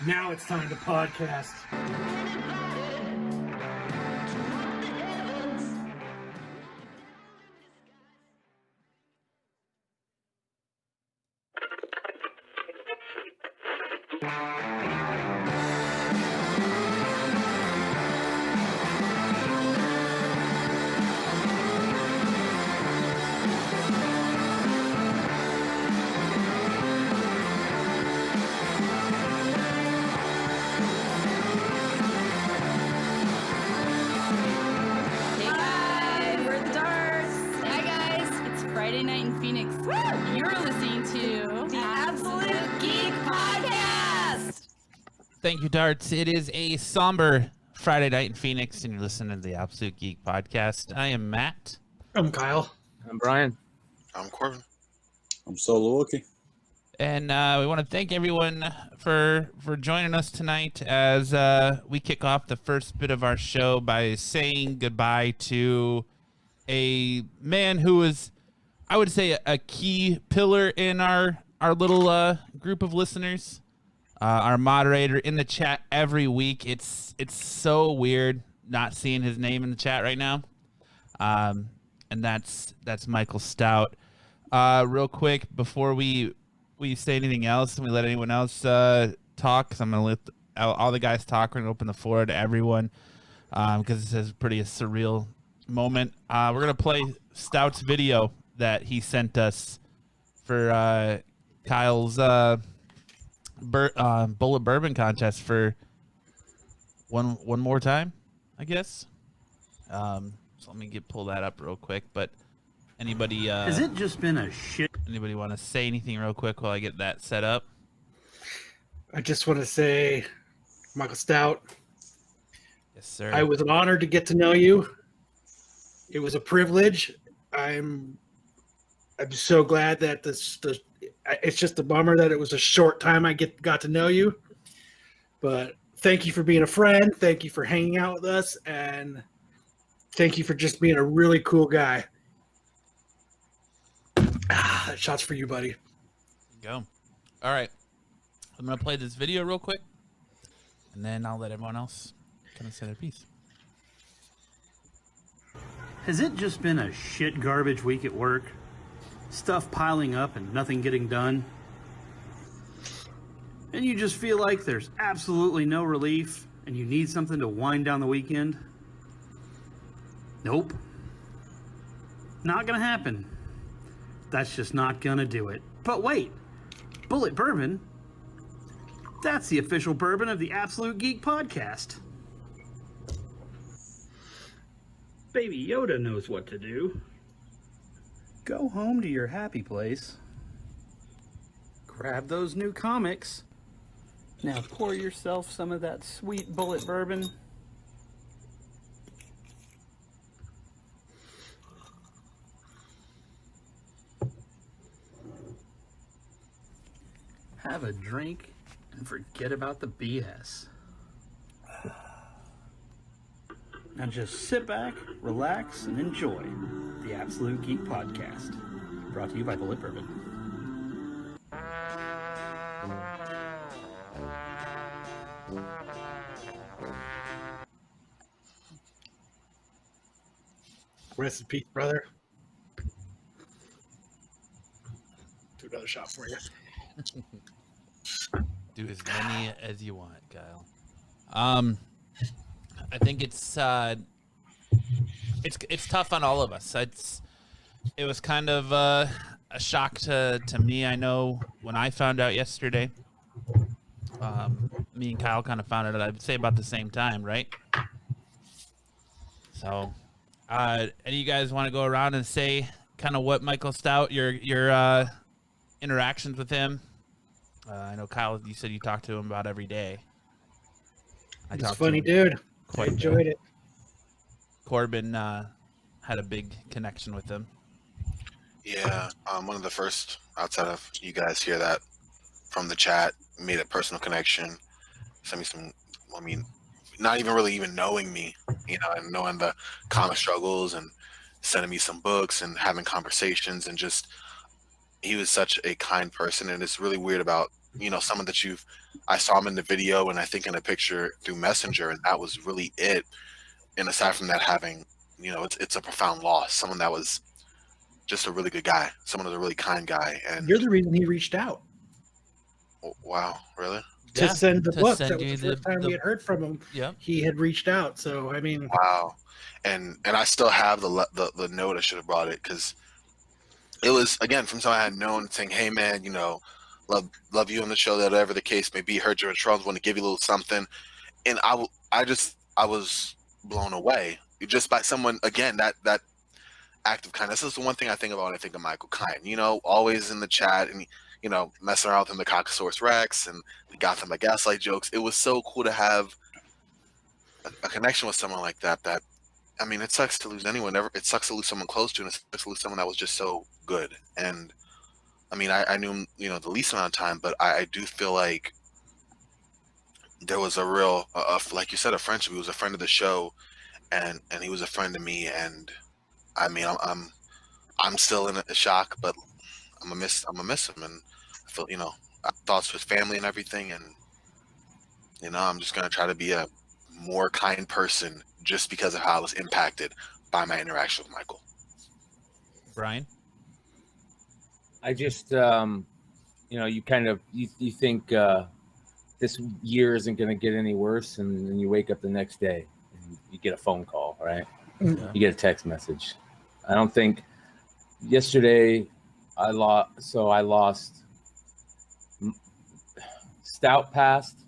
Now it's time to podcast. Thank you, Darts. It is a somber Friday night in Phoenix, and you're listening to the Absolute Geek Podcast. I am Matt. I'm Kyle. I'm Brian. I'm Corbin. I'm Solo Wookie. And we want to thank everyone for joining us tonight as we kick off the first bit of our show by saying goodbye to a man who was, I would say, a key pillar in our little group of listeners. Our moderator in the chat every week. It's so weird not seeing his name in the chat right now. And that's Michael Stout. Real quick, before we say anything else and we let anyone else talk, because I'm going to let all the guys talk. We're going to open the floor to everyone because this is pretty a surreal moment. We're going to play Stout's video that he sent us for Kyle's bullet bourbon contest for one more time, I guess. So let me pull that up real quick. But anybody has it just been a shit? Anybody want to say anything real quick while I get that set up? I just want to say, Michael Stout. Yes, sir. I was honored to get to know you. It was a privilege. I'm so glad that it's just a bummer that it was a short time I got to know you. But thank you for being a friend. Thank you for hanging out with us. And thank you for just being a really cool guy. That shot's for you, buddy. Go. All right. I'm going to play this video real quick. And then I'll let everyone else kind of say their piece. Has it just been a shit garbage week at work? Stuff piling up and nothing getting done? And you just feel like there's absolutely no relief and you need something to wind down the weekend? Nope. Not gonna happen. That's just not gonna do it. But wait, Bullet Bourbon? That's the official bourbon of the Absolute Geek Podcast. Baby Yoda knows what to do. Go home to your happy place. Grab those new comics. Now pour yourself some of that sweet Bullet Bourbon. Have a drink and forget about the BS. Now just sit back, relax, and enjoy the Absolute Geek Podcast. Brought to you by Bullet Bourbon. Rest in peace, brother. Do another shot for you. Do as many as you want, Kyle. I think it's tough on all of us. It was kind of a shock to me. I know when I found out yesterday, me and Kyle kind of found out, I'd say about the same time, right? So, any of you guys want to go around and say kind of what Michael Stout, your interactions with him? I know Kyle, you said you talked to him about every day. He's a funny dude. I enjoyed it. Corbin had a big connection with him. Yeah, one of the first outside of you guys hear that from the chat, made a personal connection, sent me some, I mean, not even really even knowing me, and knowing the comic struggles and sending me some books and having conversations, and just, he was such a kind person. And it's really weird about, someone that I saw him in the video and I think in a picture through Messenger, and that was really it. And aside from that, having, it's a profound loss. Someone that was just a really good guy, someone who's a really kind guy. And you're the reason he reached out. Wow, really? To send the book. That was the the first time we had heard from him. Yep. He had reached out. So, I mean. Wow. And I still have the note. I should have brought it, because it was, again, from someone I had known, saying, hey, man, love you on the show, that whatever the case may be, heard you're in trouble, want to give you a little something. And I was blown away just by someone, again, that act of kindness. This is the one thing I think about when I think of Michael, kind, always in the chat and, messing around with him, the Cockasaurus Rex and the Gotham by Gaslight jokes. It was so cool to have a connection with someone like that. I mean, it sucks to lose anyone. It sucks to lose someone close to, and it sucks to lose someone that was just so good. And I mean, I knew him, the least amount of time, but I do feel like there was a real, like you said, a friendship. He was a friend of the show, and he was a friend to me. And I mean, I'm still in a shock, but I'm gonna miss him, and I feel, thoughts with family and everything, and I'm just gonna try to be a more kind person just because of how I was impacted by my interaction with Michael. Brian? I just, you kind of, you think this year isn't going to get any worse, and then you wake up the next day and you get a phone call, right? Yeah. You get a text message. I don't think yesterday I lost Stout passed.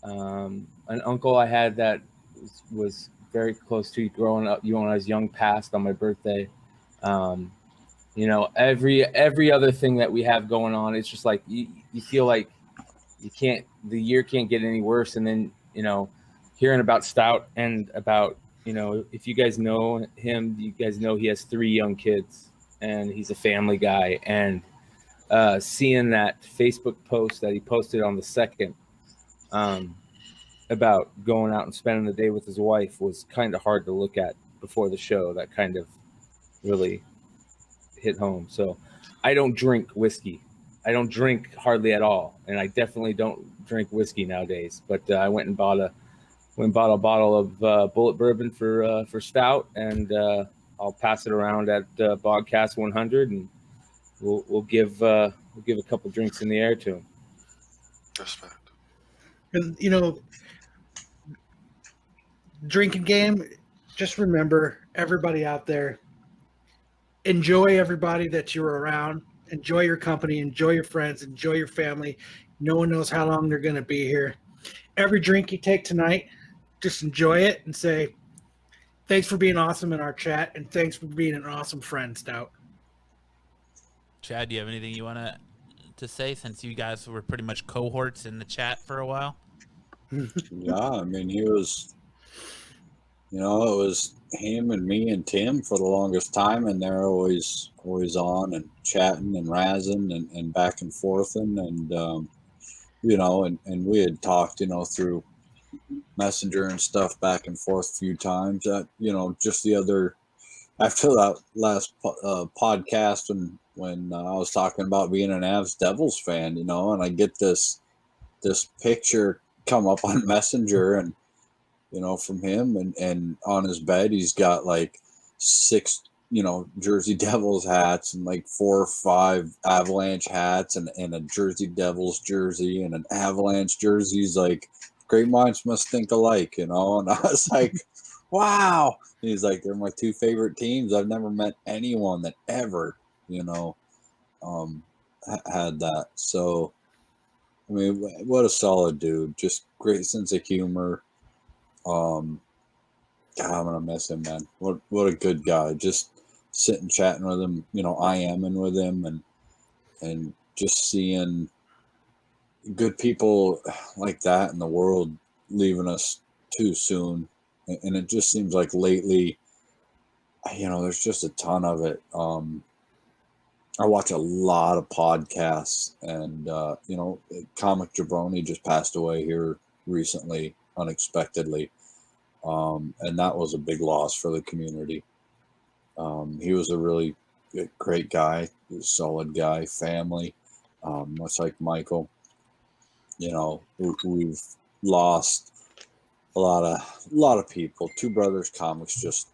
An uncle I had that was very close to growing up, when I was young, passed on my birthday. Every other thing that we have going on, it's just like you feel like the year can't get any worse. And then, hearing about Stout and about, if you guys know him, you guys know he has 3 young kids and he's a family guy. And seeing that Facebook post that he posted on the 2nd, about going out and spending the day with his wife was kind of hard to look at before the show. That kind of really hit home. So I don't drink whiskey. I don't drink hardly at all. And I definitely don't drink whiskey nowadays, but I went and bought a bottle of bullet bourbon for Stout, and I'll pass it around at Bogcast 100, and we'll give a couple drinks in the air to him. Respect. And drinking game, just remember, everybody out there, enjoy everybody that you're around, enjoy your company, enjoy your friends, enjoy your family. No one knows how long they're going to be here. Every drink you take tonight, just enjoy it and say, thanks for being awesome in our chat, and thanks for being an awesome friend, Stout. Chad, do you have anything you want to say, since you guys were pretty much cohorts in the chat for a while? Yeah, I mean, he was, it was him and me and Tim for the longest time, and they're always on and chatting and razzing and back and forth, and and we had talked, through Messenger and stuff back and forth a few times. Just the other, after that last podcast, when I was talking about being an Avs Devils fan, and I get this picture come up on Messenger, and from him, and on his bed he's got like 6 Jersey Devils hats, and like 4 or 5 Avalanche hats, and a Jersey Devils jersey, and an Avalanche jersey. He's like, great minds must think alike, and I was like, wow. And he's like, they're my 2 favorite teams. I've never met anyone that ever had that. So, I mean, what a solid dude. Just great sense of humor. God, I'm gonna miss him, man. What a good guy. Just sitting chatting with him, IMing with him, and just seeing good people like that in the world leaving us too soon. And it just seems like lately, there's just a ton of it. I watch a lot of podcasts, and Comic Jabroni just passed away here recently, unexpectedly, and that was a big loss for the community. He was a really great guy, solid guy, family, much like Michael. We've lost a lot of people. Two Brothers Comics, just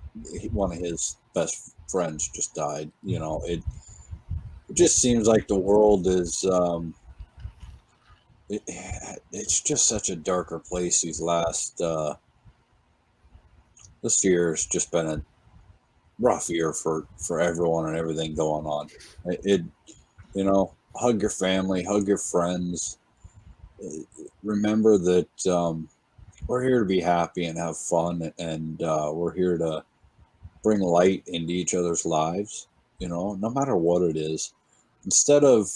one of his best friends just died. It just seems like the world is it's just such a darker place these last this year has just been a rough year for everyone and everything going on. Hug your family, hug your friends. Remember that we're here to be happy and have fun, and we're here to bring light into each other's lives, no matter what it is. Instead of,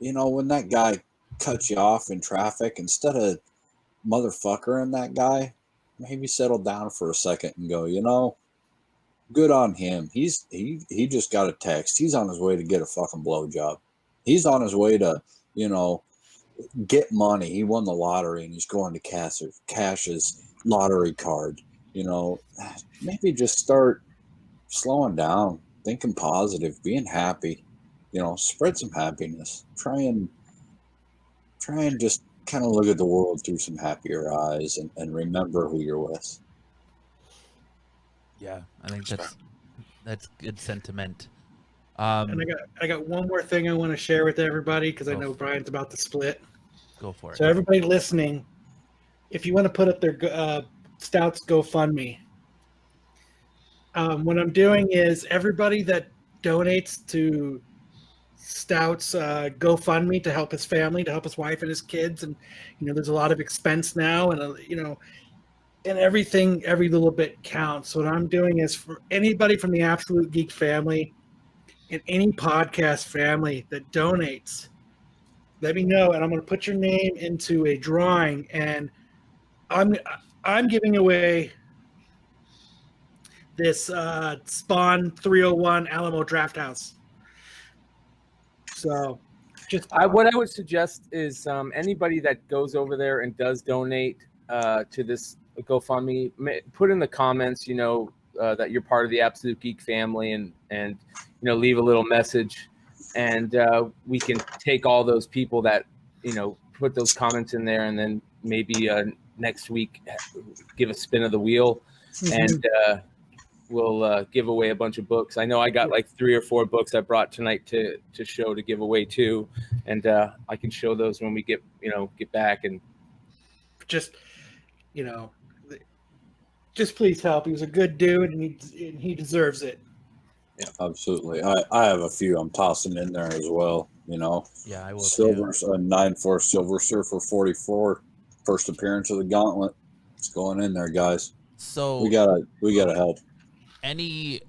when that guy cuts you off in traffic, instead of motherfuckering that guy, maybe settle down for a second and go, good on him. He just got a text. He's on his way to get a fucking blowjob. He's on his way to, get money. He won the lottery and he's going to cash his lottery card. Maybe just start slowing down, thinking positive, being happy. Spread some happiness. Try and just kind of look at the world through some happier eyes, and remember who you're with. Yeah, I think that's good sentiment. And I got one more thing I want to share with everybody, because I know Brian's about to split. Go for it. So everybody listening, if you want to put up their Stout's GoFundMe, what I'm doing is everybody that donates to Stout's GoFundMe to help his family, to help his wife and his kids, and there's a lot of expense now, and and everything, every little bit counts. What I'm doing is, for anybody from the Absolute Geek family and any podcast family that donates, let me know, and I'm going to put your name into a drawing, and I'm giving away this Spawn 301 Alamo Draft House. So, what I would suggest is anybody that goes over there and does donate to this GoFundMe, put in the comments, that you're part of the Absolute Geek family, and leave a little message, and we can take all those people that put those comments in there, and then maybe next week give a spin of the wheel, and we'll give away a bunch of books. I know I got like 3 or 4 books I brought tonight to show, to give away too, and I can show those when we get back. And just please help. He was a good dude, and he deserves it. Yeah, absolutely. I have a few I'm tossing in there as well. Yeah, I will. Silver 9-4 Silver Surfer 44, first appearance of the Gauntlet. It's going in there, guys. So we gotta help. Any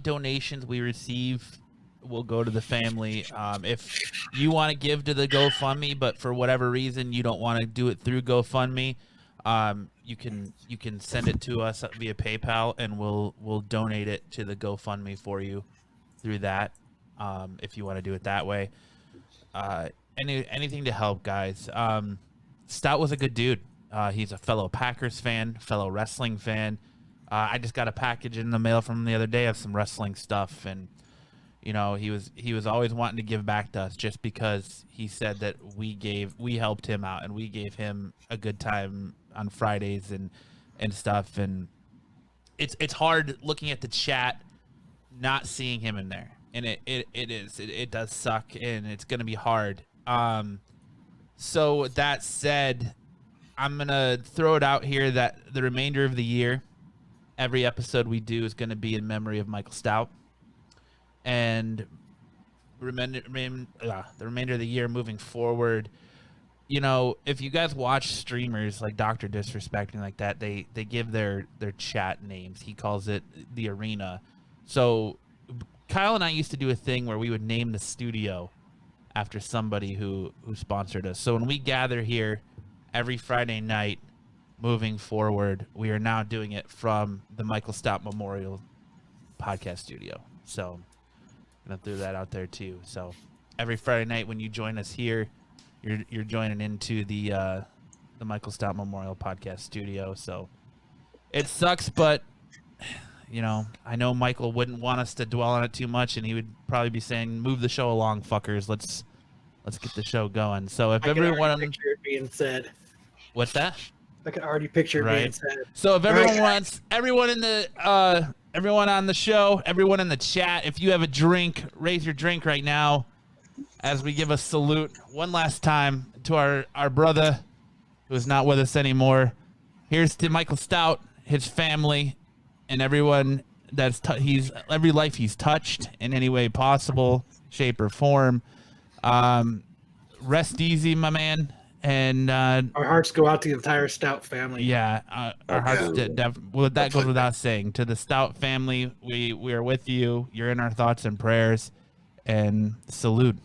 donations we receive will go to the family. If you want to give to the GoFundMe, but for whatever reason you don't want to do it through GoFundMe, you can send it to us via PayPal, and we'll donate it to the GoFundMe for you through that. If you want to do it that way, anything to help, guys. Stout was a good dude. He's a fellow Packers fan, fellow wrestling fan. I just got a package in the mail from him the other day of some wrestling stuff, and he was always wanting to give back to us, just because he said that we helped him out and we gave him a good time on Fridays and stuff. And it's hard looking at the chat, not seeing him in there, and it does suck, and it's gonna be hard. So that said, I'm gonna throw it out here that the remainder of the year, every episode we do is going to be in memory of Michael Stout. and the remainder of the year moving forward. You know, if you guys watch streamers like Dr. Disrespect and like that, they give their chat names. He calls it the arena. So Kyle and I used to do a thing where we would name the studio after somebody who sponsored us. So when we gather here every Friday night moving forward, we are now doing it from the Michael Stout Memorial Podcast Studio. So I'm going to throw that out there too. So every Friday night when you join us here, you're joining into the Michael Stout Memorial Podcast Studio. So it sucks, but you know, I know Michael wouldn't want us to dwell on it too much, and he would probably be saying, "Move the show along, fuckers. Let's get the show going." So if everyone, picture it being said, what's that? I can already picture it being said. So if everyone wants, everyone in the everyone on the show, everyone in the chat, if you have a drink, raise your drink right now as we give a salute one last time to our brother who is not with us anymore. Here's to Michael Stout, his family, and everyone that's every life he's touched in any way possible, shape, or form. Rest easy, my man. And our hearts go out to the entire Stout family. Yeah, our hearts. Well, that goes without saying. To the Stout family, we are with you. You're in our thoughts and prayers. And salute.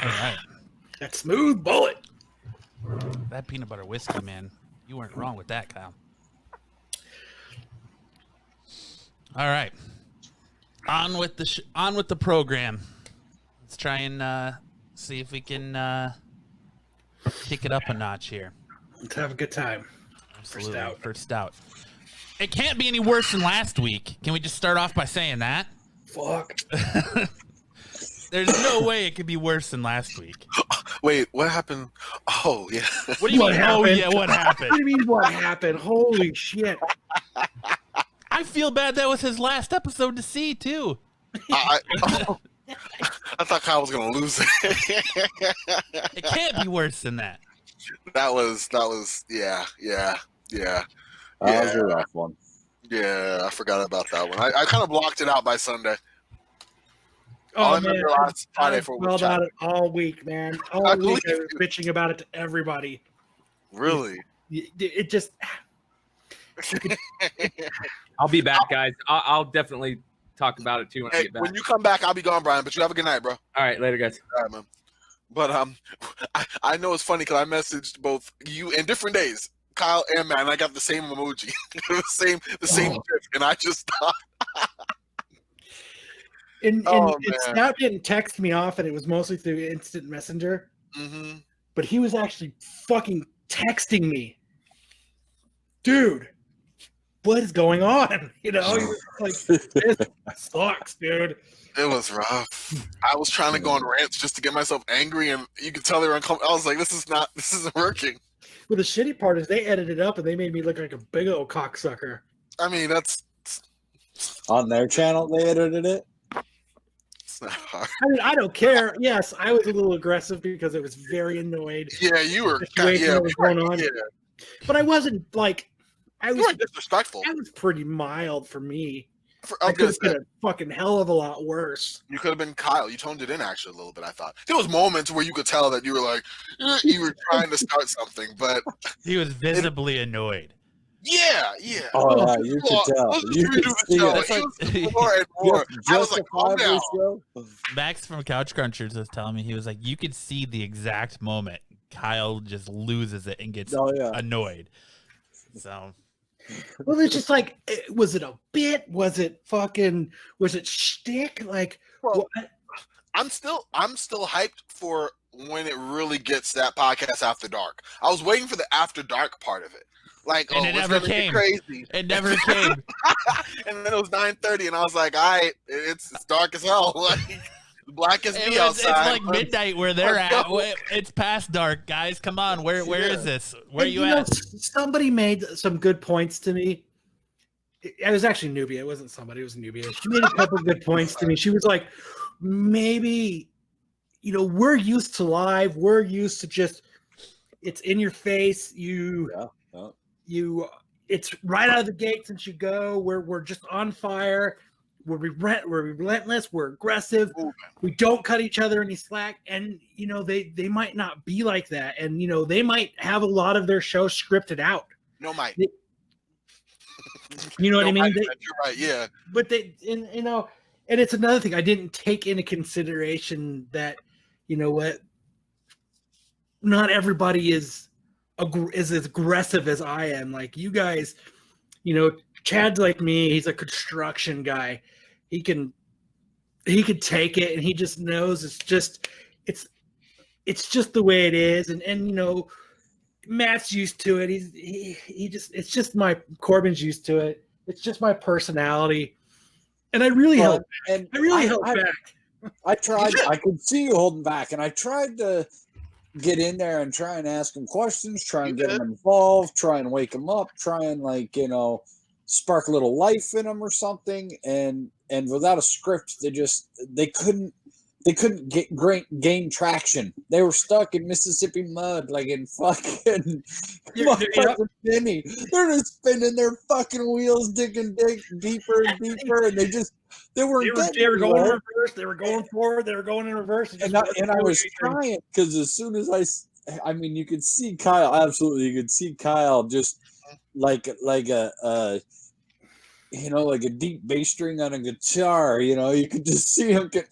All right. That smooth bullet. That peanut butter whiskey, man. You weren't wrong with that, Kyle. All right. On with the program. Let's try and see if we can kick it up a notch here. Let's have a good time. Absolutely. For Stout. It can't be any worse than last week. Can we just start off by saying that? Fuck. There's no way it could be worse than last week. Wait, what happened? Oh, yeah. What do you mean? Oh, yeah, what happened? What do you mean, what happened? Holy shit. I feel bad that was his last episode to see, too. I thought Kyle was going to lose it. It can't be worse than that. That was, yeah. That was a rough one. Yeah, I forgot about that one. I kind of blocked it out by Sunday. Oh, man. I felt about it all week, man. All week I was bitching about it to everybody. Really? It just... I'll be back, guys. I'll definitely talk about it, too, when I get back. When you come back, I'll be gone, Brian, but you have a good night, bro. All right, later, guys. All right, man. But I know it's funny because I messaged both you in different days, Kyle and Matt, and I got the same emoji, the same GIF, and I just thought... And Stout didn't text me off, and it was mostly through instant messenger. Mm-hmm. But he was actually fucking texting me. Dude, what is going on? You know, he was like, this sucks, dude. It was rough. I was trying to go on rants just to get myself angry, and you could tell they were uncomfortable. I was like, this isn't working. Well, the shitty part is they edited it up, and they made me look like a big old cocksucker. I mean, that's... On their channel, they edited it? It's not hard. I mean, I don't care. Yes, I was a little aggressive because I was very annoyed. Yeah, you were. What was going on. Yeah. But I wasn't like... You weren't disrespectful. That was pretty mild for me. I I could have been a fucking hell of a lot worse. You could have been Kyle. You toned it in actually a little bit, I thought. There was moments where you could tell that you were like, you were trying to start something, but... He was visibly annoyed. Yeah. Oh, yeah, you could tell. You could see it. More and more. I was like, calm down. Max from Couch Crunchers was telling me, he was like, you could see the exact moment Kyle just loses it and gets annoyed. So... Well, it's just like, was it a bit? Was it shtick? Like, well, I'm still hyped for when it really gets that podcast after dark. I was waiting for the after dark part of it. Like, and it never came. Crazy. It never came. And then it was 9:30, and I was like, all right, it's dark as hell. Like, black as me outside. It's like midnight where they're at. It's past dark, guys. Come on. Where is this? Where are you at? Somebody made some good points to me. It was actually Nubia. It wasn't somebody. It was Nubia. She made a couple good points to me. She was like, maybe, we're used to live. We're used to just, it's in your face. it's right out of the gate since you go. We're just on fire. We're relentless. We're aggressive. We don't cut each other any slack. And they might not be like that. And they might have a lot of their show scripted out. No, might. You know what I mean? You're right. Yeah. But and it's another thing I didn't take into consideration that not everybody is as aggressive as I am. Like you guys, Chad's like me. He's a construction guy. He can take it, and he just knows it's just the way it is. And Matt's used to it. It's just Corbin's used to it. It's just my personality. And I really held back. I tried. I could see you holding back, and I tried to get in there and try and ask him questions, try and get him involved, try and wake him up, try and spark a little life in him or something. And without a script, they couldn't gain traction. They were stuck in Mississippi mud, like in fucking Benny. They're just spinning their fucking wheels, digging deeper and deeper, and they were going in reverse. They were going forward. They were going in reverse. And I was trying because as soon as I mean, you could see Kyle. Absolutely, you could see Kyle just like a deep bass string on a guitar. You could just see him get.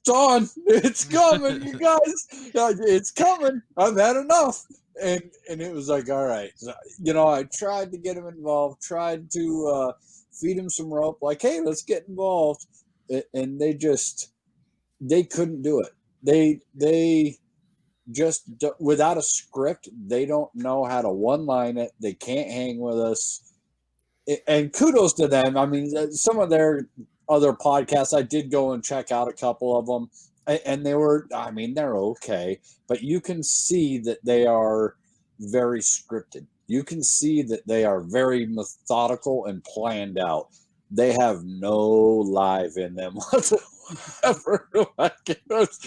Dawn, it's coming, you guys. It's coming. I've had enough. And it was like, all right. So, I tried to get him involved, tried to feed him some rope, like, hey, let's get involved. And they couldn't do it. They just, without a script, they don't know how to one-line it. They can't hang with us. And kudos to them. I mean, some of their other podcasts, I did go and check out a couple of them, and they're okay, but you can see that they are very scripted. You can see that they are very methodical and planned out. They have no live in them whatsoever. It was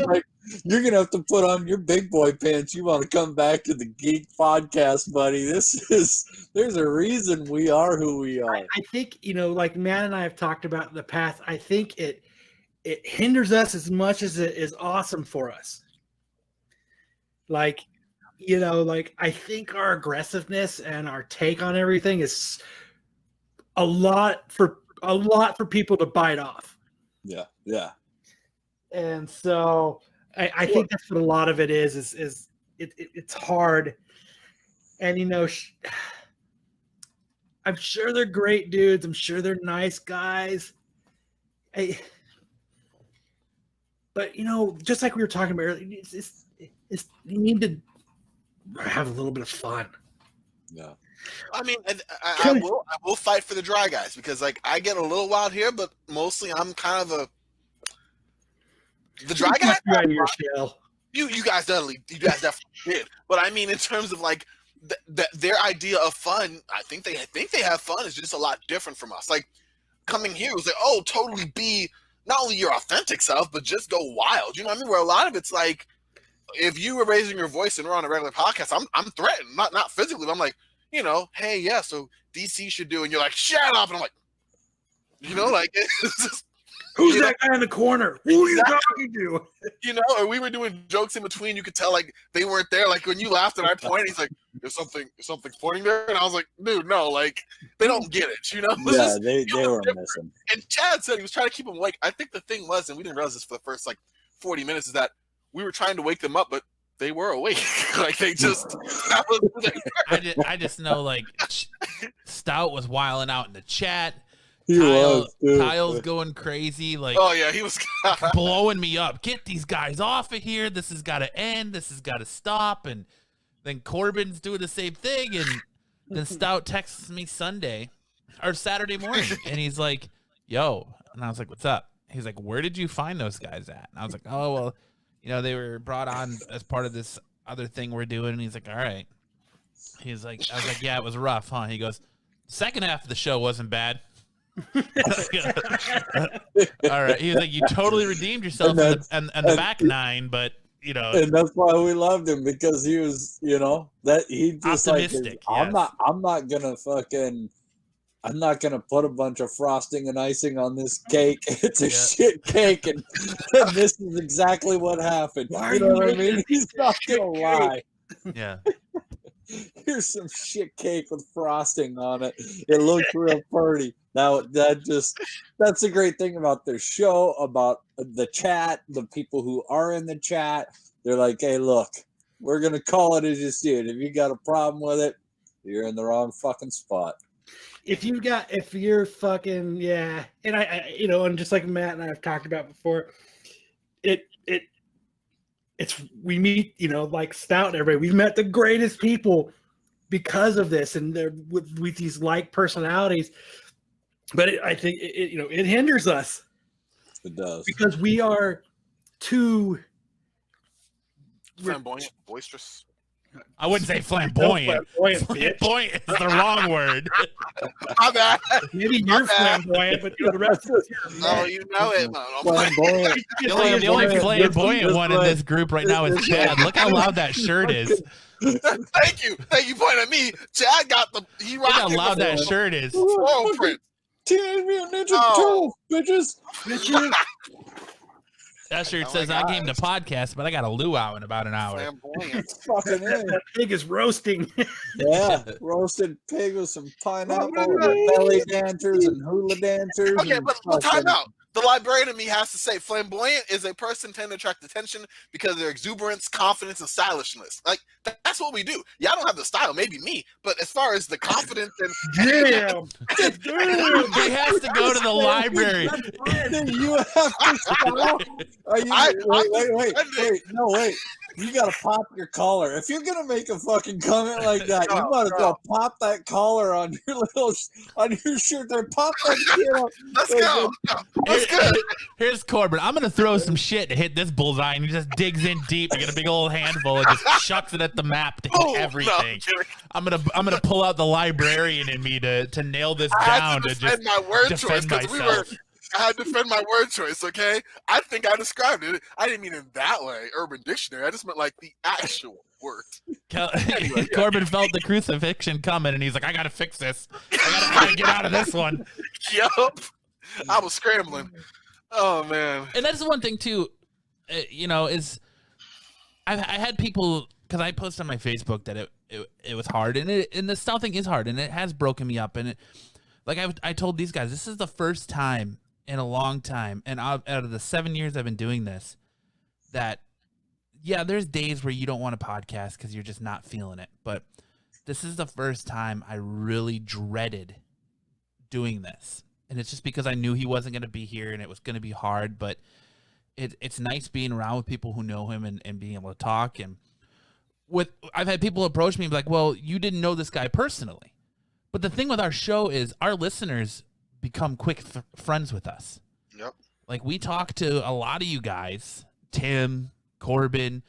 like, you're going to have to put on your big boy pants. You want to come back to the Geek Podcast, buddy. There's a reason we are who we are. I think, like Matt and I have talked about in the past, I think it hinders us as much as it is awesome for us. Like, I think our aggressiveness and our take on everything is a lot for people to bite off. Yeah. Yeah. And so I think that's what a lot of it is it's hard. And, I'm sure they're great dudes. I'm sure they're nice guys. But, just like we were talking about earlier, you need to have a little bit of fun. Yeah. I mean, I will fight for the dry guys because, like, I get a little wild here, but mostly I'm kind of the dry guy. You guys definitely did. But I mean, in terms of like their idea of fun, I think they have fun. It's just a lot different from us. Like coming here was like, totally be not only your authentic self, but just go wild. You know what I mean? Where a lot of it's like, if you were raising your voice and we're on a regular podcast, I'm threatened, not physically, but I'm like, hey, yeah, so DC should do, and you're like, shut up, and I'm like, it's just, who's that guy in the corner? Who are you talking to? Or we were doing jokes in between. You could tell like they weren't there. Like when you laughed and I pointed, he's like, "There's something pointing there," and I was like, "Dude, no, like they don't get it." Yeah, they were missing. And Chad said he was trying to keep them awake. I think the thing was, and we didn't realize this for the first like 40 minutes, is that we were trying to wake them up, but they were awake. Like they just. I just know like Stout was wilding out in the chat. Kyle's going crazy. Like, oh yeah, he was blowing me up. Get these guys off of here. This has got to end. This has got to stop. And then Corbin's doing the same thing. And then Stout texts me Saturday morning, and he's like, "Yo," and I was like, "What's up?" He's like, "Where did you find those guys at?" And I was like, "Oh well, they were brought on as part of this other thing we're doing." And he's like, "All right." He's like, I was like, "Yeah, it was rough, huh?" He goes, "Second half of the show wasn't bad." All right, he was like, "You totally redeemed yourself in the back nine, but you know, and that's why we loved him, because he was, that he just optimistic. I'm not gonna put a bunch of frosting and icing on this cake. It's a shit cake, and this is exactly what happened. Why You are know you what I making mean? He's not gonna lie. Yeah. Here's some shit cake with frosting on it. It looks real pretty. Now that's the great thing about their show, about the chat, the people who are in the chat. They're like, hey, look, we're gonna call it as you see it. If you got a problem with it, you're in the wrong fucking spot. If you're fucking, and I and just like Matt and I have talked about before, we meet, like Stout and everybody, we've met the greatest people because of this, and they're with these like personalities, but I think it hinders us. It does, because we are too flamboyant, boisterous. I wouldn't say flamboyant. Flamboyant is the wrong word. My bad. Maybe you're flamboyant, but the rest of us here. Oh, you know it. Flamboyant. The only flamboyant one in this group right now is Chad. Look how loud that shirt is. Thank you. Pointing at me. Chad got he Look how rocked loud that shirt is. Squirrel print. Teenage Mutant Ninja Turtles, bitches. That shirt Oh says my I came to gosh. podcast, but I got a luau in about an hour. Flamboyant. Fucking A. That pig is roasting. Yeah, roasted pig with some pineapple and belly dancers and hula dancers. Okay, and but time fucking- out. The librarian in me has to say flamboyant is a person tend to attract attention because of their exuberance, confidence, and stylishness. Like, that's what we do. Y'all don't have the style, maybe me, but as far as the confidence and Damn. He has to go to the library. You have to stop. Are you, wait. You gotta pop your collar. If you're gonna make a fucking comment like that, you might as well pop that collar on your shirt there. Pop that shit up. let's go. Let's go. Here's Corbin. I'm gonna throw some shit to hit this bullseye, and he just digs in deep. You get a big old handful and just chucks it at the map to hit Oh, everything. no, I'm gonna pull out the librarian in me to nail this I down had to to defend just my word choice defend because myself. I had to defend my word choice, okay? I think I described it. I didn't mean in that way, Urban Dictionary. I just meant like the actual word. Corbin felt the crucifixion coming, and he's like, "I gotta fix this. I gotta get out of this one." Yup. I was scrambling. Oh, man. And that's the one thing too, is I had people, because I posted on my Facebook that it was hard, and the style thing is hard, and it has broken me up, and I told these guys, this is the first time in a long time, and out of the 7 years I've been doing this, that there's days where you don't want to podcast because you're just not feeling it, but this is the first time I really dreaded doing this. And it's just because I knew he wasn't going to be here and it was going to be hard, but it's nice being around with people who know him and being able to talk. And I've had people approach me and be like, well, you didn't know this guy personally. But the thing with our show is our listeners become quick friends with us. Yep. Like, we talk to a lot of you guys, Tim, Corbin,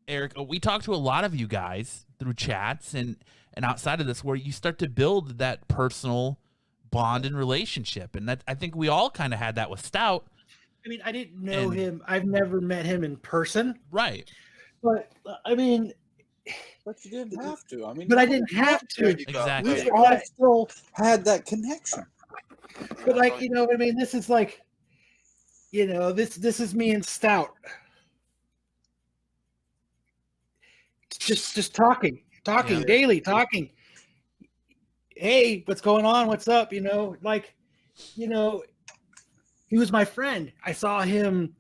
Eric. We talk to a lot of you guys through chats and outside of this, where you start to build that personal bond and relationship. And that, I think we all kind of had that with Stout. I mean, I didn't know him. I've never met him in person. Right. But I mean, But you didn't have to. I mean, but I didn't have to. Exactly. We all still had that connection. But like, I mean, this is like, this is me and Stout. Just talking daily, talking. Hey, what's going on? What's up? He was my friend. I saw him,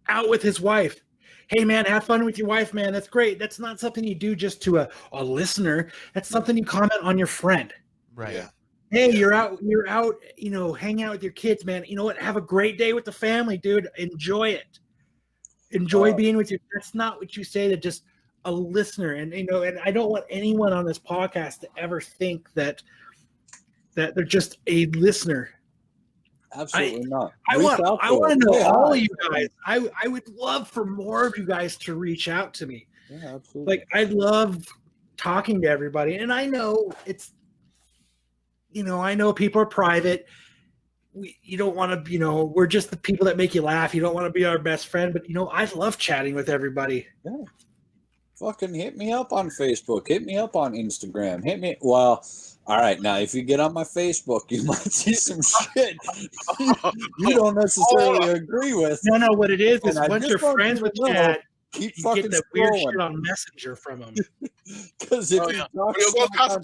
out with his wife. Hey man, have fun with your wife, man. That's great. That's not something you do just to a listener. That's something you comment on your friend. Right. Yeah. Hey, you're out, hang out with your kids, man. You know what? Have a great day with the family, dude. Enjoy it. Enjoy being with you. That's not what you say to just a listener. And, and I don't want anyone on this podcast to ever think that they're just a listener. Absolutely not. I want to know all of you guys. I would love for more of you guys to reach out to me. Yeah, absolutely. Like, I love talking to everybody. And I know it's, I know people are private. you don't want to, we're just the people that make you laugh. You don't want to be our best friend, but I love chatting with everybody. Yeah. Fucking hit me up on Facebook. Hit me up on Instagram. Well, all right. Now, if you get on my Facebook, you might see some shit you don't necessarily agree with. No. What it is And I once just you're want friends you with to know, Chad, keep you fucking get the scrolling. weird shit on Messenger from him. Because if you talk on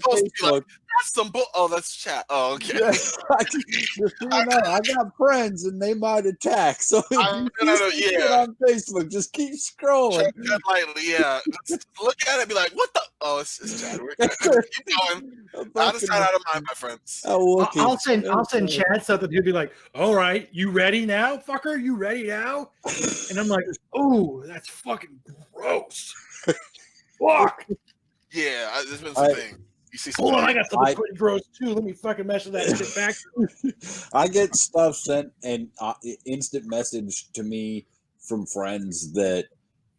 Facebook, that's some bull. Oh, that's chat. Oh, okay. yeah, just so you know, I got friends and they might attack. So if you see shit on Facebook, just keep scrolling. Tread lightly, yeah. Just look at it and be like, what the? Oh, it's Chadwick. Keep going. Out of sight, out of mind, my friends. I'll send Chad something. He'll be like, all right, you ready now, fucker? You ready now? And I'm like, oh, that's fucking gross. Fuck. Yeah, there's been some things. You see Hold on, I got something pretty gross too. Let me fucking mess with that shit back. I get stuff sent and instant message to me from friends that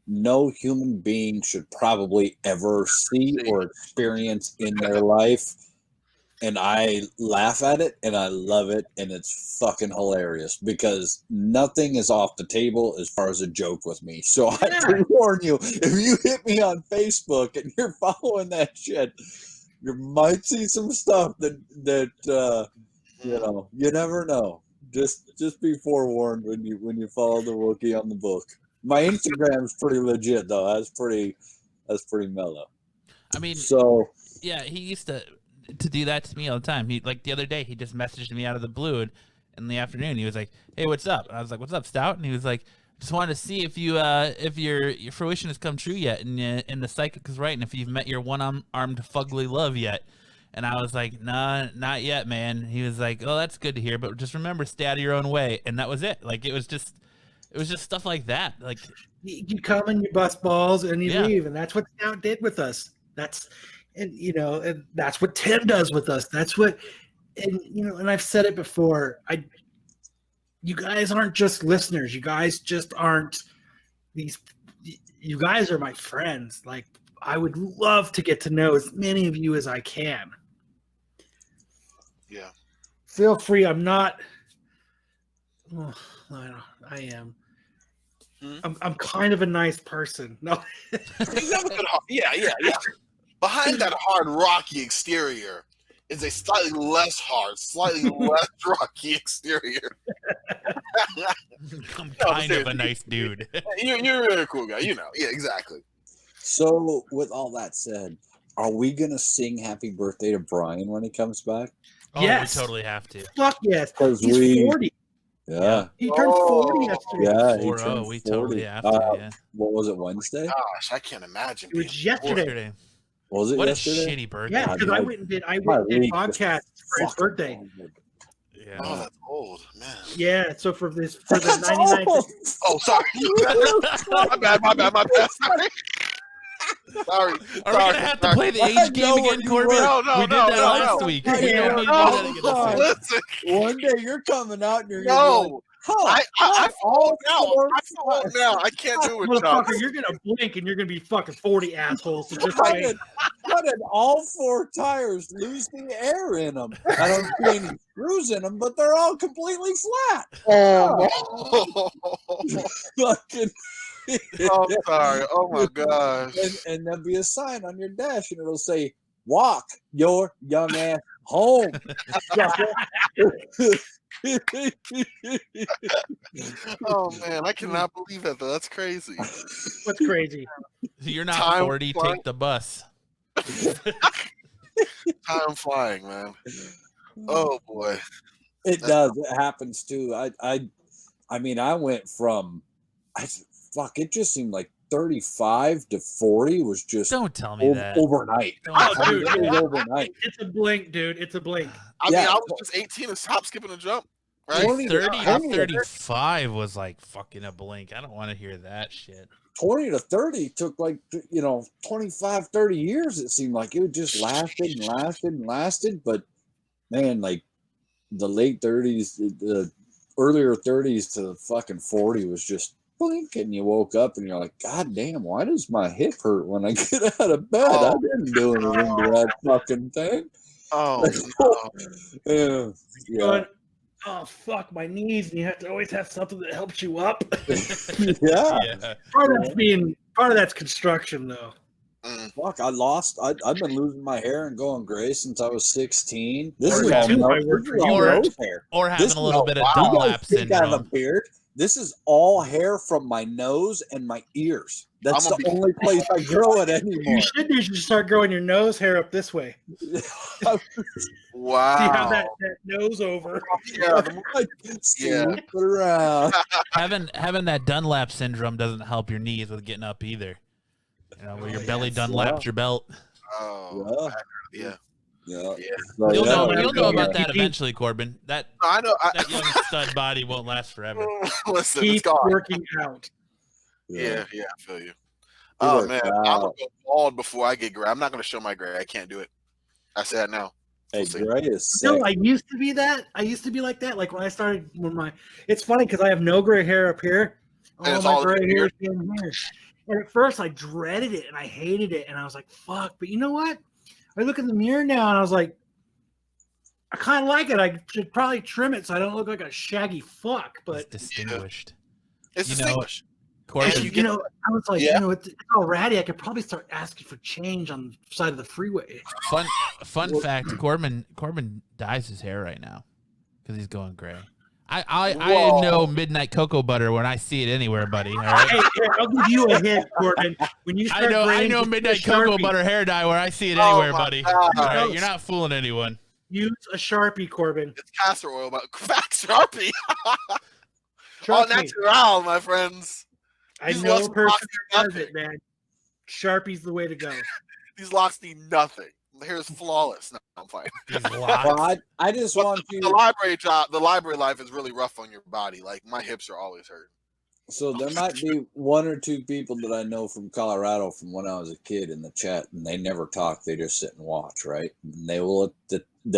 no human being should probably ever see or experience in their life. And I laugh at it and I love it. And it's fucking hilarious because nothing is off the table as far as a joke with me. So I have to warn you, if you hit me on Facebook and you're following that shit, you might see some stuff that you never know. Just be forewarned when you follow the Wookiee on the book. My Instagram's pretty legit though. That's pretty mellow. I mean, so yeah, he used to do that to me all the time. He the other day he just messaged me out of the blue and in the afternoon he was like, "Hey, what's up?" And I was like, "What's up, Stout?" And he was like, "Just wanted to see if your fruition has come true yet, and the psychic is right, and if you've met your one-armed fugly love yet." And I was like, "Nah, not yet, man." He was like, "Oh, that's good to hear, but just remember, stay out of your own way." And that was it. Like it was just stuff like that. Like you come and you bust balls and you leave, and that's what Stout did with us. And that's what Tim does with us. That's what, and I've said it before. You guys aren't just listeners. You guys just aren't these. You guys are my friends. Like I would love to get to know as many of you as I can. Yeah. Feel free. I'm not. Oh, I am. I'm kind of a nice person. No. Yeah. Behind that hard, rocky exterior is a slightly less hard, slightly less rocky exterior. I'm kind of a nice dude. You're a really cool guy, Yeah, exactly. So, with all that said, are we going to sing happy birthday to Brian when he comes back? Oh, yes. We totally have to. Fuck yes. He's 40. Yeah. He turned 40 yesterday. Yeah, he 4-0, turned we 40. totally have to, yeah. What was it, Wednesday? Gosh, I can't imagine. It was yesterday. Was it What yesterday? a shitty birthday. Yeah, because I went and did podcasts for his birthday. Yeah. Oh, that's old, man. Yeah, so for the 99th. Oh, sorry. my bad. Sorry. Are we gonna have to play the age game again, Corbin? No, we did that last week. We don't need to do that again this week. Listen. One day you're coming out and you're I fall now. I can't do it with y'all. Motherfucker, you're gonna blink and you're gonna be fucking 40 assholes. So just How wait. did all four tires lose the air in them? I don't see any screws in them, but they're all completely flat. Oh, Fucking. I'm sorry. Oh my gosh. And there'll be a sign on your dash, and it'll say, "Walk your young ass home." Oh man, I cannot believe it though. That's crazy. What's crazy? You're not 40. Take the bus. Time flying, man. Oh boy. It does. It happens too. I mean, I went from, it just seemed like 35 to 40 was just Don't tell me that. Overnight. Oh, dude, it was overnight. It's a blink, dude. It's a blink. I mean, I was just 18 and stopped skipping a jump. Right? 30 to 35 was like fucking a blink. I don't want to hear that shit. 20 to 30 took 25, 30 years. It seemed like it just lasted. But man, like the late 30s, the earlier 30s to fucking 40 was just blink, and you woke up and you're like, God damn, why does my hip hurt when I get out of bed? I didn't do anything to that fucking thing. Oh, no. Yeah. oh fuck my knees, and you have to always have something that helps you up. Yeah. Yeah. Part of that's construction though. Fuck, I've been losing my hair and going gray since I was 16. This Or is all having- nose hair. Or having This a little bit of You guys Dunlap think I have a syndrome. beard? This is all hair from my nose and my ears. That's I'm the gonna only place I grow it anymore. You should start growing your nose hair up this way. Wow. See how that nose over. Yeah, Sleep it around. Having that Dunlap syndrome doesn't help your knees with getting up either. You know, where your belly Dunlaps your belt. oh, yeah. Yeah. Yeah. So, You'll know yeah. about that eventually, Corbin. That I know. that young stud body won't last forever. Listen, Keep it's gone. working out. Yeah, I feel you. It Oh works man, out. I'm gonna go bald before I get gray. I'm not gonna show my gray. I can't do it. I say that now. Hey, We'll see. gray is sick. No, I used to be that. I used to be like that. Like it's funny because I have no gray hair up here. And it's my all gray in hair is in here. And at first I dreaded it and I hated it. And I was like, fuck. But you know what? I look in the mirror now and I was like, I kind of like it. I should probably trim it so I don't look like a shaggy fuck. But It's distinguished. It's You know, distinguished. Corbin, I was like, Yeah. it's all ratty. I could probably start asking for change on the side of the freeway. fun fact: Corbin dyes his hair right now because he's going gray. I Whoa. know midnight cocoa butter when I see it anywhere, buddy. All right? Hey, I'll give you a hint, Corbin. When you start I graying, know just midnight use a cocoa Sharpie. butter hair dye where I see it Oh anywhere, my buddy. God. All right, you're not fooling anyone. Use a Sharpie, Corbin. It's castor oil, but Max Sharpie. All Trust me. natural, my friends. I These know locks a person cost who does nothing. it, man. Sharpie's the way to go. These locks need nothing. The hair is flawless. No, I'm fine. These Well, locks. I just want you. The library life is really rough on your body. Like my hips are always hurt. So there might be one or two people that I know from Colorado from when I was a kid in the chat, and they never talk. They just sit and watch, right? And they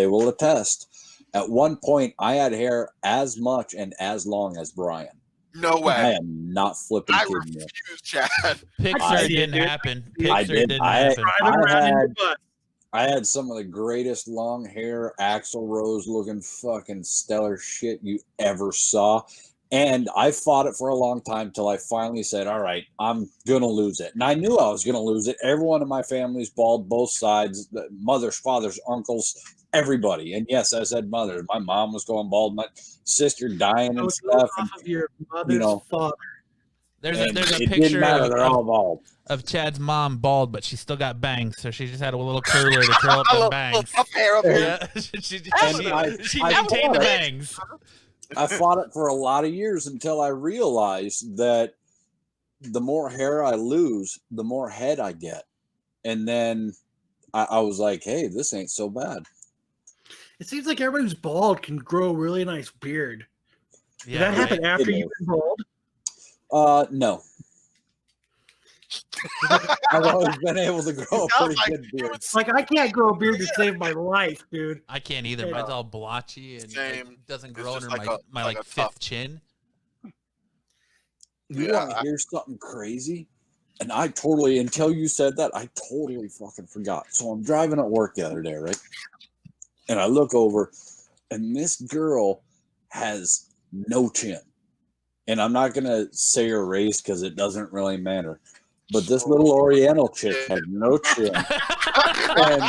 will attest. At one point, I had hair as much and as long as Brian. No I way. am not flipping I kidding you. refuse, Chad. Pixar I see it, didn't dude. happen. I Pixar did. didn't I- happen. Driving around in had- the bus. I had some of the greatest long hair, Axl Rose looking fucking stellar shit you ever saw. And I fought it for a long time till I finally said, all right, I'm going to lose it. And I knew I was going to lose it. Everyone in my family's bald, both sides, the mothers, fathers, uncles, everybody. And yes, I said mother. My mom was going bald, my sister dying I and was going stuff. off And, of your mother's you know, father. There's and a it didn't picture matter. They're all bald. of Chad's mom bald, but she still got bangs, so she just had a little curler to curl up A them little bangs. tough hair up here. Yeah, she And I maintained the fought it. bangs. I fought it for a lot of years until I realized that the more hair I lose, the more head I get. And then I was like, hey, this ain't so bad. It seems like everybody who's bald can grow a really nice beard. Did Yeah, that right. happen after It you've been bald? No. I've always been able to grow a Sounds pretty like good beard. Like, I can't grow a beard to save my life, dude. I can't either. Mine's all blotchy and Same. like, doesn't It's grow just under like my like a fifth tuft. chin. You Yeah, want to hear something crazy? And I totally, until you said that, I totally fucking forgot. So I'm driving at work the other day, right? And I look over, and this girl has no chin. And I'm not going to say her race because it doesn't really matter. But this little Oriental chick had no chin. And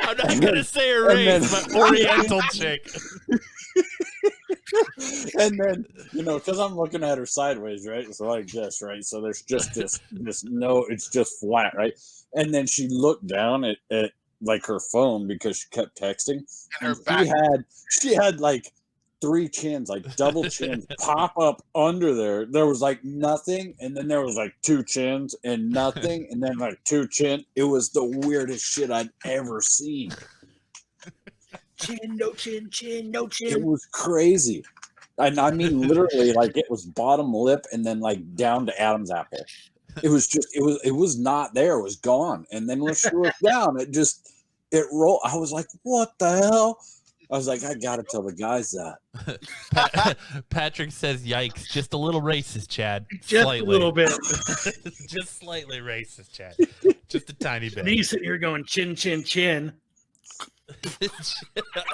I'm not gonna say a and race, then- but Oriental chick. and then, you know, because I'm looking at her sideways, right? So like this, right? So there's just this no, it's just flat, right? And then she looked down at like her phone because she kept texting. And her And back. she had like 3 chins, like double chins pop up under there. There was like nothing, and then there was like 2 chins and nothing, and then like 2 chin. It was the weirdest shit I'd ever seen. Chin, no chin, chin, no It chin. was crazy. And I mean literally like it was bottom lip and then like down to Adam's apple. It was just it was not there, it was gone. And then when she looked down, it rolled. I was like, what the hell? I was like, I gotta tell the guys that. Patrick says, "Yikes! Just a little racist, Chad. Just Slightly. a little bit. Just slightly racist, Chad. Just a tiny bit." Me sitting here going chin, chin, chin.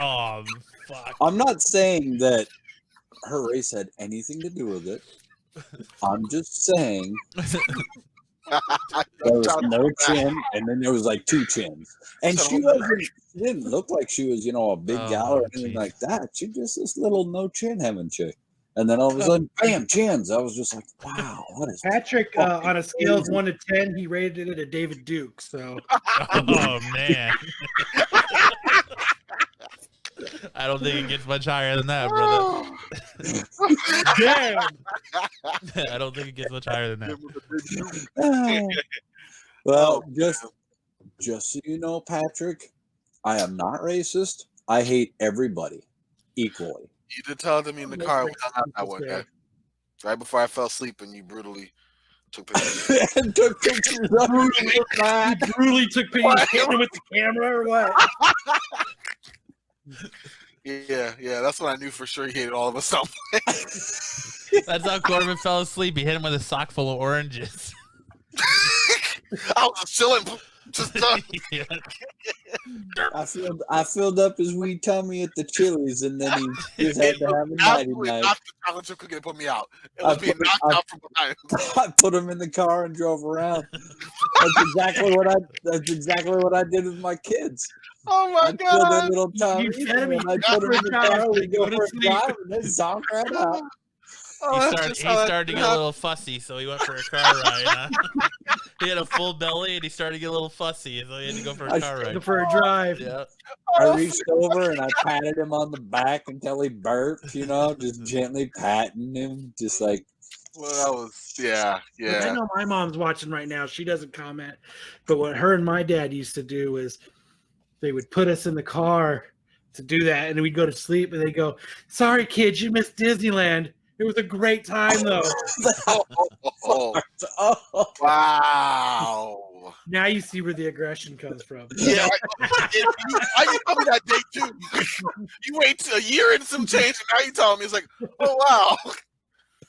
Oh, fuck. I'm not saying that her race had anything to do with it. I'm just saying there was no chin, and then there was like two chins. And she didn't look like she was, a big gal or anything like that. She just this little no chin having chick. And then all of a sudden, bam, chins. I was just like, wow, what is Patrick, on a scale of 1 to 10, he rated it a David Duke. So, oh man, I don't think it gets much higher than that, brother. damn. I don't think it gets much higher than that. Well, just so you know, Patrick, I am not racist. I hate everybody equally. You did tell me in the car we hung out that one day. Right before I fell asleep, and you brutally took pictures. And took pictures of me. You brutally took pictures with the camera or what? Yeah, that's when I knew for sure he hated all of us. That's how Corbin fell asleep. He hit him with a sock full of oranges. I was just chilling. Just done. Yeah. I filled up his wee tummy at the Chili's, and then he just had to have a nighty Absolutely night. not the chocolate chip cookie to put me out. It was being knocked out from behind. I put him in the car and drove around. That's exactly what I did with my kids. Oh my I filled their god! little tummies, You fed and me. then I put them in the car. We go to for a sleep. drive, and then zonk right out. He started to get a little fussy, so he went for a car ride. Huh? He had a full belly, and he started to get a little fussy, so he had to go for a car ride. For a drive. Yeah. I reached over and I patted him on the back until he burped, just gently patting him, just like. Well, that was yeah. I know my mom's watching right now. She doesn't comment, but what her and my dad used to do is they would put us in the car to do that, and we'd go to sleep, and they go, "Sorry, kids, you missed Disneyland. It was a great time, though." Oh, wow. Now you see where the aggression comes from. Yeah, I told me that day too. You wait till a year and some change, and now you telling me it's like, oh wow,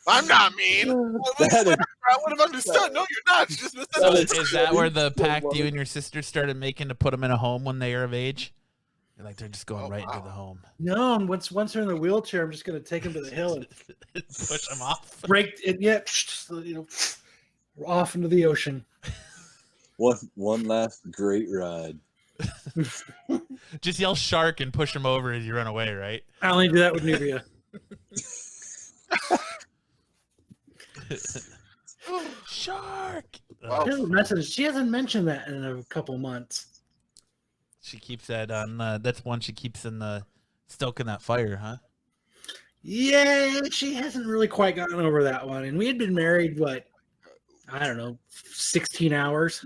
I'm not mean. I would have understood. No, you're not. You just missed Is that where the pact you and your sister started making to put them in a home when they are of age? You're like, they're just going right into the home. No, and once they're in the wheelchair, I'm just going to take them to the hill and push them off. break it. Yeah, off into the ocean. One last great ride. Just yell shark and push them over as you run away, right? I only do that with Nubia. Shark. She hasn't mentioned that in a couple months. She keeps that on. That's one she keeps in the stoking that fire, huh? Yeah, she hasn't really quite gotten over that one. And we had been married, I don't know, 16 hours.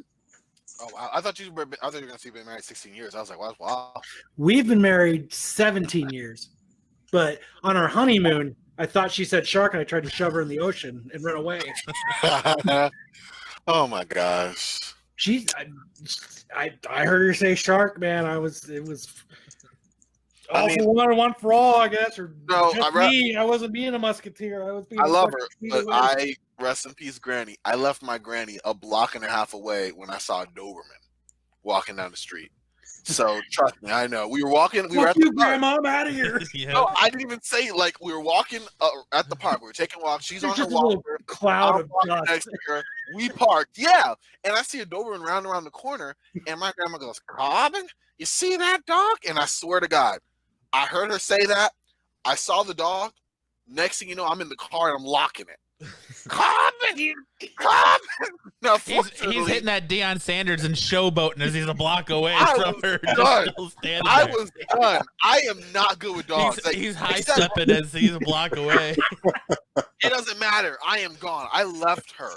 Oh wow! I thought you were going to see been married 16 years. I was like, wow. We've been married 17 years. But on our honeymoon, I thought she said shark, and I tried to shove her in the ocean and run away. Oh my gosh! I heard her say shark, man. It was all for one or one for all, I guess. Or no, me. I wasn't being a musketeer. I love her, but I rest in peace, Granny. I left my granny a block and a half away when I saw a Doberman walking down the street. So trust me, I know. We were walking. We were at the park. Grandma, I'm out of here. Yeah. No, I didn't even say like we were walking at the park. We were taking walks. She's on her Just a little walker. cloud I'm of walking dust. next to her. We parked, yeah. And I see a Doberman round around the corner, and my grandma goes, "Robin, you see that dog?" And I swear to God, I heard her say that. I saw the dog. Next thing you know, I'm in the car and I'm locking it. Robin! Now, He's hitting that Deion Sanders and showboating as he's a block away from her. I was done. I am not good with dogs. He's high stepping as he's a block away. It doesn't matter. I am gone. I left her.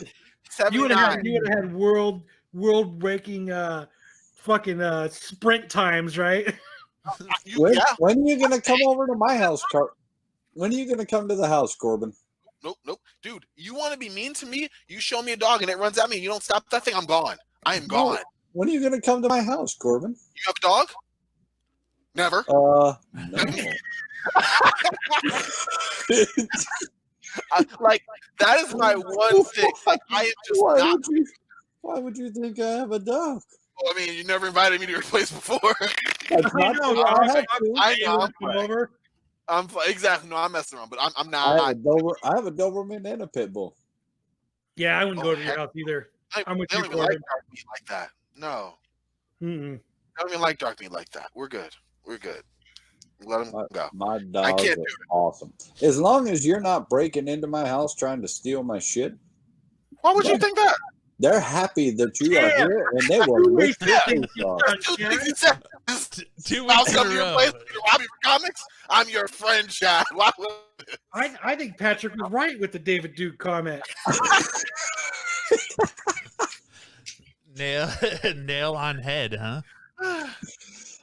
You would have had world breaking fucking sprint times, right? When are you gonna come over to my house, When are you gonna come to the house, Corbin? Nope. Dude, you want to be mean to me? You show me a dog and it runs at me. You don't stop that thing. I'm gone. I am gone. When are you gonna come to my house, Corbin? You have a dog? Never. No. That is my one thing. Like, I am just not. Why would you think I have a dog? Well, I mean, you never invited me to your place before. That's I not know. true. I have two. I know. Come over. Exactly. No, I'm messing around, but I'm I not. have a Doberman and a pit bull. Yeah, I wouldn't go to your heck, house either. I I'm with don't you, even like Corbin. dark meat like that. No, Mm-mm. I don't even like dark meat like that. We're good. Let them go. My I dogs can't are do awesome. As long as you're not breaking into my house trying to steal my shit, Why would you think that? they're happy that you are Yeah. here and they will Two lick racist your things face you've off. done, Two Chad. things you said. 2 I was weeks in coming a to your row. place to rob you for comics. I'm your friend, Chad. Why would I think Patrick was right with the David Duke comment. Nail on head, huh?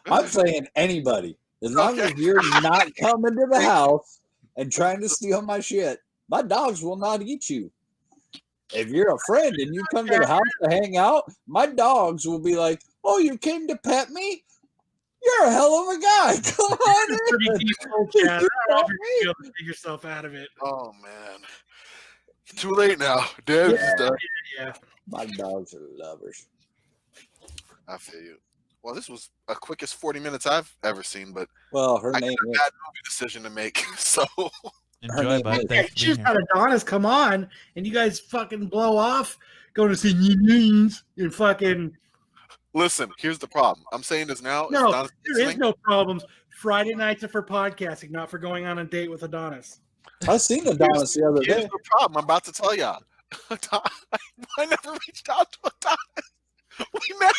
I'm saying anybody. As long as you're not coming to the house and trying to steal my shit, my dogs will not eat you. If you're a friend and you come to the house to hang out, my dogs will be like, "Oh, you came to pet me? You're a hell of a guy. Come on Pretty in." deep hole, Chad. You I don't know know if you're gonna be able to dig yourself out of it. Oh man, too late now. Deb's is done. Yeah. My dogs are lovers. I feel you. Well, this was the quickest 40 minutes I've ever seen, but Well, her I name got a is. bad movie decision to make. So Enjoy, name bud. is- Yeah, Thanks for she's being got here. Adonis come on, and you guys fucking blow off, going to see Millions and fucking. listen, here's the problem. I'm saying this now. No, It's not there is no problems. Friday nights are for podcasting, not for going on a date with Adonis. I seen Adonis the other Here's day. the problem. I'm about to tell y'all. I never reached out to Adonis. We met.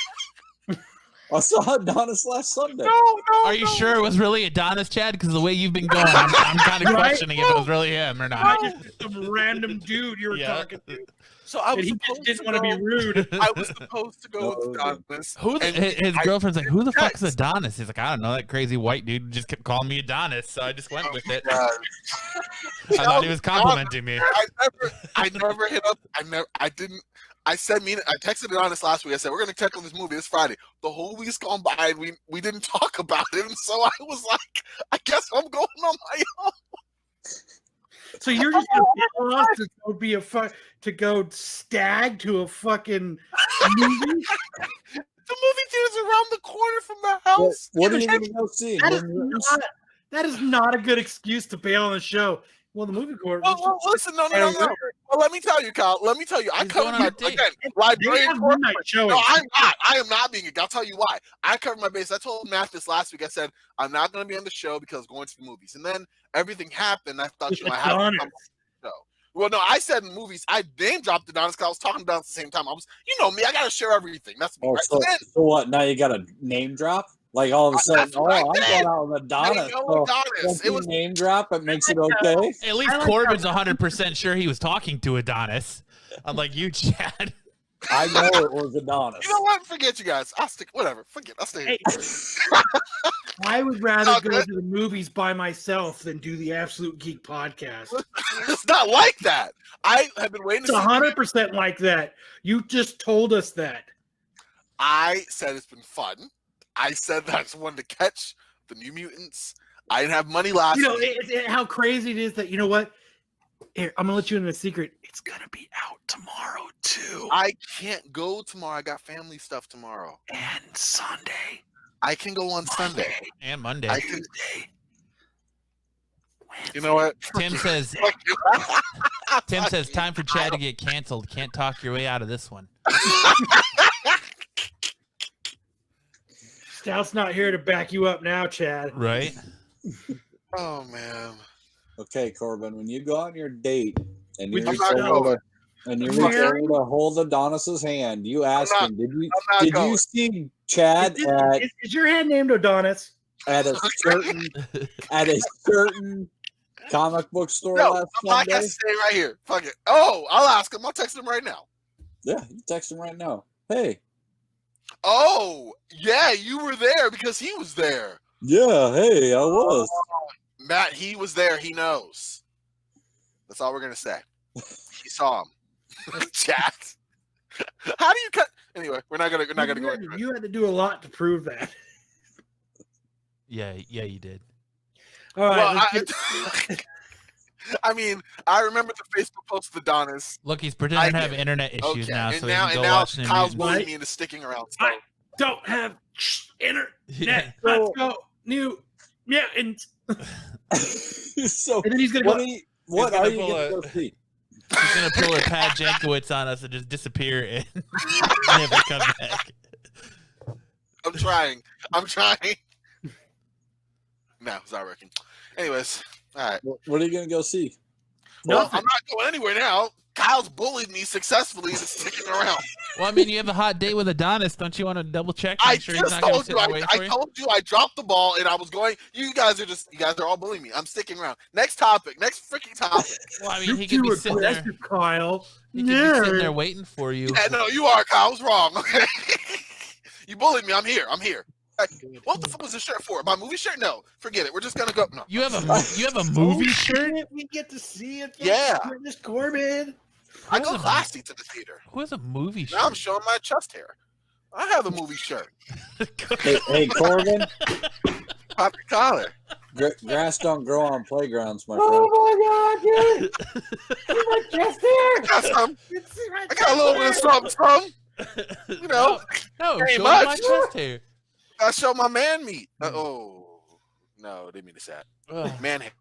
I saw Adonis last Sunday. No. Are you sure it was really Adonis, Chad? Because the way you've been going, I'm kind of Right? questioning if it was really him or I not. just some random dude you were Yeah. talking to, So I and was he just supposed didn't want to be go- rude. I was supposed to go with No. Adonis. Who and his I- girlfriend's like, who the fuck is text. Adonis? He's like, I don't know. That crazy white dude just kept calling me Adonis, so I just went with it. God. I thought he was complimenting me. I never hit up. I didn't. I texted Adonis last week. I said we're gonna check on this movie this Friday. The whole week's gone by and we didn't talk about it, and so I was like, I guess I'm going on my own. So you're just gonna bail us to go be to go stag to a fucking movie? The movie theater's around the corner from the What, house. what are you going to go see? That is not a good excuse to bail on the show. Well, the movie court. Well, listen, no. Well, let me tell you, Kyle. I He's covered going on my a date. again. They Librarian have court. midnight showing. No, I'm not. I am not being. I'll tell you why. I covered my base. I told Matt this last week. I said I'm not going to be on the show because I was going to the movies, and then everything happened. I thought With I had to come on Adonis. the show. Well, no, I said in movies. I name dropped Adonis because I was talking about it at the same time. I was, you know me. I got to share everything. That's me. Oh, Right? so, Then, so what? Now you got a name drop? Like all of a sudden, That's what I I'm did. going out with Adonis. I know So Adonis. once It you was name drop, it makes it okay. At least I like Corbin's 100% sure he was talking to Adonis. Unlike you, Chad. I know it was Adonis. You know what? Forget you guys. I'll stick. Whatever. Forget. I'll stay. Hey, I would rather Oh, go good. to the movies by myself than do the Absolute Geek podcast. It's not like that. I have been waiting It's to see. 100% like that. You just told us that. I said it's been fun. I said that I just wanted to catch the New Mutants. I didn't have money last You know week. how crazy it is that, you know what? Here, I'm gonna let you in a secret. It's gonna be out tomorrow too, I can't go tomorrow. I got family stuff tomorrow. and Sunday, I can go on Sunday. And Monday. I can. Tuesday. You know what? Tim says, Fuck you. time for Chad to get canceled. Can't talk your way out of this one. Stout's not here to back you up now, Chad. Right? Oh man. Okay, Corbin, when you go on your date and you With reach your over and you reach Where- over to hold Adonis's hand, you ask not- him, did I'm not you going. see Chad Is your hand named Adonis? at a certain comic book store No, last I'm not Sunday? gonna stay right here. Fuck it. Oh, I'll ask him. I'll text him right now. Yeah, you text him right now. Hey, Oh, yeah, you were there because he was there. yeah, hey, I was. Matt, he was there. He knows. That's all we're gonna say. He saw him. Chat. How do you cut? Anyway, we're not gonna go into it. You had to do a lot to prove that. Yeah, you did. All right. Well, let's get- I mean, I remember the Facebook post of Adonis. Look, he's pretending to I have get it. internet issues Okay, now, and so now, he and can go now watch the Kyle's Mutants. bullying me into sticking around. So. I don't have Internet. Yeah. Let's go. New. Yeah, and So then he's gonna what go. what gonna are you pull going a- to go see? He's gonna pull a Pat Jankowicz on us and just disappear and never come back. I'm trying. No, it's not working. Anyways, all right. What are you going to go see? Well, I'm not going anywhere now. Kyle's bullied me successfully and is sticking around. Well, I mean, you have a hot date with Adonis. Don't you want to double check? I Make sure he's just not going to told sit you. there waiting for I you? told you I dropped the ball and I was going. You guys are all bullying me. I'm sticking around. Next topic. Next freaking topic. Well, I mean, You're he could too be sitting there. aggressive, Kyle. He could be sitting there waiting for you. Yeah, no, you are, Kyle. I was wrong. Okay. You bullied me. I'm here. What the fuck was this shirt for? My movie shirt? No, forget it. We're just gonna go. No. You have a movie shirt? We get to see it. Yeah. Miss Corbin. I go classy to the theater. Who has a movie shirt? Now I'm showing my chest hair. I have a movie shirt. Hey, Corbin, Pop your collar. grass don't grow on playgrounds, my friend. Oh my god, dude! See my chest hair? I got a little bit of something. You know, No, Ain't show much. my chest hair. I show my man meat. Oh, no, didn't mean to say that. Ugh. Man hair.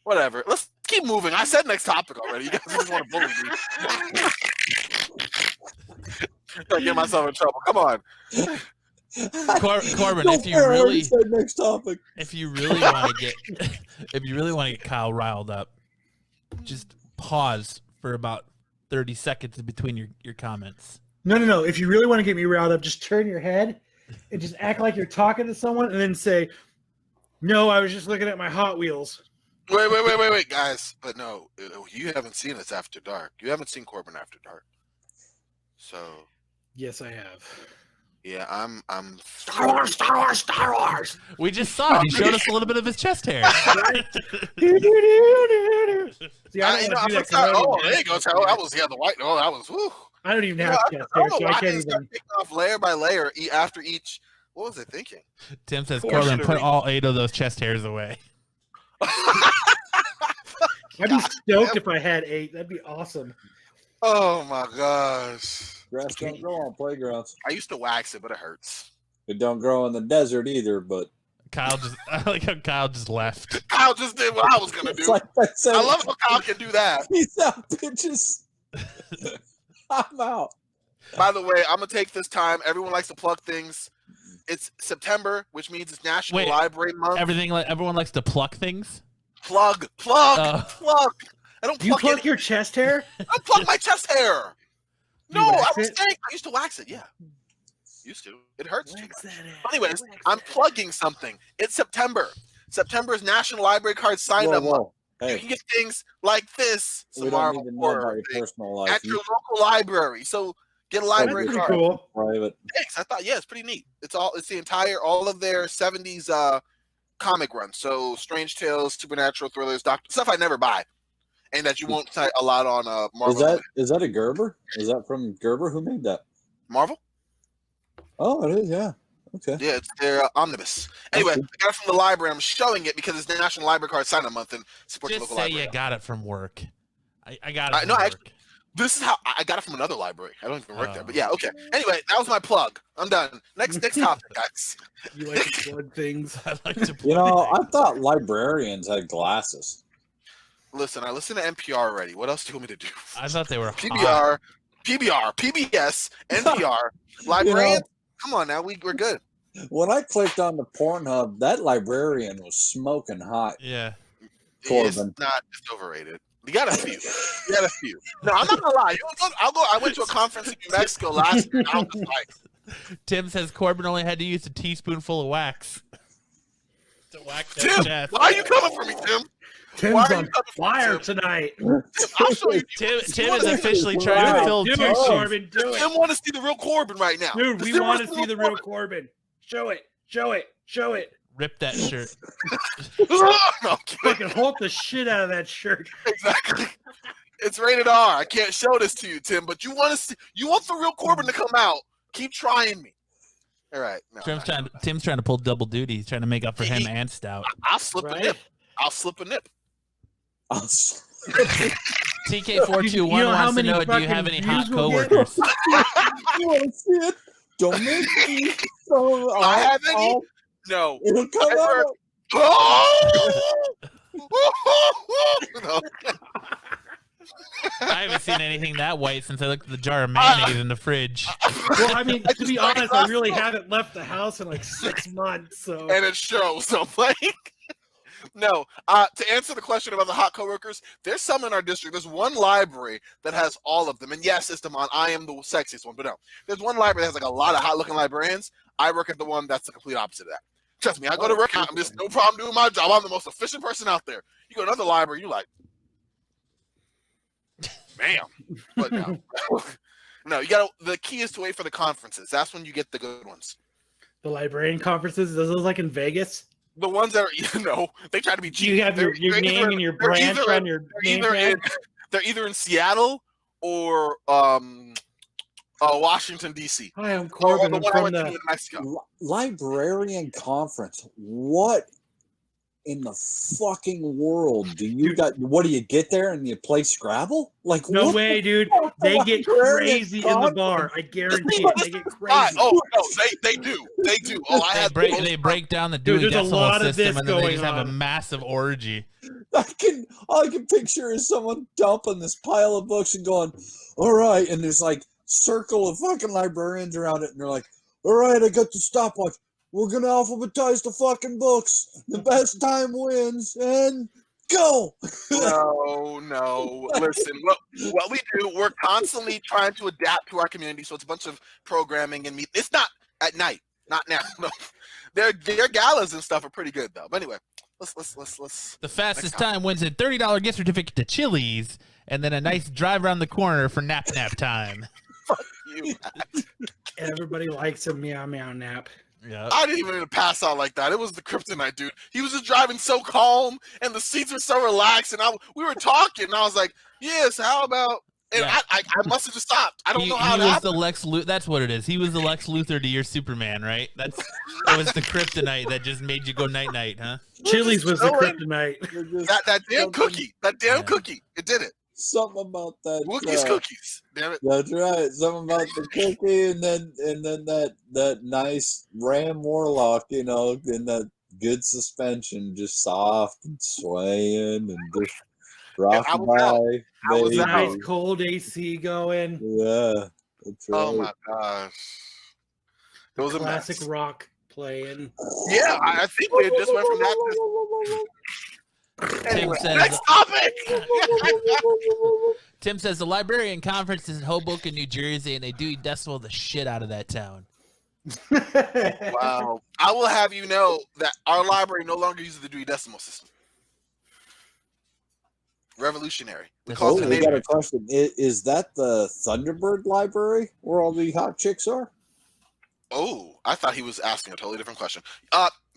Whatever. Let's keep moving. I said next topic already. You guys just want to bully me. Trying to get myself in trouble. Come on. Corbin, Don't care, I already said next topic. if you really want to get Kyle riled up, just pause for about 30 seconds in between your comments. No. If you really want to get me riled up, just turn your head and just act like you're talking to someone and then say, "No, I was just looking at my Hot Wheels." Wait, guys. But no, you haven't seen us After Dark. You haven't seen Corbin After Dark. So, Yes, I have. yeah, I'm Star Wars. We just saw it. He showed us a little bit of his chest hair. See, I don't want to do that. 'cause I don't Oh, even there you have go. chest So, hair. that was the white. Oh, that was. Whew. I don't even You have know, chest I hair, don't so know I why I can't didn't start even. taking off layer by layer after each. What was I thinking? Tim says, Four Corbin, should put have all 8 of those chest hairs away. I'd be stoked if I had 8. That'd be awesome. Oh my gosh. Grass don't grow on playgrounds. I used to wax it, but it hurts. It don't grow in the desert either, but I like how Kyle just left. Kyle just did what I was gonna it's do. like I said. I love how Kyle can do that. Peace out, bitches. I'm out. By the way, I'm gonna take this time. Everyone likes to plug things. It's September, which means it's National Wait, Library Month. Everyone likes to pluck things. Plug. I don't Do you plug pluck your chest hair? I plug my chest hair. You No, I wax was it? saying I used to wax it. Yeah, used to. It hurts too Wax much. that ass. Anyways, Wax I'm that ass. plugging something. It's September. September is National Library Card Sign Up Month. Whoa. You Hey, can get things like this. we don't Marvel need to know horror about your thing personal life. at your local library. So get a That's library pretty card. cool. Private. Thanks. I thought, yeah, it's pretty neat. It's all of their 70s comic runs. So Strange Tales, Supernatural Thrillers, stuff I never buy. And that you won't see a lot on Marvel. Is that a Gerber? Is that from Gerber? Who made that? Marvel? Oh, it is. Yeah. Okay. Yeah, it's their omnibus. Anyway, I got it from the library. I'm showing it because it's National Library Card Sign Up Month and support your Just local say library. you got it from work. I got it from No, work. actually, this is how I got it from another library. I don't even work there, Oh. but yeah, okay. Anyway, that was my plug. I'm done. Next topic, guys. You like to plug things. I like to You know, plug I thought librarians had glasses. Listen, I listen to NPR already. What else do you want me to do? I thought they were hot. PBR, PBS, NPR, librarian. Come on now, we're good. When I clicked on the Pornhub, that librarian was smoking hot. Yeah. It's Corbin. not just overrated. You got a few. No, I'm not gonna lie. I went to a conference in New Mexico last year. And I was just like, Tim says Corbin only had to use a teaspoonful of wax to wax that Tim, chest. why are you coming for me, Tim? Tim's Why are you on coming for me, fire Tim? tonight. Tim, I'll show you. Tim is officially trying to fill Do two it, shoes. Corbin. Do Tim it. want to see the real Corbin right now. Dude, Does we Tim want wanna to see the real Corbin. Show it. Show it. Show it. Rip that shirt. No, I'm kidding. Fucking hold the shit out of that shirt. Exactly. It's rated R. I can't show this to you, Tim, but you want the real Corbin to come out. Keep trying me. All right. No, Tim's trying to pull double duty. He's trying to make up for him He- and Stout. I'll slip a Right? nip. I'll slip a nip. TK421 You know how wants to many know, do you fucking have any hot views we'll get? coworkers? You want to see it? Don't make me so. I have any? No. It'll come out. Oh! No. I haven't seen anything that white since I looked at the jar of mayonnaise in the fridge. Well, I mean, to be honest, I really haven't left the house in like 6 months. So, And it shows. I'm like, no. To answer the question about the hot coworkers, there's some in our district. There's one library that has all of them. And yes, it's Demond. I am the sexiest one, but no. There's one library that has like a lot of hot-looking librarians. I work at the one that's the complete opposite of that. Trust me, I go to work. I'm just no problem doing my job. I'm the most efficient person out there. You go to another library, you're like, bam. But no. No, you gotta. The key is to wait for the conferences. That's when you get the good ones. the librarian conferences, those like in Vegas. The ones that are, they try to be cheap. You have your name and your branch on your name tag. They're either in Seattle or Washington D.C. Hi, I'm Corbin. I'm from the Mexico. Librarian conference. What in the fucking world do you got? What do you get there and you play Scrabble? Like no what way, dude. They get crazy in the bar. I guarantee it. They get crazy. Oh no, they do. They do. Oh, They break down the Dewey Dude, there's a Decimal lot of System this and then they just going have a on. massive orgy. all I can picture is someone dumping this pile of books and going, all right, and there's like circle of fucking librarians around it, and they're like, all right, I got the stopwatch. We're gonna alphabetize the fucking books. The best time wins, and go. No. Listen, what we do, we're constantly trying to adapt to our community. So it's a bunch of programming and it's not at night, not now. No, their galas and stuff are pretty good though. But anyway, let's. The fastest time wins a $30 gift certificate to Chili's, and then a nice drive around the corner for nap time. You. Everybody likes a meow meow nap. Yeah. I didn't even pass out like that. It was the kryptonite, dude. He was just driving so calm, and the seats were so relaxed, and we were talking, and I was like, "Yes, how about?" And Yeah. I must have just stopped. I don't know how he that was happened. the Lex Luthor. That's what it is. He was the Lex Luthor to your Superman, right? It was the kryptonite that just made you go night night, huh? Chili's was the Chilling. kryptonite. That damn cookie. That damn cookie. It did it. Something about that. Wookiees cookies. Damn it. That's right. Something about the cookie, and then that nice Ram Warlock, in that good suspension, just soft and swaying and just rocking by. I was baby. out. Nice cold AC going. Yeah, that's right. Oh my gosh. It was a Classic mess. rock playing. Yeah, I think we just went from that to anyway, says- next topic. Tim says the librarian conference is in Hoboken, New Jersey, and they Dewey Decimal the shit out of that town. Wow. I will have you know that our library no longer uses the Dewey Decimal System. Revolutionary. We call it the we got a name. question. Is that the Thunderbird Library where all the hot chicks are? Oh, I thought he was asking a totally different question.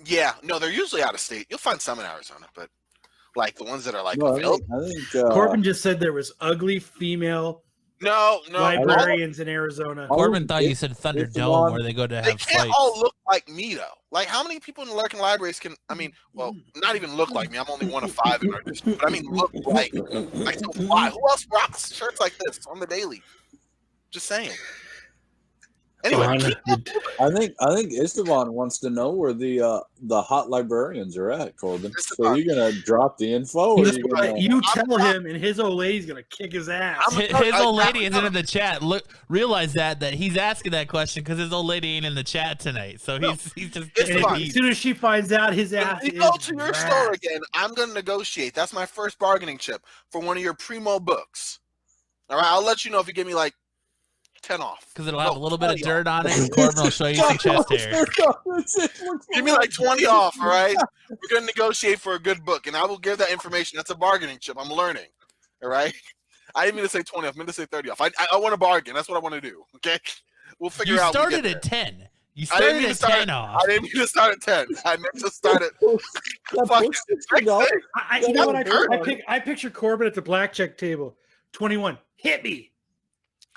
Yeah, no, they're usually out of state. You'll find some in Arizona, but like the ones that are like No, available. I think Corbin just said there was ugly female No. librarians in Arizona. Corbin thought you said Thunderdome, where they go to They have can't fights. all look like me though. Like how many people in Larkin libraries can? I mean, well, not even look like me. I'm only one of 5 in our district. But I mean, look like. So why? Who else rocks shirts like this on the daily? Just saying. Anyway, I think Esteban wants to know where the hot librarians are at, Corbin. So Esteban. you're gonna drop the info, or you gonna? You tell him, and his old lady's gonna kick his ass. His old lady isn't in the chat. Realize that he's asking that question because his old lady ain't in the chat tonight. So he's just It's And fine. as soon as she finds out, his ass When is you go to your wrapped. store again, I'm going to negotiate. That's my first bargaining chip for one of your primo books. All right, I'll let you know if you give me like 10 off. because it'll have a little bit of 20 dirt on it, and Corbin will show you some chest hair. Give me like 20 off, all right? We're going to negotiate for a good book, and I will give that information. That's a bargaining chip. I'm learning, all right? I didn't mean to say 20 off. I meant to say 30 off. I want to bargain. That's what I want to do, okay? We'll figure You out. started at 10. You I didn't started mean to at start 10 off. I didn't mean to start at 10. I meant to start at That fuck book's it. $60. You know what? Hurt. I picture Corbin at the blackjack table. 21. Hit me.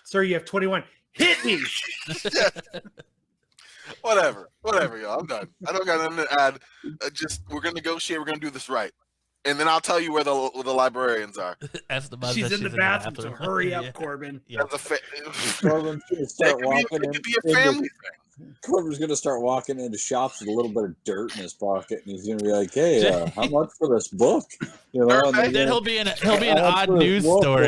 Sir, you have 21. Hit me. Whatever, y'all. I'm done. I don't got nothing to add. Just we're gonna negotiate. We're gonna do this right. and then I'll tell you where the librarians are. Esteban She's says in the bathroom, so hurry up, Corbin. Yeah. Corbin's gonna start walking it could be a family thing. Corbin's gonna start walking into shops with a little bit of dirt in his pocket, and he's gonna be like, "Hey, how much for this book?" You know, and Then he'll be an odd news story.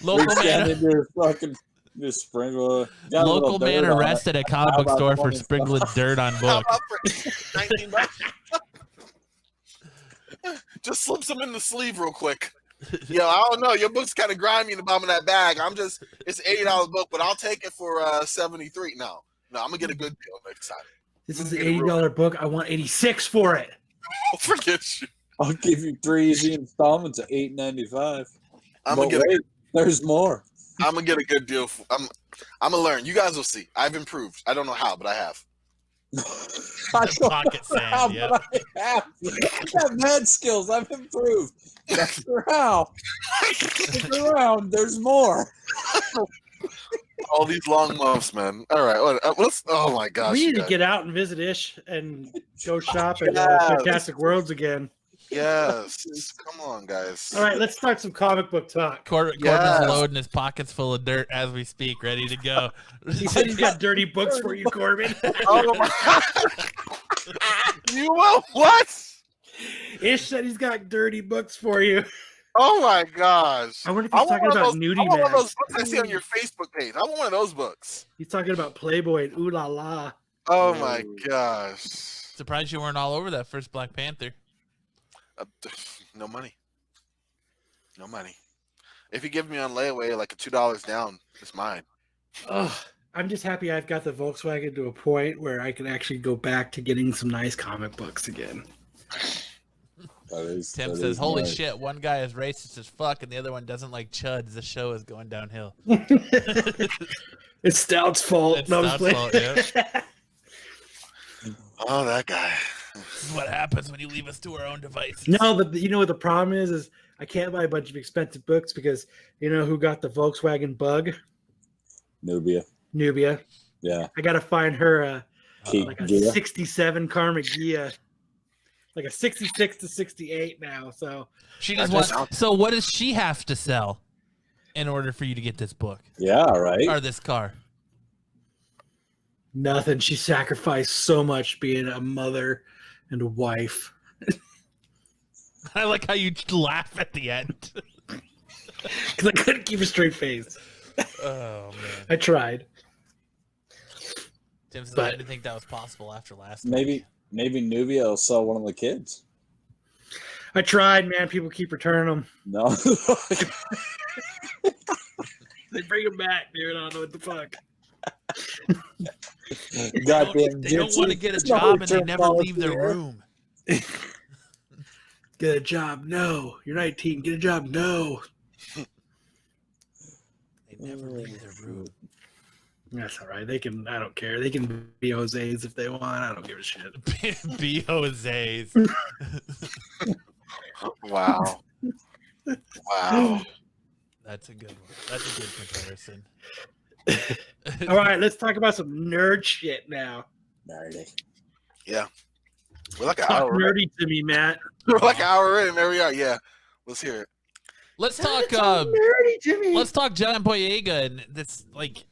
Local man into fucking just sprinkle. Local man arrested at comic book store for sprinkling dirt on How book. about for 19 bucks? Just slips them in the sleeve real quick. Yo, I don't know. Your book's kind of grimy in the bottom of that bag. It's $80 book, but I'll take it for $73. No, I'm gonna get a good deal next time. This is an $80 book. I want 86 for it. Forget you. I'll give you 3 easy installments at $8.95. I'm gonna get there's more. I'm gonna get a good deal. I'm gonna learn. You guys will see. I've improved. I don't know how, but I have. Pocket sand, yeah. I got mad skills. I've improved. That's how. Stick around. There's more. All these long months, man. All right. Let's. Oh my gosh. We need to get out and visit Ish and go shop at Yeah, Fantastic Worlds again. Yes. Come on, guys. All right, let's start some comic book talk. Corbin's loading his pockets full of dirt as we speak, ready to go. He said he's got dirty books for you, Corbin. Oh my. You will what? Ish said he's got dirty books for you. Oh my gosh. I wonder if he's talking about nudie I want one of mags. those books I see on your Facebook page. I want one of those books. He's talking about Playboy and ooh la la. Oh my gosh. Surprised you weren't all over that first Black Panther. No money. No money. If you give me on layaway like a $2 down, it's mine. Oh, I'm just happy I've got the Volkswagen to a point where I can actually go back to getting some nice comic books again. Tim says, "Holy shit! One guy is racist as fuck, and the other one doesn't like chuds. The show is going downhill." It's Stout's fault. It's No, I'm Stout's just fault, playing. Oh, that guy. This is what happens when you leave us to our own devices. No, but you know what the problem is I can't buy a bunch of expensive books because you know who got the Volkswagen bug? Nubia. Yeah. I gotta find her like a Gia. 67 Karma Gia. Like a 66 to 68 now. So She just wants. So what does she have to sell in order for you to get this book Yeah, right. or this car? nothing. She sacrificed so much being a mother and a wife. I like how you laugh at the end. Because I couldn't keep a straight face. Oh man! I tried. Tim says, But- I didn't think that was possible after last. Maybe Nubia will sell one of the kids. I tried, man. People keep returning them. No. They bring them back, dude. I don't know what the fuck. Goddamn. They don't want to get a It's not job and they return never policy leave their here. room. Get a job? No. You're 19. Get a job? No. They never leave their room. That's all right. They can. I don't care. They can be Jose's if they want. I don't give a shit. Be Jose's. Wow. Wow. That's a good one. That's a good comparison. All right, let's talk about some nerd shit now. Nerdy. Yeah. We're like an Talk hour. nerdy to me, Matt. We're like an hour in, and there we are. Yeah. Let's hear it. Let's talk. Talk nerdy to me. Let's talk John Boyega and this like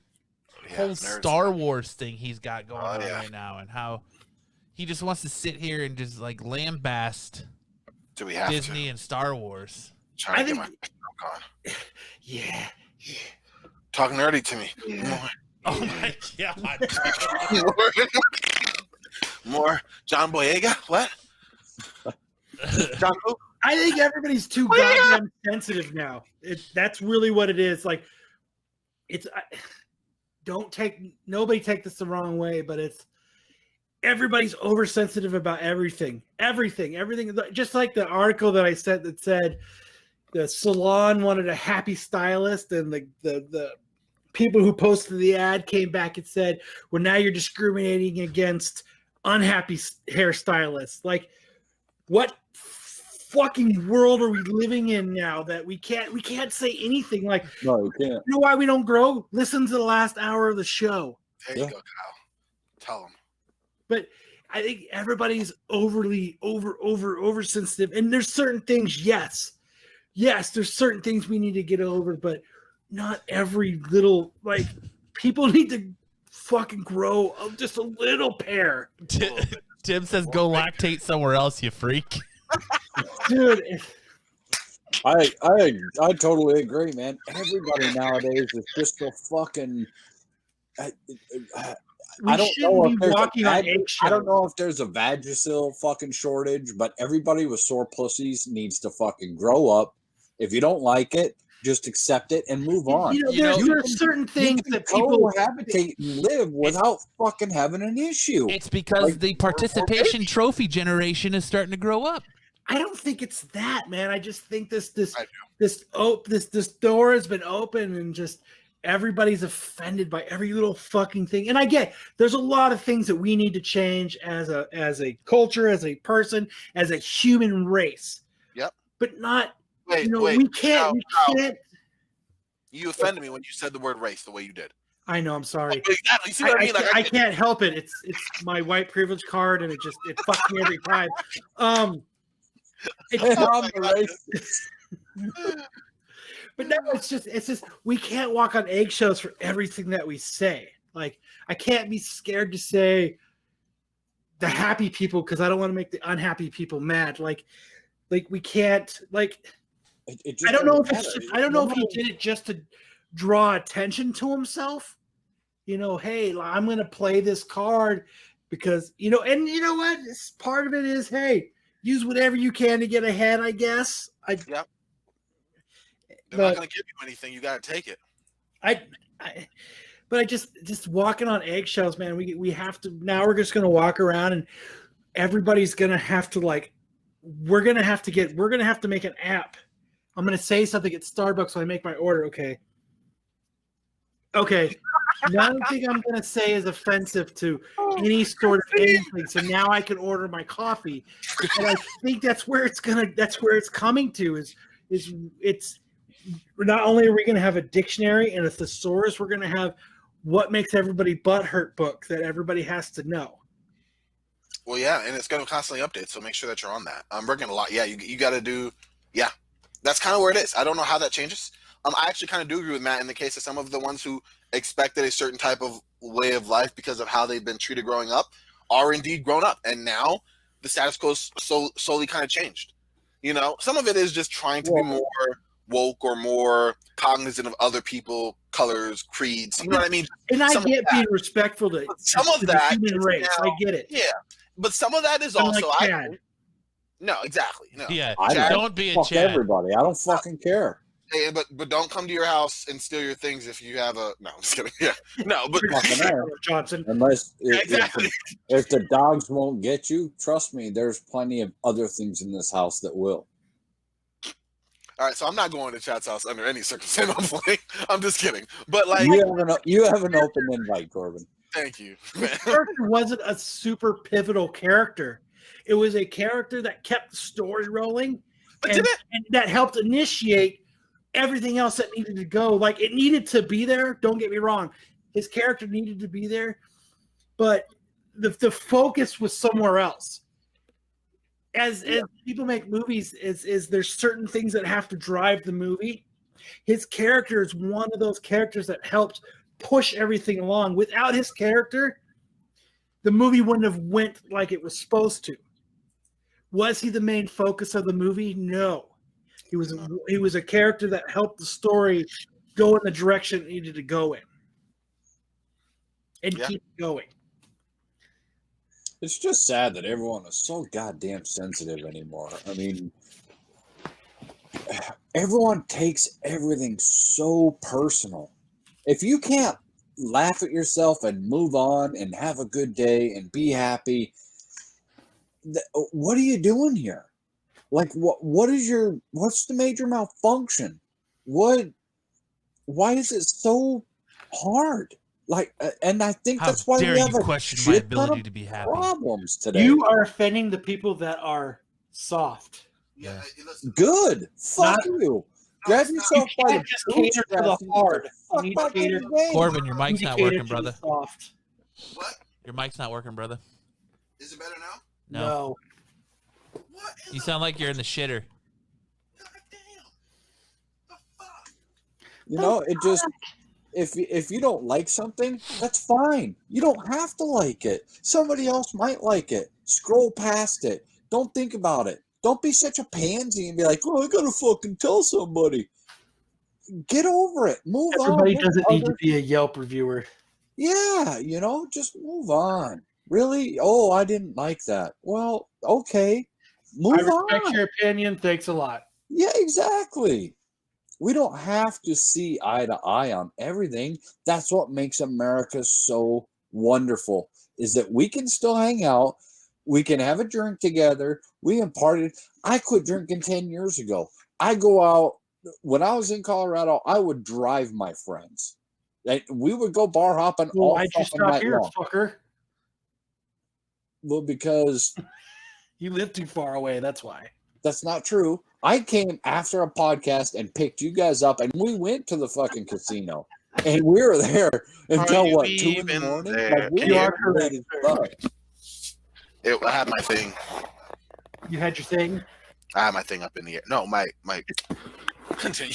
Yeah, whole nerds. Star Wars thing he's got going on yeah. right now, and how he just wants to sit here and just like lambast Do we have Disney and Star Wars. to? Trying to I get my think- stroke on. Yeah. Talk nerdy to me. Oh my god! More John Boyega? What? John who? I think everybody's too goddamn sensitive now. That's really what it is. Like, nobody take this the wrong way, but everybody's oversensitive about everything. Everything. Just like the article that I sent that said the salon wanted a happy stylist, and the people who posted the ad came back and said, well, now you're discriminating against unhappy hairstylists. Like, what fucking world are we living in now that we can't say anything? Like, No, you can't. you know why we don't grow? Listen to the last hour of the show. There you go, Kyle. Tell him. But I think everybody's oversensitive, and there's certain things. Yes, there's certain things we need to get over, but not every little like people need to fucking grow just a little pair. Tim says, "Go lactate somewhere else, you freak." Dude. I totally agree, man. Everybody nowadays is just so fucking. I don't know if there's I don't know if there's a Vagisil fucking shortage, but everybody with sore pussies needs to fucking grow up. If you don't like it, just accept it and move on. There are certain things that people cohabitate and live without fucking having an issue. It's because the participation trophy generation is starting to grow up. I don't think it's that, man. I just think this door has been open and just everybody's offended by every little fucking thing. And I get there's a lot of things that we need to change as a culture, as a person, as a human race. Yep. But not we can't. You offended me when you said the word race the way you did. I know. I'm sorry. Exactly. You see what I mean? I can't help it. It's my white privilege card, and it fucks me every time. But no, it's just we can't walk on eggshells for everything that we say. Like I can't be scared to say the happy people because I don't want to make the unhappy people mad. Like we can't like. I don't know if he did it just to draw attention to himself. Hey, I'm going to play this card because and you know what? Part of it is hey. Use whatever you can to get ahead, I guess. Yep. They're not going to give you anything. You got to take it. But I just walking on eggshells, man. We have to now. We're just going to walk around, and everybody's going to have to we're going to have to make an app. I'm going to say something at Starbucks when I make my order. Okay. One thing I'm going to say is offensive to any sort of anything. So now I can order my coffee. And I think that's where it's coming to is it's not only are we going to have a dictionary and a thesaurus, we're going to have what makes everybody butthurt book that everybody has to know. Well, yeah. And it's going to constantly update. So make sure that you're on that. I'm working a lot. Yeah. You got to do. Yeah. That's kind of where it is. I don't know how that changes. I actually kind of do agree with Matt in the case of some of the ones who expected a certain type of way of life because of how they've been treated growing up are indeed grown up. And now the status quo slowly kind of changed. Some of it is just trying to be more woke or more cognizant of other people, colors, creeds. You know what I mean? And I get being respectful to some of that the human race. Now, I get it. Yeah. But some of that is also no, exactly. No. Yeah. Don't be a Chad. Everybody. I don't fucking care. Hey, but don't come to your house and steal your things if you have a. No, I'm just kidding. Yeah, no, but Johnson. Unless exactly. if the dogs won't get you, trust me, there's plenty of other things in this house that will. All right, so I'm not going to Chad's house under any circumstance. I'm just kidding. But you have an open invite, Corbin. Thank you. The character wasn't a super pivotal character. It was a character that kept the story rolling, and that helped initiate everything else that needed to go. Like it needed to be there. Don't get me wrong. His character needed to be there, but the focus was somewhere else. As people make movies, is there's certain things that have to drive the movie. His character is one of those characters that helped push everything along. Without his character, the movie wouldn't have went like it was supposed to. Was he the main focus of the movie? No. He was a character that helped the story go in the direction it needed to go in. And keep going. It's just sad that everyone is so goddamn sensitive anymore. I mean, everyone takes everything so personal. If you can't laugh at yourself and move on and have a good day and be happy, what are you doing here? Like, what's the major malfunction? Why is it so hard? Like, and I think that's why we have a shit ton of to be happy. Problems today. You are offending the people that are soft. Yeah. Good. Fuck you. Grab yourself by the just cater to the hard. Corbin, your mic's not working, brother. Soft. What? Your mic's not working, brother. Is it better now? No. What? You sound like you're in the shitter. God damn. The fuck? You know, it just if you don't like something, that's fine. You don't have to like it. Somebody else might like it. Scroll past it. Don't think about it. Don't be such a pansy and be like, "Oh, I gotta fucking tell somebody." Get over it. Move Everybody on. doesn't need to be a Yelp reviewer. Yeah, you know, just move on. Really? Oh, I didn't like that. Well, okay. Move I respect on. your opinion. Thanks a lot. Yeah, exactly. We don't have to see eye to eye on everything. That's what makes America so wonderful, is that we can still hang out. We can have a drink together. We can party. I quit drinking 10 years ago. I go out. When I was in Colorado, I would drive my friends. We would go bar hopping all Why'd you fucking stop night here, long. fucker? Well, because You live too far away. That's why. that's not true. I came after a podcast and picked you guys up, and we went to the fucking casino. And we were there until you what, 2 in the even morning? there? Like, we You were are correct, late as fuck. I had my thing. You had your thing. I had my thing up in the air. No, my continue.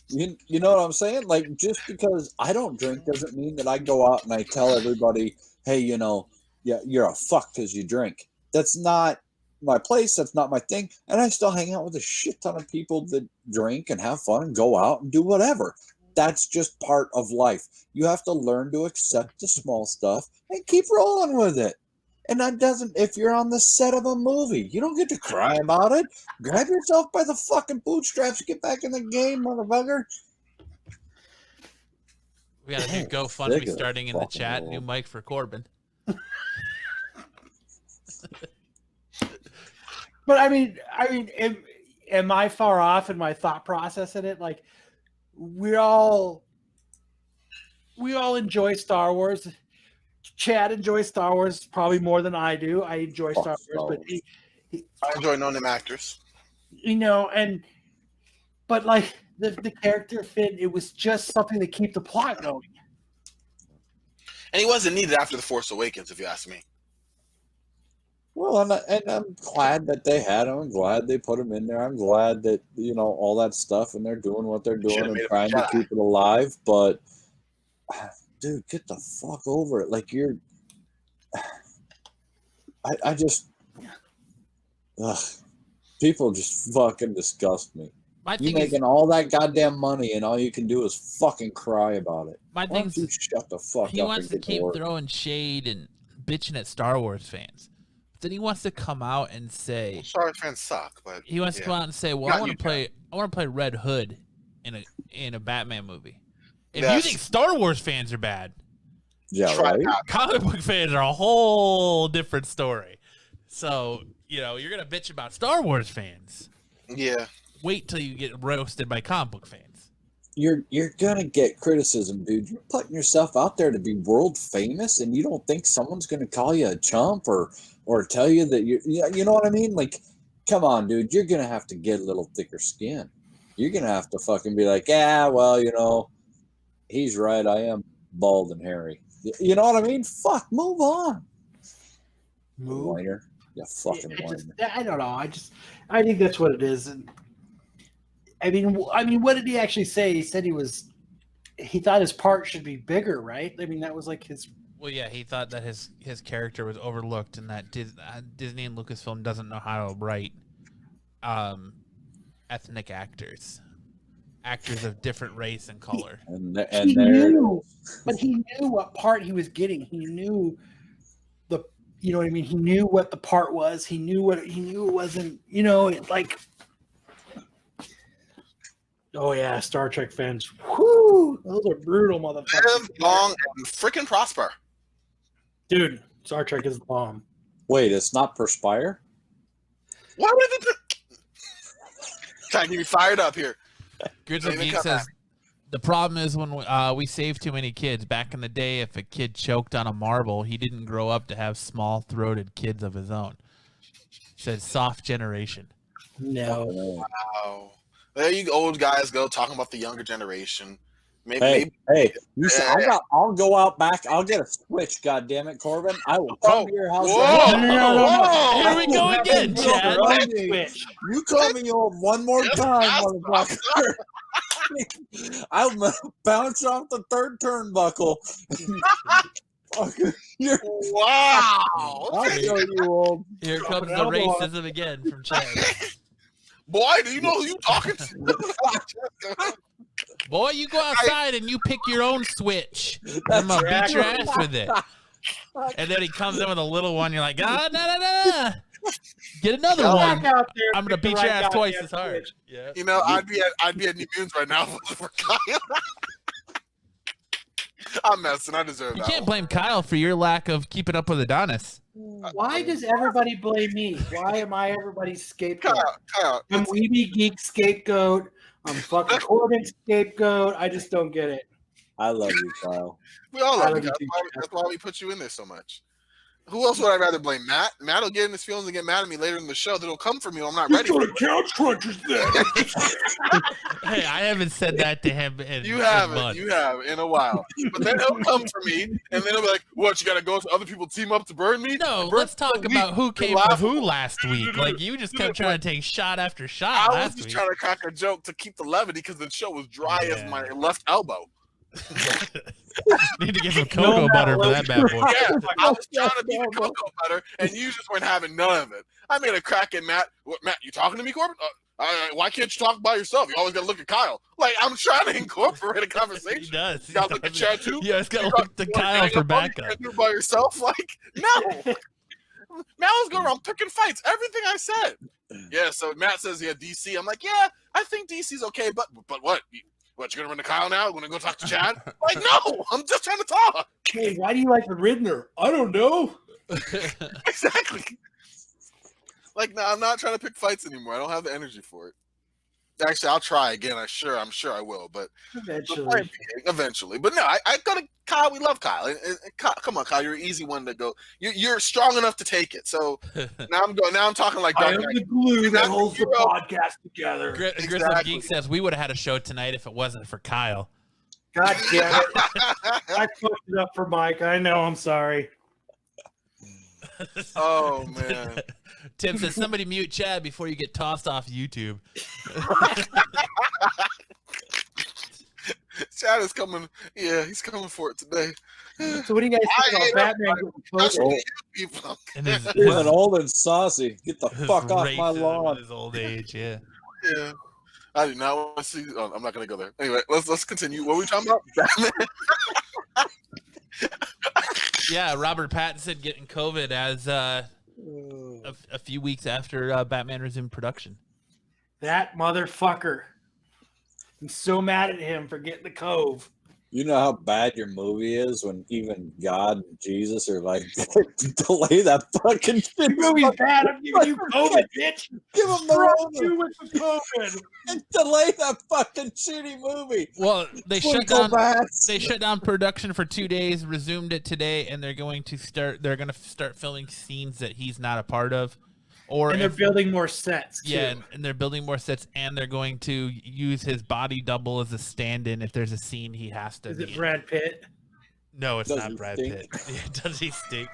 You know what I'm saying? Like, just because I don't drink doesn't mean that I go out and I tell everybody, hey, you know, yeah, you're a fuck because you drink. That's not my place. That's not my thing. And I still hang out with a shit ton of people that drink and have fun and go out and do whatever. That's just part of life. You have to learn to accept the small stuff and keep rolling with it. And that doesn't, if you're on the set of a movie, you don't get to cry about it. Grab yourself by the fucking bootstraps, get back in the game, motherfucker. We got a new Sick GoFundMe of starting in the fucking chat. world. New mic for Corbin. But I mean, am I far off in my thought process in it? Like, we all enjoy Star Wars. Chad enjoys Star Wars probably more than I do. I enjoy Fuck Star Star Wars, Wars. but I enjoy knowing them actors. you know, but like the character fit, it was just something to keep the plot going. And he wasn't needed after The Force Awakens, if you ask me. Well, I'm glad that they had him. I'm glad they put him in there. I'm glad that, you know, all that stuff, and they're doing what they're doing Should've and made him a trying to Jedi. keep it alive. But, dude, get the fuck over it. Like, you're... I just... Ugh. People just fucking disgust me. My You thing is, making all that goddamn money, and all you can do is fucking cry about it. my Why thing don't you is, shut the fuck he up wants and to get keep work? throwing shade and bitching at Star Wars fans. But then he wants to come out and say, Star Wars fans suck, but he wants to yeah. come out and say, well, Not I want you, to play Red Hood in a Batman movie. If you Yes. think Star Wars fans are bad, Yeah, Try right? it out. comic book fans are a whole different story. So, you know, you're going to bitch about Star Wars fans. Yeah. Wait till you get roasted by comic book fans. You're gonna get criticism, dude. You're putting yourself out there to be world famous, and you don't think someone's gonna call you a chump or tell you that you know what I mean? Like, come on, dude. You're gonna have to get a little thicker skin. You're gonna have to fucking be like, yeah, well, you know, he's right. I am bald and hairy. You know what I mean? Fuck, move on. Move. Whiner. You fucking I just, whiner. I don't know. I think that's what it is. And I mean, what did he actually say? He said he thought his part should be bigger, right? I mean, that was like his. Well, yeah, he thought that his character was overlooked and that Disney and Lucasfilm doesn't know how to write ethnic actors of different race and color. And He there it knew, is. but he knew what part he was getting. He knew you know what I mean? He knew what the part was. He knew it wasn't, you know, like, oh yeah, Star Trek fans. Whoo, those are brutal motherfuckers. Live long and freaking prosper. Dude, Star Trek is the bomb. Wait, it's not Perspire? Why would they trying to get me fired up here? Grizzly Don't even Geek come says at me. the problem is when we save too many kids. Back in the day, if a kid choked on a marble, he didn't grow up to have small-throated kids of his own. Said soft generation. No. Wow. There you old guys go talking about the younger generation. Maybe. Hey, you said I'll go out back. I'll get a Switch. God damn it, Corbin! I will come to your house. Whoa. No. Here we go again, Chad. You call me old one more time, motherfucker. I'll bounce off the third turnbuckle. Wow. I'll show you old. Here comes the racism again from Chad. Boy, do you know who you talking to? Boy, you go outside and you pick your own Switch. I'm going to beat your ass with it. And then he comes in with a little one. You're like, no. Get another one. I'm going to beat your ass twice as hard. Yeah. You know, I'd be at New Mutants right now for Kyle. I'm messing. I deserve that. You can't blame Kyle for your lack of keeping up with Adonis. Why does everybody blame me? Why am I everybody's scapegoat? Kyle, I'm Weeby Geek scapegoat. I'm fucking Corbin scapegoat. I just don't get it. I love you, Kyle. we all love you. That's why we put you in there so much. Who else would I rather blame? Matt? Matt will get in his feelings and get mad at me later in the show. They'll come for me when I'm not ready. You're the couch crunchers then. Hey, I haven't said that to him in You haven't. months. You have in a while. But then he'll come for me, and then he'll be like, "What? You got to go so other people team up to burn me?" No, burn let's talk about who came for who last week. Like, you just kept trying to take shot after shot I was last just week. trying to crack a joke to keep the levity because the show was dry as my left elbow. Need to get some cocoa butter for that bad boy. Yeah, I was trying to be the cocoa butter, and you just weren't having none of it. I made a crack at Matt. What, Matt, you talking to me, Corbin? Why can't you talk by yourself? You always got to look at Kyle. Like, I'm trying to incorporate a conversation. He does. You got to look at Chad, too? Yeah, it's got to look to Kyle for backup. You do it by yourself? Like, no. Matt was going around picking fights. Everything I said. Yeah, so Matt says he had DC. I'm like, yeah, I think DC's okay, but what? What, you're going to run to Kyle now? Going to go talk to Chad? Like, no, I'm just trying to talk. Hey, why do you like the Ridner? I don't know. Exactly. Like, no, I'm not trying to pick fights anymore. I don't have the energy for it. Actually, I'll try again. I'm sure I will, but eventually. But no, I go to Kyle. We love Kyle. And Kyle. Come on, Kyle. You're an easy one to go. You're strong enough to take it. So now I'm talking like I am the glue that holds the podcast together. Grissom Geek says we would have had a show tonight if it wasn't for Kyle. God damn it! I fucked it up for Mike. I know. I'm sorry. Oh man. Tim says somebody mute Chad before you get tossed off YouTube. Chad is coming. Yeah, he's coming for it today. So what do you guys think about Batman? He's an old and saucy. Get the fuck off my lawn. His old age, yeah. Yeah. I do not want to see. Oh, I'm not going to go there. Anyway, let's continue. What were we talking about? Batman. Yeah, Robert Pattinson getting COVID as a few weeks after Batman resumed production. That motherfucker. I'm so mad at him for getting the cove. You know how bad your movie is when even God and Jesus are like, delay that fucking shit. Your movie's bad. I'm giving you COVID, bitch. Give him the you with the COVID. And delay that fucking shitty movie. Well, they shut down production for 2 days, resumed it today, and they're going to start filming scenes that he's not a part of. And they're building more sets, too. Yeah, and they're building more sets, and they're going to use his body double as a stand-in if there's a scene he has to be in. Is it Brad Pitt? No, it's not Brad Pitt. Does he stink?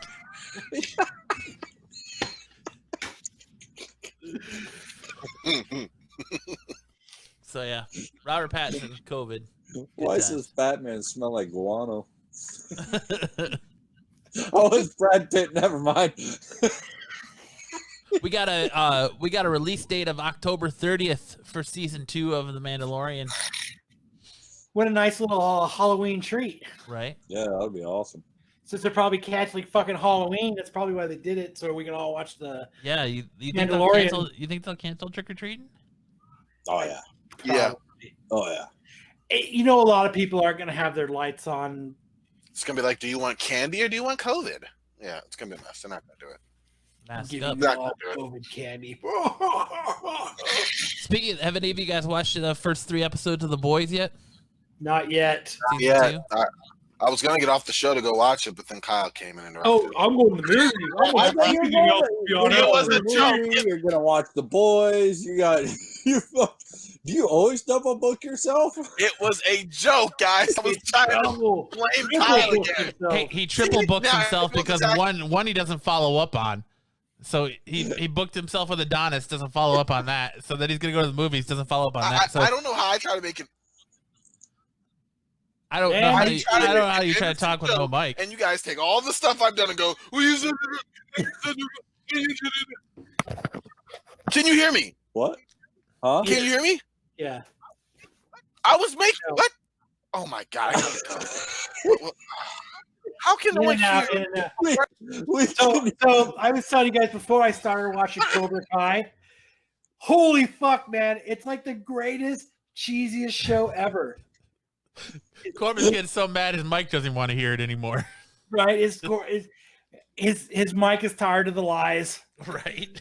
So, yeah. Robert Pattinson, COVID. Why does this Batman smell like guano? Oh, it's Brad Pitt. Never mind. We got a release date of October 30th for season 2 of The Mandalorian. What a nice little Halloween treat. Right? Yeah, that would be awesome. Since they're probably canceling fucking Halloween, that's probably why they did it, so we can all watch the you think Mandalorian. You think they'll cancel Trick or Treating? Oh yeah. Yeah. Oh yeah. You know, a lot of people aren't going to have their lights on. It's going to be like, do you want candy or do you want COVID? Yeah, it's going to be a mess. They're not going to do it. Masked up. You all COVID candy. Speaking of, have any of you guys watched the first 3 episodes of The Boys yet? Not yet. Season 2? I was going to get off the show to go watch it, but then Kyle came in and interrupted. I'm going to the movie. You're going to watch The Boys. You got Do you always double book yourself? It was a joke, guys. I was trying to blame Kyle again. He triple books Now, himself because exactly. one he doesn't follow up on. So he booked himself with Adonis, doesn't follow up on that. So then he's gonna go to the movies, doesn't follow up on that. So I don't know how I try to make it. I don't know how you try to talk with no mic. And you guys take all the stuff I've done and go, can you hear me? What? Huh? Can you hear me? Yeah. I was making what? Oh my god! I gotta go. How can no one hear? So I was telling you guys before I started watching Cobra Kai. Holy fuck, man! It's like the greatest, cheesiest show ever. Corbin's getting so mad his mic doesn't want to hear it anymore. Right? His mic is tired of the lies. Right.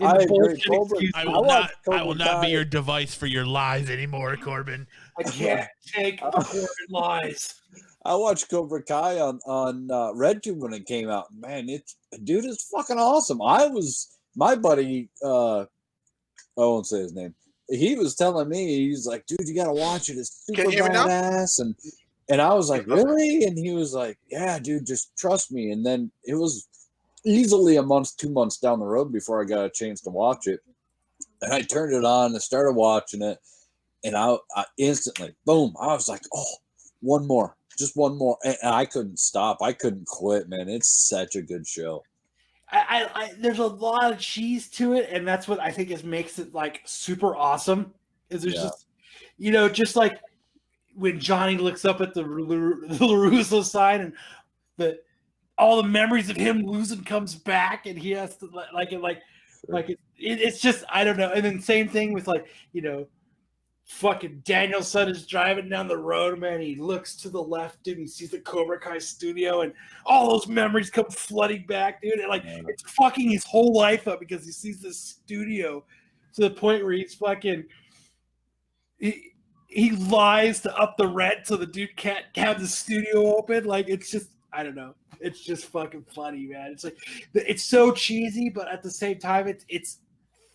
I agree. I will not be your device for your lies anymore, Corbin. I can't take Corbin lies. I watched Cobra Kai on RedTube when it came out. Man, it's fucking awesome. My buddy, I won't say his name. He was telling me, he's like, dude, you gotta watch it. It's super badass. And I was like, really? And he was like, yeah, dude, just trust me. And then it was easily a month, 2 months down the road before I got a chance to watch it. And I turned it on and started watching it. And I instantly, boom, I was like, oh, one more. Just one more. And I couldn't stop. I couldn't quit, man. It's such a good show. There's a lot of cheese to it, and that's what I think makes it like super awesome. Is there's just, just like when Johnny looks up at the LaRusso sign and all the memories of him losing comes back, and he has to it's just, I don't know. And then same thing with fucking Daniel's son is driving down the road, man. He looks to the left, dude. He sees the Cobra Kai studio, and all those memories come flooding back, dude. And it's fucking his whole life up because he sees this studio to the point where he's fucking he lies to up the rent so the dude can't have the studio open. Like, it's just, I don't know. It's just fucking funny, man. It's like, it's so cheesy, but at the same time, it's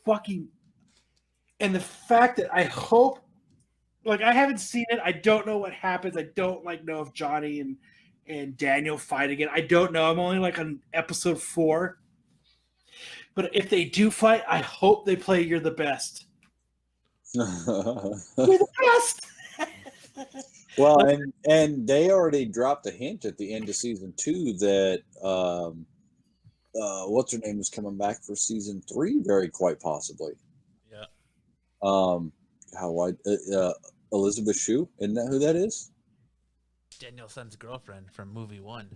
fucking. And the fact that I hope, I haven't seen it. I don't know what happens. I don't know if Johnny and Daniel fight again. I don't know. I'm only on episode 4. But if they do fight, I hope they play "You're the Best." You're the best. Well, and they already dropped a hint at the end of season 2 that what's her name is coming back for season 3, very quite possibly. Elizabeth Shue, isn't that who that is? Danielson's girlfriend from movie 1.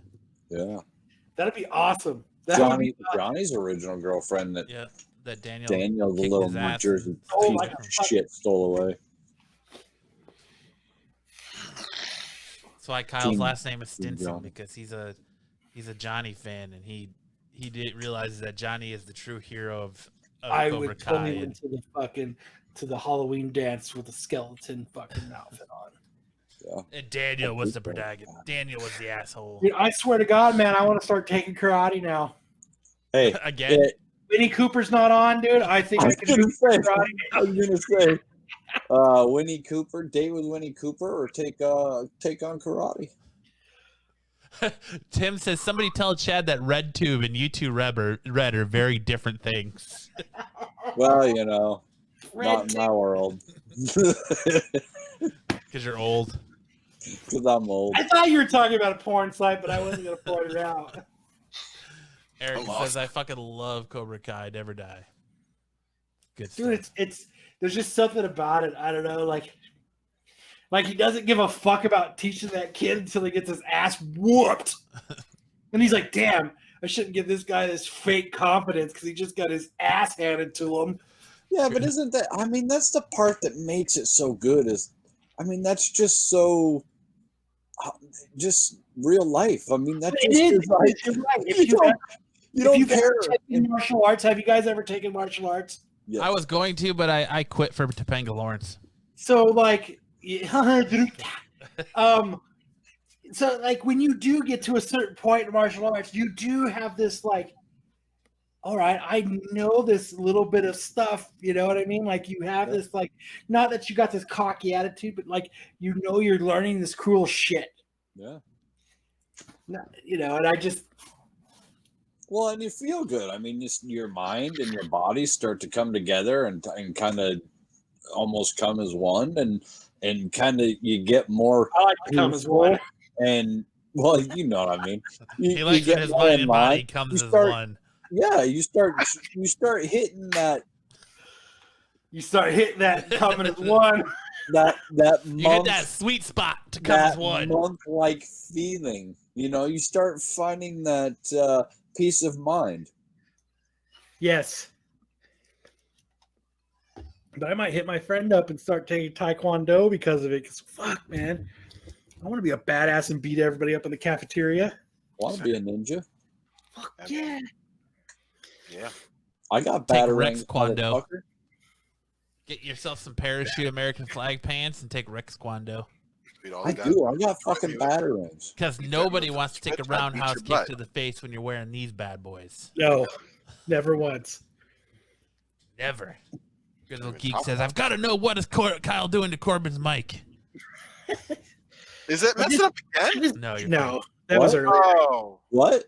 Yeah, that'd be awesome. Johnny's original girlfriend. That Daniel the little New Jersey piece of shit stole away. That's why Kyle's last name is Stinson, because he's a Johnny fan, and he did realize that Johnny is the true hero of I Cobra would Kai. totally into to the Halloween dance with a skeleton fucking outfit on. Yeah. And Daniel was the protagonist. Daniel was the asshole. Dude, I swear to God, man, I want to start taking karate now. Hey, again. Winnie Cooper's not on, dude. I think I can do karate. I was gonna say, Winnie Cooper, date with Winnie Cooper, or take on karate. Tim says, somebody tell Chad that RedTube and YouTube Red are very different things. Well, not in my world. Because you're old. Because I'm old. I thought you were talking about a porn site, but I wasn't going to point it out. Eric says, I fucking love Cobra Kai, Never Die. Good stuff. Dude, it's there's just something about it. I don't know, like he doesn't give a fuck about teaching that kid until he gets his ass whooped. And he's like, damn, I shouldn't give this guy this fake confidence because he just got his ass handed to him. Yeah, but isn't that, that's the part that makes it so good that's just so, just real life. That's just is right. If you don't care. Taken martial arts, have you guys ever taken martial arts? Yes. I was going to, but I quit for Topanga Lawrence. So so when you do get to a certain point in martial arts, you do have this all right, I know this little bit of stuff. You know what I mean? Like you have this, like, not that you got this cocky attitude, but like you know you're learning this cool shit. Yeah. You know, and I just. Well, and you feel good. I mean, your mind and your body start to come together and kind of almost come as one, and kind of you get more. I like to come as one. And well, you know what I mean. He likes when his mind and body comes as one. Yeah, you start hitting that. You start hitting that coming as one. That you get that sweet spot to come as one. Monk-like feeling. You know, you start finding that peace of mind. Yes. But I might hit my friend up and start taking Taekwondo because of it. Because fuck, man, I want to be a badass and beat everybody up in the cafeteria. Want to be a ninja? Fuck yeah. Yeah. I got Take batarangs. Rex Kwando. Get yourself some parachute American flag pants and take Rex Kwando. I do. I got fucking batarangs. Because nobody wants to take a roundhouse kick to the face when you're wearing these bad boys. No, never once. Never. Good little geek says, I've got to know what is Kyle doing to Corbin's mic. Is it messing up again? No, you're No, fine. that was earlier. Oh, What?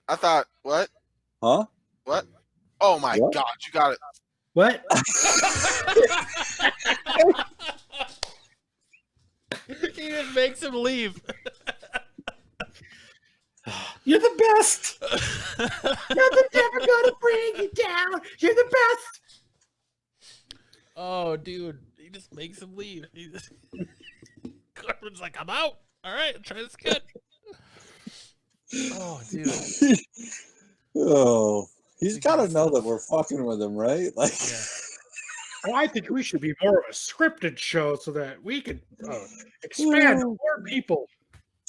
I thought what? Huh? What? Oh my What? God, you got it. What? He just makes him leave. You're the best. Nothing's ever gonna bring you down. You're the best. Oh, dude, he just makes him leave. Corbin's like, I'm out. All right, try this again. Oh, dude. Oh, he's got to know that we're fucking with him, right? Like, Yeah. Well, I think we should be more of a scripted show so that we could expand to more people.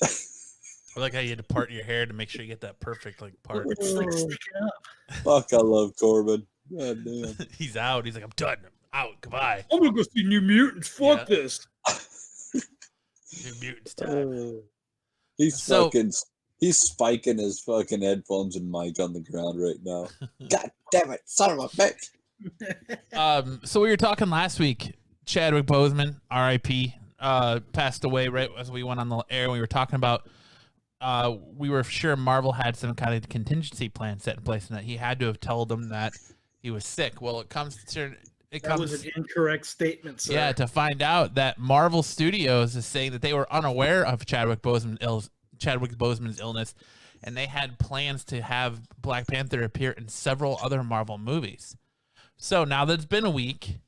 I like how you had to part your hair to make sure you get that perfect part. It's like sticking up. fuck, I love Corbin. God damn. He's out. He's like, I'm done. I'm out. Goodbye. I'm gonna go see New Mutants. Fuck Yeah. this. New Mutants time. He's So- he's spiking his fucking headphones and mic on the ground right now. God damn it, son of a bitch. So we were talking last week. Chadwick Boseman, R.I.P., passed away right as we went on the air. We were talking about we were sure Marvel had some kind of contingency plan set in place, and that he had to have told them that he was sick. Well, it comes That was an incorrect statement, sir. yeah, to find out that Marvel Studios is saying that they were unaware of Chadwick Boseman's illness, and they had plans to have Black Panther appear in several other Marvel movies. So now that it's been a week,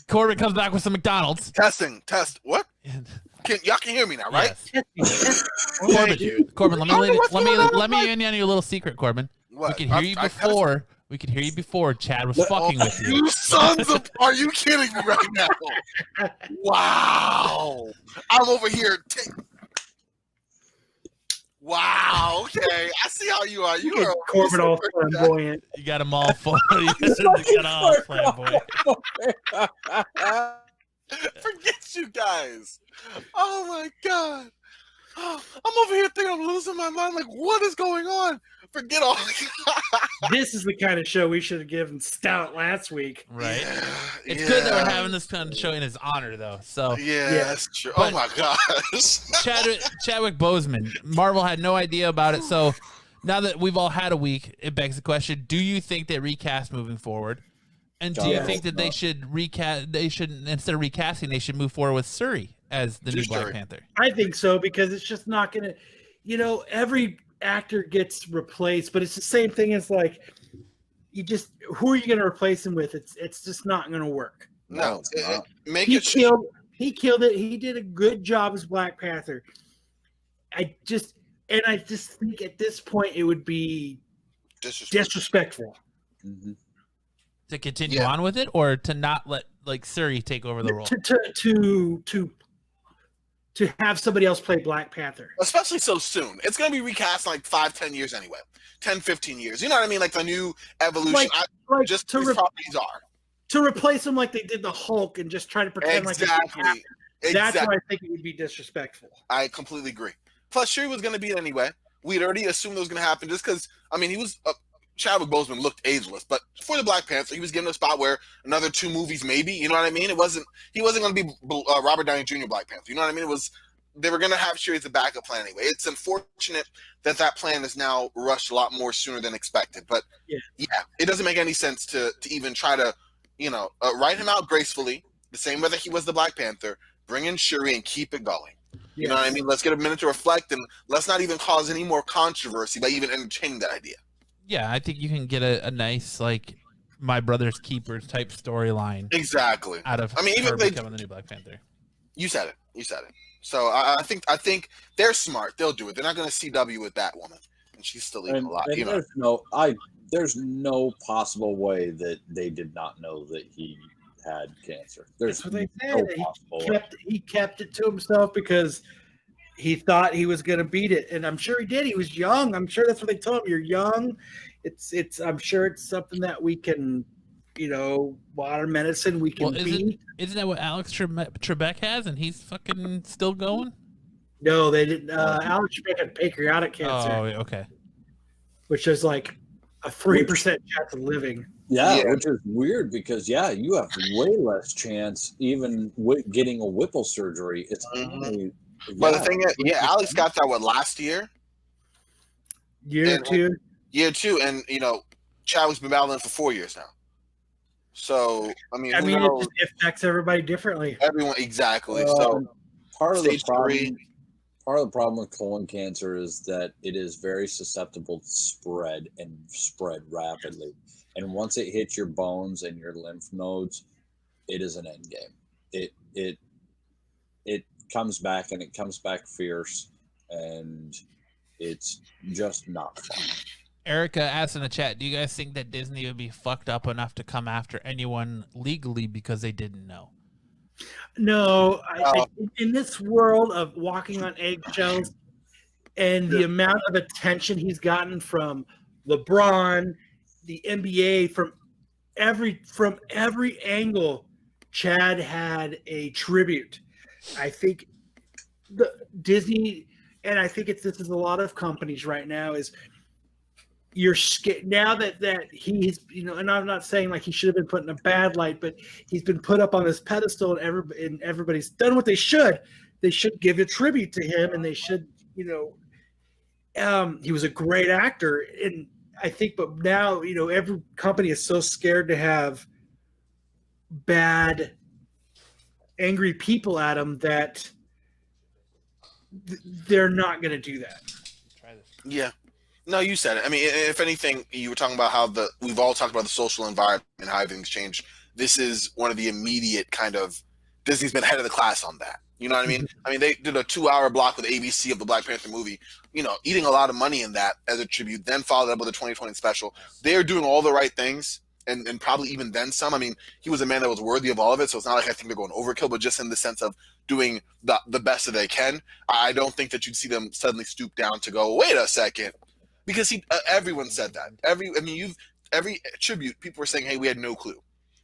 Corbin comes back with some McDonald's. Test. What? Y'all can hear me now, right? Yes. Okay. Corbin, let me What's going on, let me Mike? in on your little secret, Corbin. What? We could hear you before. We could hear you before Chad was fucking with you. You sons of! Are you kidding me right now? Wow! I'm over here. Wow. Okay, I see how you are. You are Corbin all flamboyant. You got them all full. You got all flamboyant. Forget you guys. Oh my God. I'm over here thinking I'm losing my mind. Like, what is going on? Forget all. This is the kind of show we should have given Stout last week. Right. It's good that we're having this kind of show in his honor, though. So Yeah, that's true. But- Oh my gosh. Chadwick Boseman, Marvel had no idea about it. So now that we've all had a week, it begs the question: do you think they recast moving forward? And do you God, think that they should recast? They should, instead of recasting, they should move forward with Suri as the new Just Black Shuri. Panther. I think so because it's just not going to, every actor gets replaced, but it's the same thing as like, who are you going to replace him with? It's just not going to work. No, it's not. make He it. killed it. He did a good job as Black Panther. I just think at this point it would be disrespectful. Mhm. To continue on with it, or to not let like Suri take over the role. To have somebody else play Black Panther. Especially so soon. It's going to be recast in like 5-10 years anyway. 10-15 years. You know what I mean? Like the new evolution. Like Just to these properties are. to replace him like they did the Hulk and just try to pretend like it didn't happen. That's why I think it would be disrespectful. I completely agree. Plus, Shuri was going to be it anyway. We'd already assumed it was going to happen just because, I mean, he was Chadwick Boseman looked ageless, but for the Black Panther, he was given a spot where another 2 movies, maybe. You know what I mean? He wasn't going to be Robert Downy Jr. Black Panther. You know what I mean? They were going to have Shuri as a backup plan anyway. It's unfortunate that plan is now rushed a lot more sooner than expected. But yeah, it doesn't make any sense to even try to, write him out gracefully, the same way that he was the Black Panther, bring in Shuri and keep it going. You know what I mean? Let's get a minute to reflect, and let's not even cause any more controversy by even entertaining that idea. Yeah, I think you can get a nice, like, My Brother's Keepers type storyline. Exactly. Out of even her if they becoming the new Black Panther. You said it. So I think they're smart. They'll do it. They're not going to CW with that woman, and she's still eating a lot. There's no possible way that they did not know that he had cancer. There's That's what they no said. possible way. He kept it to himself because he thought he was going to beat it, and I'm sure he did. He was young. I'm sure that's what they told him. You're young. It's. I'm sure it's something that we can, modern medicine we can beat. Isn't that what Alex Trebek has, and he's fucking still going? No, they didn't. Alex Trebek had pancreatic cancer. Oh, okay. Which is like a 3% chance of living. Yeah, which is weird because you have way less chance even with getting a Whipple surgery. It's only, but the thing is, Alex got that last year. Year two, and Chadwick's been battling for 4 years now. So it just affects everybody differently. Everyone exactly. Part of the problem with colon cancer is that it is very susceptible to spread rapidly. And once it hits your bones and your lymph nodes, it is an end game. It comes back, and it comes back fierce, and it's just not fun. Erica asked in the chat, do you guys think that Disney would be fucked up enough to come after anyone legally because they didn't know? No, in this world of walking on eggshells and the amount of attention he's gotten from LeBron, the NBA, from every angle, Chad had a tribute. I think Disney, and I think this is a lot of companies right now, is you're scared now that he's, and I'm not saying like he should have been put in a bad light, but he's been put up on this pedestal, and everybody's done what they should. They should give a tribute to him, and they should, he was a great actor, and I think, but now, every company is so scared to have bad, angry people at them that they're not going to do that. Try this. Yeah. No, you said it. I mean, if anything, you were talking about how we've all talked about the social environment and how everything's changed. This is one of the immediate kind of Disney's been ahead of the class on that. You know what I mean? I mean, they did a 2-hour block with ABC of the Black Panther movie, eating a lot of money in that as a tribute, then followed up with a 2020 special. They're doing all the right things, and probably even then some. I mean, he was a man that was worthy of all of it, so it's not like I think they're going overkill, but just in the sense of doing the best that they can. I don't think that you'd see them suddenly stoop down to go, wait a second. Because everyone said that. Every tribute, people were saying, hey, we had no clue.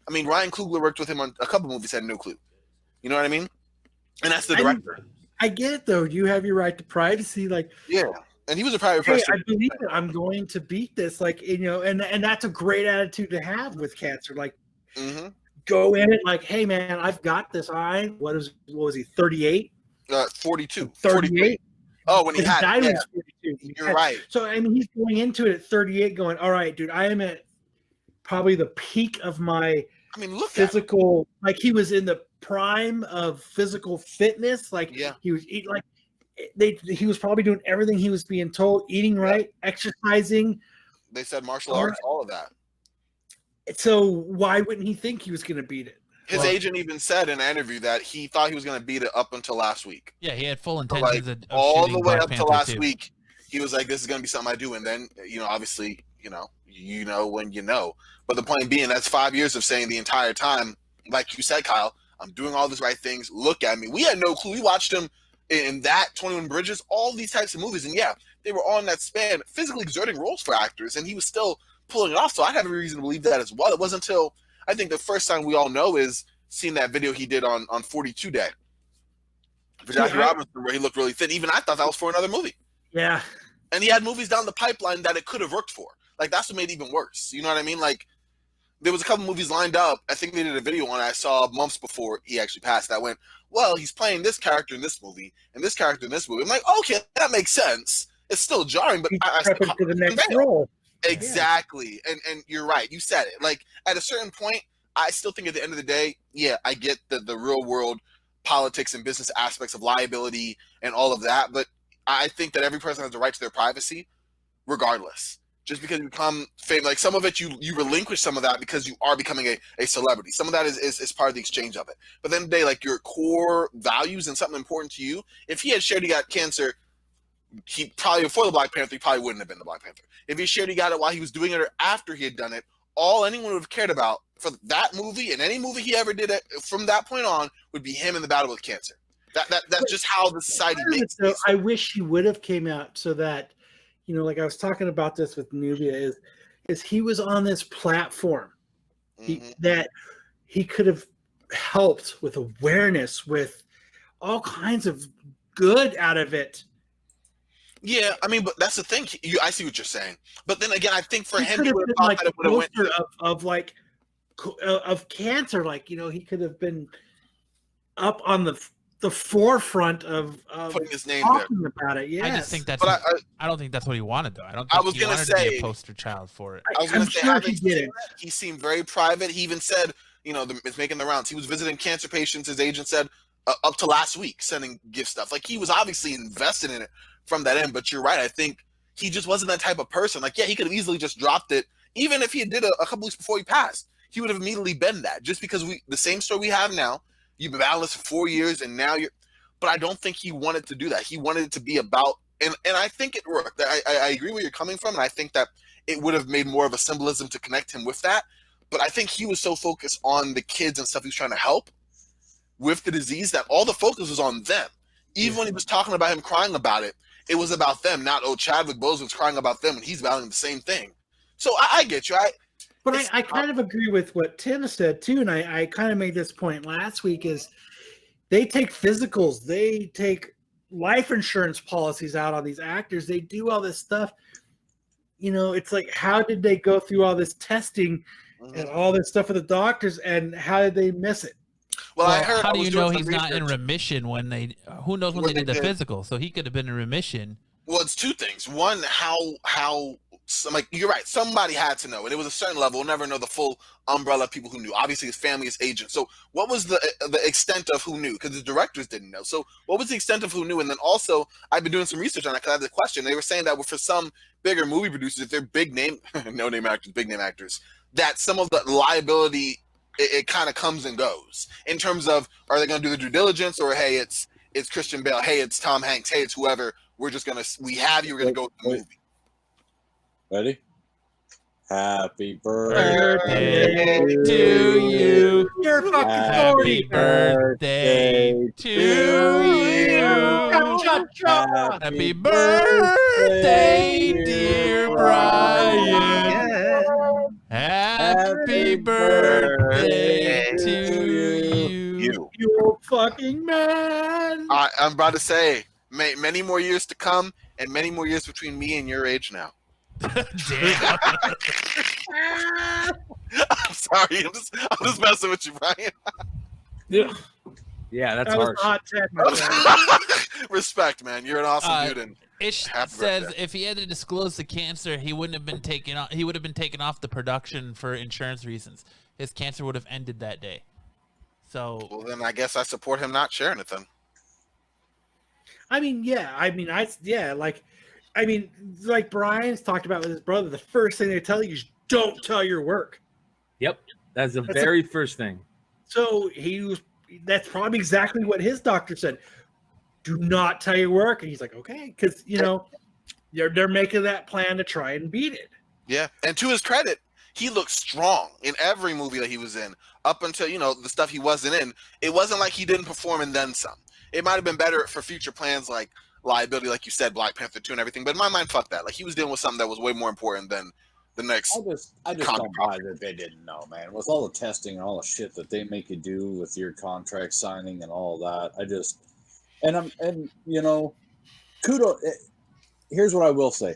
I mean, Ryan Coogler worked with him on a couple movies, had no clue. You know what I mean? And that's the director. I get it, though. You have your right to privacy. Like, yeah. And he was a private person. I believe it. I'm going to beat this. Like, and that's a great attitude to have with cancer. Like, go in it like, hey, man, I've got this. What was he, 38? 42. 38? Oh, when he died yeah. when he was 42. You're right. So, I mean, he's going into it at 38 going, all right, dude, I am at probably the peak of my physical, like he was in the prime of physical fitness. Like he was eating, like he was probably doing everything he was being told, eating right, exercising. They said martial arts, all of that. So why wouldn't he think he was going to beat it? His agent even said in an interview that he thought he was going to beat it up until last week. Yeah, he had full intentions of all the way Black up to Panther last 2. week. He was like, "This is going to be something I do," and then obviously, when you know. But the point being, that's 5 years of saying the entire time, like you said, Kyle, I'm doing all these right things. Look at me. We had no clue. We watched him in that 21 Bridges, all these types of movies, and they were on that span, physically exerting roles for actors, and he was still pulling it off. So I have every reason to believe that as well. It wasn't until I think the first time we all know is seeing that video he did on 42 Day for Jackie Robinson, where he looked really thin. Even I thought that was for another movie. Yeah. And he had movies down the pipeline that it could have worked for. like that's what made it even worse. You know what I mean? Like there was a couple movies lined up. I think they did a video on it I saw months before he actually passed that went, well, he's playing this character in this movie and this character in this movie. I'm like, okay, that makes sense. It's still jarring, but He's prepping for the next role. Exactly. And you're right. You said it. Like at a certain point, I still think at the end of the day, yeah, I get the real world politics and business aspects of liability and all of that. But I think that every person has the right to their privacy, regardless. Just because you become famous, like some of it, you relinquish some of that because you are becoming a celebrity. Some of that is part of the exchange of it. But then the day, like your core values and something important to you, if he had shared he got cancer, he probably, before the Black Panther, he probably wouldn't have been the Black Panther. If he shared he got it while he was doing it or after he had done it, all anyone would have cared about for that movie and any movie he ever did from that point on would be him in the battle with cancer. That's just how the society makes it. I wish he would have came out so that, like I was talking about this with Nubia, is he was on this platform that he could have helped with awareness, with all kinds of good out of it. Yeah, I mean, but that's the thing. I see what you're saying, but then again, I think for him, he would have like thought that it would have went of cancer. Like he could have been up on the forefront of putting his name talking there about it. Yes. I just think that's. But I don't think that's what he wanted, though. I don't think he wanted to be a poster child for it. I was going to say, sure he did. He seemed very private. He even said, it's making the rounds. He was visiting cancer patients. His agent said up to last week, sending gift stuff. Like he was obviously invested in it from that end. But you're right. I think he just wasn't that type of person. Like, yeah, he could have easily just dropped it. Even if he did a couple weeks before he passed, he would have immediately been that. Just because the same story we have now, you've been battling for 4 years, and now you're. But I don't think he wanted to do that. He wanted it to be about, and I think it worked. I agree where you're coming from, and I think that it would have made more of a symbolism to connect him with that. But I think he was so focused on the kids and stuff he was trying to help with the disease that all the focus was on them. Even when he was talking about him crying about it, it was about them, not, Chadwick Boseman's crying about them, and he's battling the same thing. So I get you. But I kind of agree with what Tim said, too, and I kind of made this point last week, is they take physicals, they take life insurance policies out on these actors, they do all this stuff. It's like, how did they go through all this testing and all this stuff with the doctors, and how did they miss it? Well, I heard. How do you know he's not in remission when they? Who knows when they did the physical? So he could have been in remission. Well, it's two things. One, how like you're right. Somebody had to know, and it was a certain level. We'll never know the full umbrella of people who knew. Obviously, his family, his agent. So, what was the extent of who knew? Because the directors didn't know. So, what was the extent of who knew? And then also, I've been doing some research on that because I had the question. They were saying that for some bigger movie producers, if they're big name, no name actors, big name actors, that some of the liability it kind of comes and goes in terms of, are they going to do the due diligence, or hey, it's Christian Bale, hey, it's Tom Hanks, hey, it's whoever. We're just gonna we're gonna go with the movie. Ready? Happy birthday to you. You're fucking Happy 40. birthday to you. Happy birthday, dear Brian. Happy birthday to you. You fucking man. I'm about to say, many more years to come, and many more years between me and your age now. Damn. I'm sorry. I'm just messing with you, Brian. Yeah, that's That was harsh. a hot tech. Respect, man. You're an awesome dude. And Ish happy says birthday. if he had to disclose the cancer, he wouldn't have been taken off. He would have been taken off the production for insurance reasons. His cancer would have ended that day. So, well, then I guess I support him not sharing it then. Like Brian's talked about with his brother, the first thing they tell you is don't tell your work. Yep, that's the very first thing. So that's probably exactly what his doctor said. Do not tell your work. And he's like, okay, because, they're making that plan to try and beat it. Yeah, and to his credit, he looked strong in every movie that he was in, up until, the stuff he wasn't in. It wasn't like he didn't perform and then some. It might have been better for future plans like liability, like you said, Black Panther 2 and everything. But in my mind, fuck that. Like, he was dealing with something that was way more important than the next. I just don't buy that they didn't know, man. With all the testing and all the shit that they make you do with your contract signing and all that, kudos. Here's what I will say.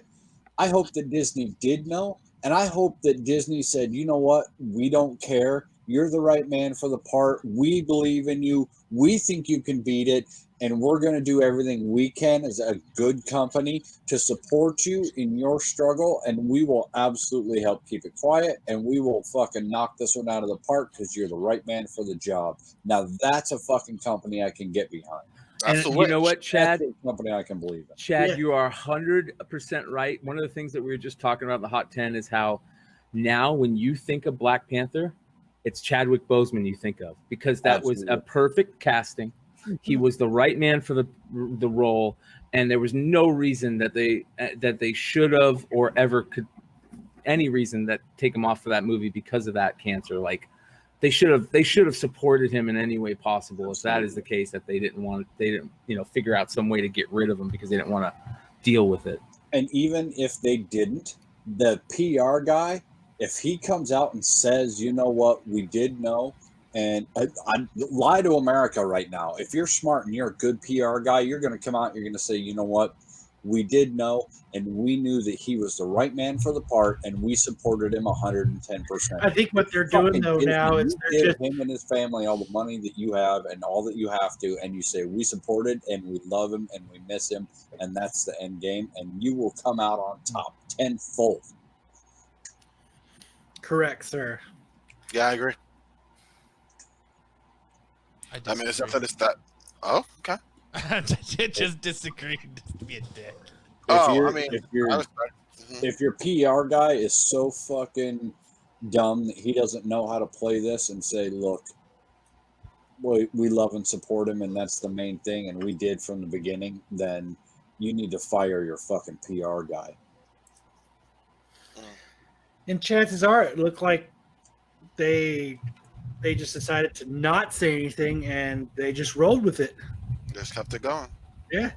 I hope that Disney did know, And I hope that Disney said, you know what? We don't care. You're the right man for the part. We believe in you. We think you can beat it. And we're going to do everything we can as a good company to support you in your struggle. And we will absolutely help keep it quiet. And we will fucking knock this one out of the park because you're the right man for the job. Now, that's a fucking company I can get behind. And you know what, Chad? That's a company I can believe in. Chad, Yeah. you are 100% right. One of the things that we were just talking about in the Hot 10 is how now when you think of Black Panther, it's Chadwick Boseman you think of, because that was a perfect casting. He was the right man for the role, and there was no reason that they should have or ever could any reason that take him off for that movie because of that cancer. Like they should have supported him in any way possible. If that is the case, that they didn't figure out some way to get rid of him because they didn't want to deal with it. And even if they didn't, the PR guy, if he comes out and says, you know what, we did know, and I lie to America right now. If you're smart and you're a good PR guy, you're going to come out and you're going to say, you know what, we did know, and we knew that he was the right man for the part, and we supported him 110%. I think what they're doing though now is they're give just him and his family all the money that you have and all that you have to, and you say we supported and we love him and we miss him, and that's the end game, and you will come out on top tenfold. correct, sir. Yeah, I agree. I mean, it's that. Oh, okay. Just disagreed just to be a dick. If your PR guy is so fucking dumb that he doesn't know how to play this and say, look, we love and support him, and that's the main thing, and we did from the beginning, then you need to fire your fucking PR guy. And chances are, it looked like they just decided to not say anything, and they just rolled with it. Just kept it going. Yeah,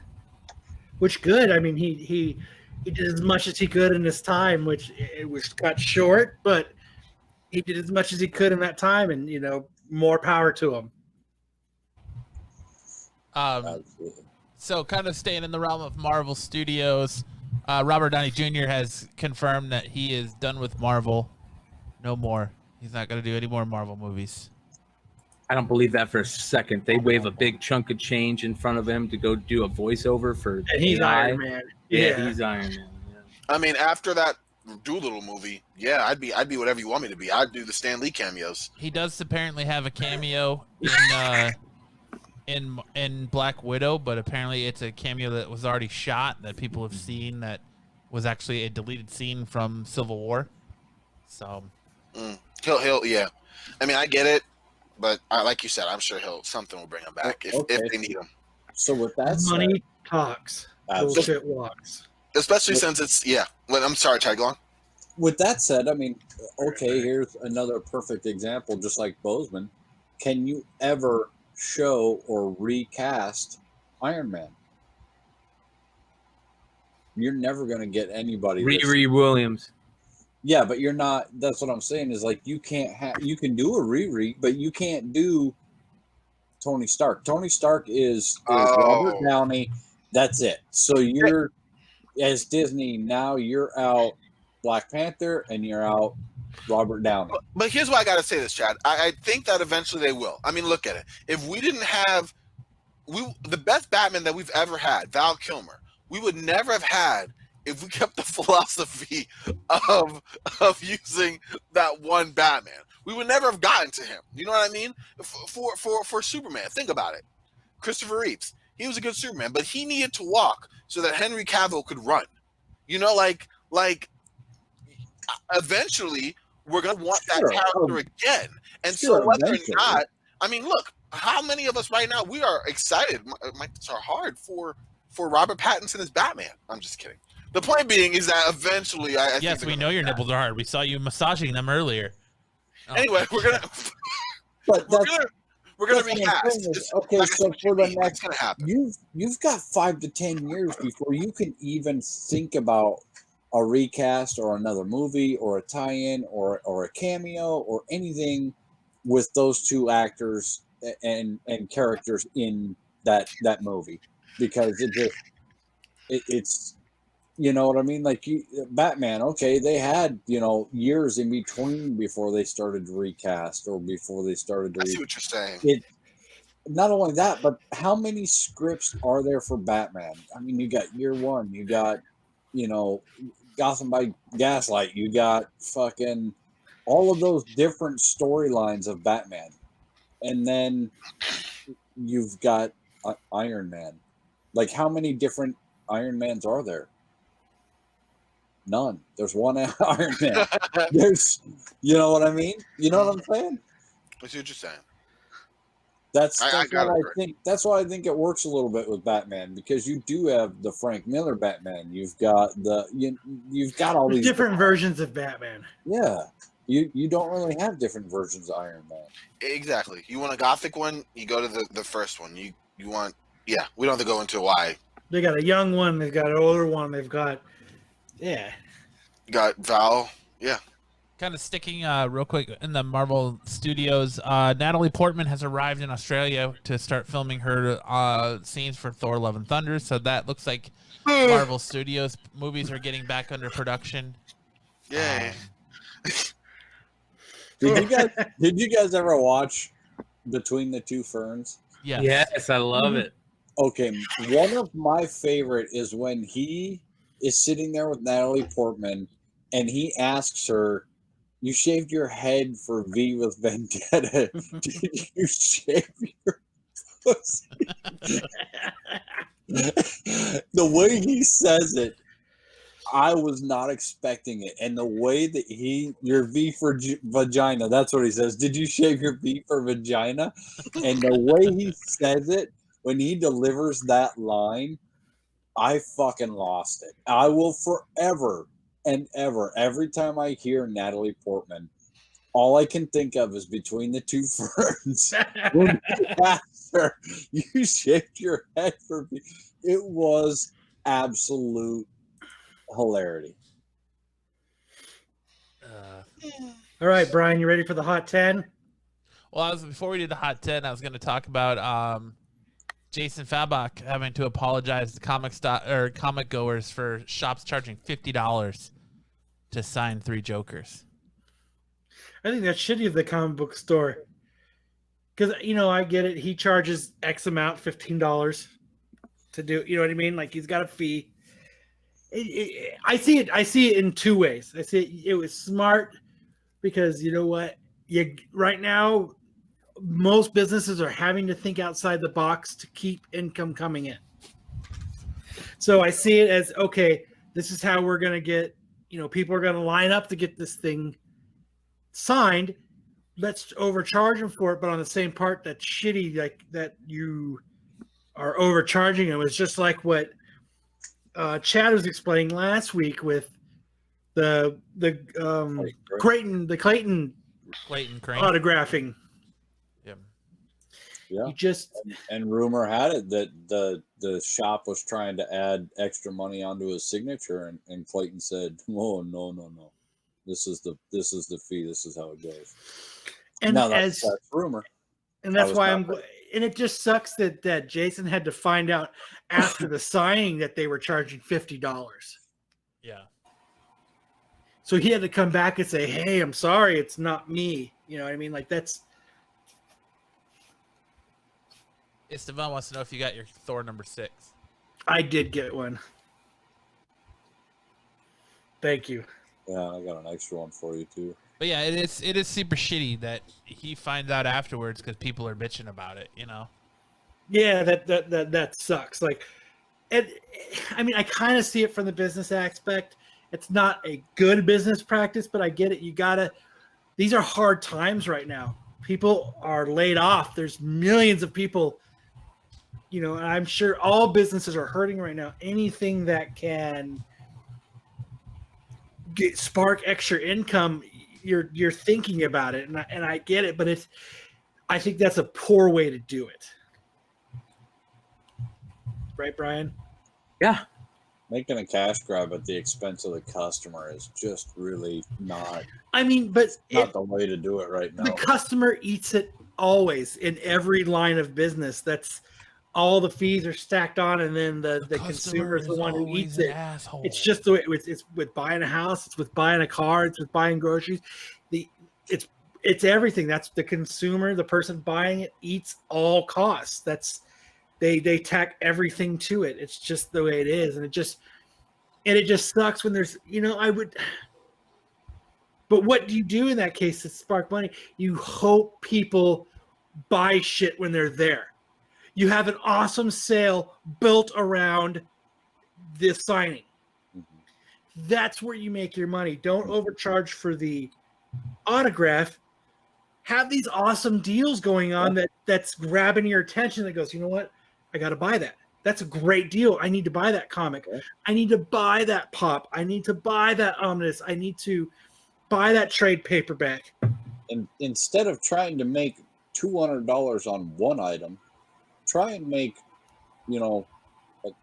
which good. I mean, he did as much as he could in his time, which it was cut short, but he did as much as he could in that time, and more power to him. So kind of staying in the realm of Marvel Studios, Robert Downey Jr. has confirmed that he is done with Marvel. No more. He's not going to do any more Marvel movies. I don't believe that for a second. They wave a big chunk of change in front of him to go do a voiceover for And he's AI. Iron Man. Yeah, he's Iron Man. Yeah. I mean, after that Doolittle movie, yeah, I'd be whatever you want me to be. I'd do the Stan Lee cameos. He does apparently have a cameo in Black Widow, but apparently it's a cameo that was already shot that people have seen that was actually a deleted scene from Civil War. So He'll yeah. I mean, I get it, but like you said, I'm sure something will bring him back if they need him. So with that Money said, talks, absolutely. bullshit walks. Especially since it's Well, I'm sorry, tag along. With that said, I mean, okay, here's another perfect example, just like Boseman. Can you ever show or recast Iron Man? You're never going to get anybody. Riri Williams. Yeah, but you're not. That's what I'm saying is like you can't have. You can do a Riri, but you can't do Tony Stark. Tony Stark is Robert Downey. That's it. So you're as Disney now. You're out Black Panther and you're out Robert Downey. But here's why I got to say this, Chad. I think that eventually they will. I mean, look at it. If we didn't have the best Batman that we've ever had, Val Kilmer, we would never have had if we kept the philosophy of using that one Batman. We would never have gotten to him. You know what I mean? For Superman, think about it. Christopher Reeves, he was a good Superman, but he needed to walk so that Henry Cavill could run. You know, like eventually we're gonna want that character again. And so whether or not, I mean, look, how many of us right now we are excited? My are hard for Robert Pattinson as Batman. I'm just kidding. The point being is that eventually, I yes, think we know your nipples are hard. We saw you massaging them earlier. Oh. Anyway, we're gonna recast. Okay, so for the next, gonna happen. You've got 5 to 10 years before you can even think about a recast or another movie or a tie-in or a cameo or anything with those two actors and characters in that movie, because it's You know what I mean? Like Batman, okay, they had, years in between before they started to recast or before they started to. I see what you're saying. Not only that, but how many scripts are there for Batman? I mean, you got Year One, you got, Gotham by Gaslight, you got fucking all of those different storylines of Batman, and then you've got Iron Man. Like, how many different Iron Mans are there? None. There's one Iron Man. There's, you know what I mean? You know what I'm saying? I see what you're saying. That's what I think. That's why I think it works a little bit with Batman, because you do have the Frank Miller Batman. You've got you've got all these different versions of Batman. Yeah, you don't really have different versions of Iron Man. Exactly. You want a gothic one? You go to the first one. You want we don't have to go into why. They got a young one. They've got an older one. They've got You got Val. Yeah. Kind of sticking real quick in the Marvel Studios, Natalie Portman has arrived in Australia to start filming her scenes for Thor: Love and Thunder. So that looks like Marvel Studios movies are getting back under production. Yay. Did you guys ever watch Between the Two Ferns? Yes. Yes, I love it. Okay, one of my favorite is when he is sitting there with Natalie Portman and he asks her, "You shaved your head for V with Vendetta. Did you shave your pussy?" The way he says it, I was not expecting it. And the way that your V for vagina, that's what he says. "Did you shave your V for vagina?" And the way he says it, when he delivers that line, I fucking lost it. I will forever and ever, every time I hear Natalie Portman, all I can think of is Between the Two Ferns. When he asked her, "You shaved your head for me," it was absolute hilarity. All right, Brian, you ready for the hot 10? Well, before we did the hot 10, I was going to talk about Jason Fabok having to apologize to comic goers for shops charging $50 to sign 3 Jokers. I think that's shitty of the comic book store. Because, I get it. He charges X amount, $15 to do, you know what I mean? Like, he's got a fee. I see it in two ways. I see it was smart because, you know what? Right now, most businesses are having to think outside the box to keep income coming in. So I see it as, okay, this is how we're going to get, people are going to line up to get this thing signed. Let's overcharge them for it. But on the same part, that's shitty, like that you are overcharging them. It's just like what Chad was explaining last week with the Clayton Crane. autographing. Yeah. You just and rumor had it that the shop was trying to add extra money onto his signature, and Clayton said, "Oh, no. This is the fee. This is how it goes." And now that's rumor. And that's why and it just sucks that Jason had to find out after the signing that they were charging $50. Yeah. So he had to come back and say, "Hey, I'm sorry, it's not me." You know what I mean? Like that's. Esteban wants to know if you got your Thor number 6. I did get one. Thank you. Yeah, I got an extra one for you too. But yeah, it is super shitty that he finds out afterwards because people are bitching about it. Yeah, that sucks. Like, I mean, I kind of see it from the business aspect. It's not a good business practice, but I get it. These are hard times right now. People are laid off. There's millions of people. And I'm sure all businesses are hurting right now. Anything that can spark extra income, you're thinking about it, and I get it, but I think that's a poor way to do it. Right, Brian? Yeah. Making a cash grab at the expense of the customer is just really not. I mean, but not the way to do it right now. The customer eats it always in every line of business. all the fees are stacked on, and then the customer consumer is the is one who always eats an it. asshole. It's just the way it's with buying a house, it's with buying a car, it's with buying groceries. It's everything. That's the consumer, the person buying it eats all costs. That's they tack everything to it. It's just the way it is, and it just sucks when there's But what do you do in that case to spark money? You hope people buy shit when they're there. You have an awesome sale built around this signing. Mm-hmm. That's where you make your money. Don't overcharge for the autograph. Have these awesome deals going on that's grabbing your attention that goes, you know what? I got to buy that. That's a great deal. I need to buy that comic. I need to buy that pop. I need to buy that omnibus. I need to buy that trade paperback. And instead of trying to make $200 on one item, try and make, like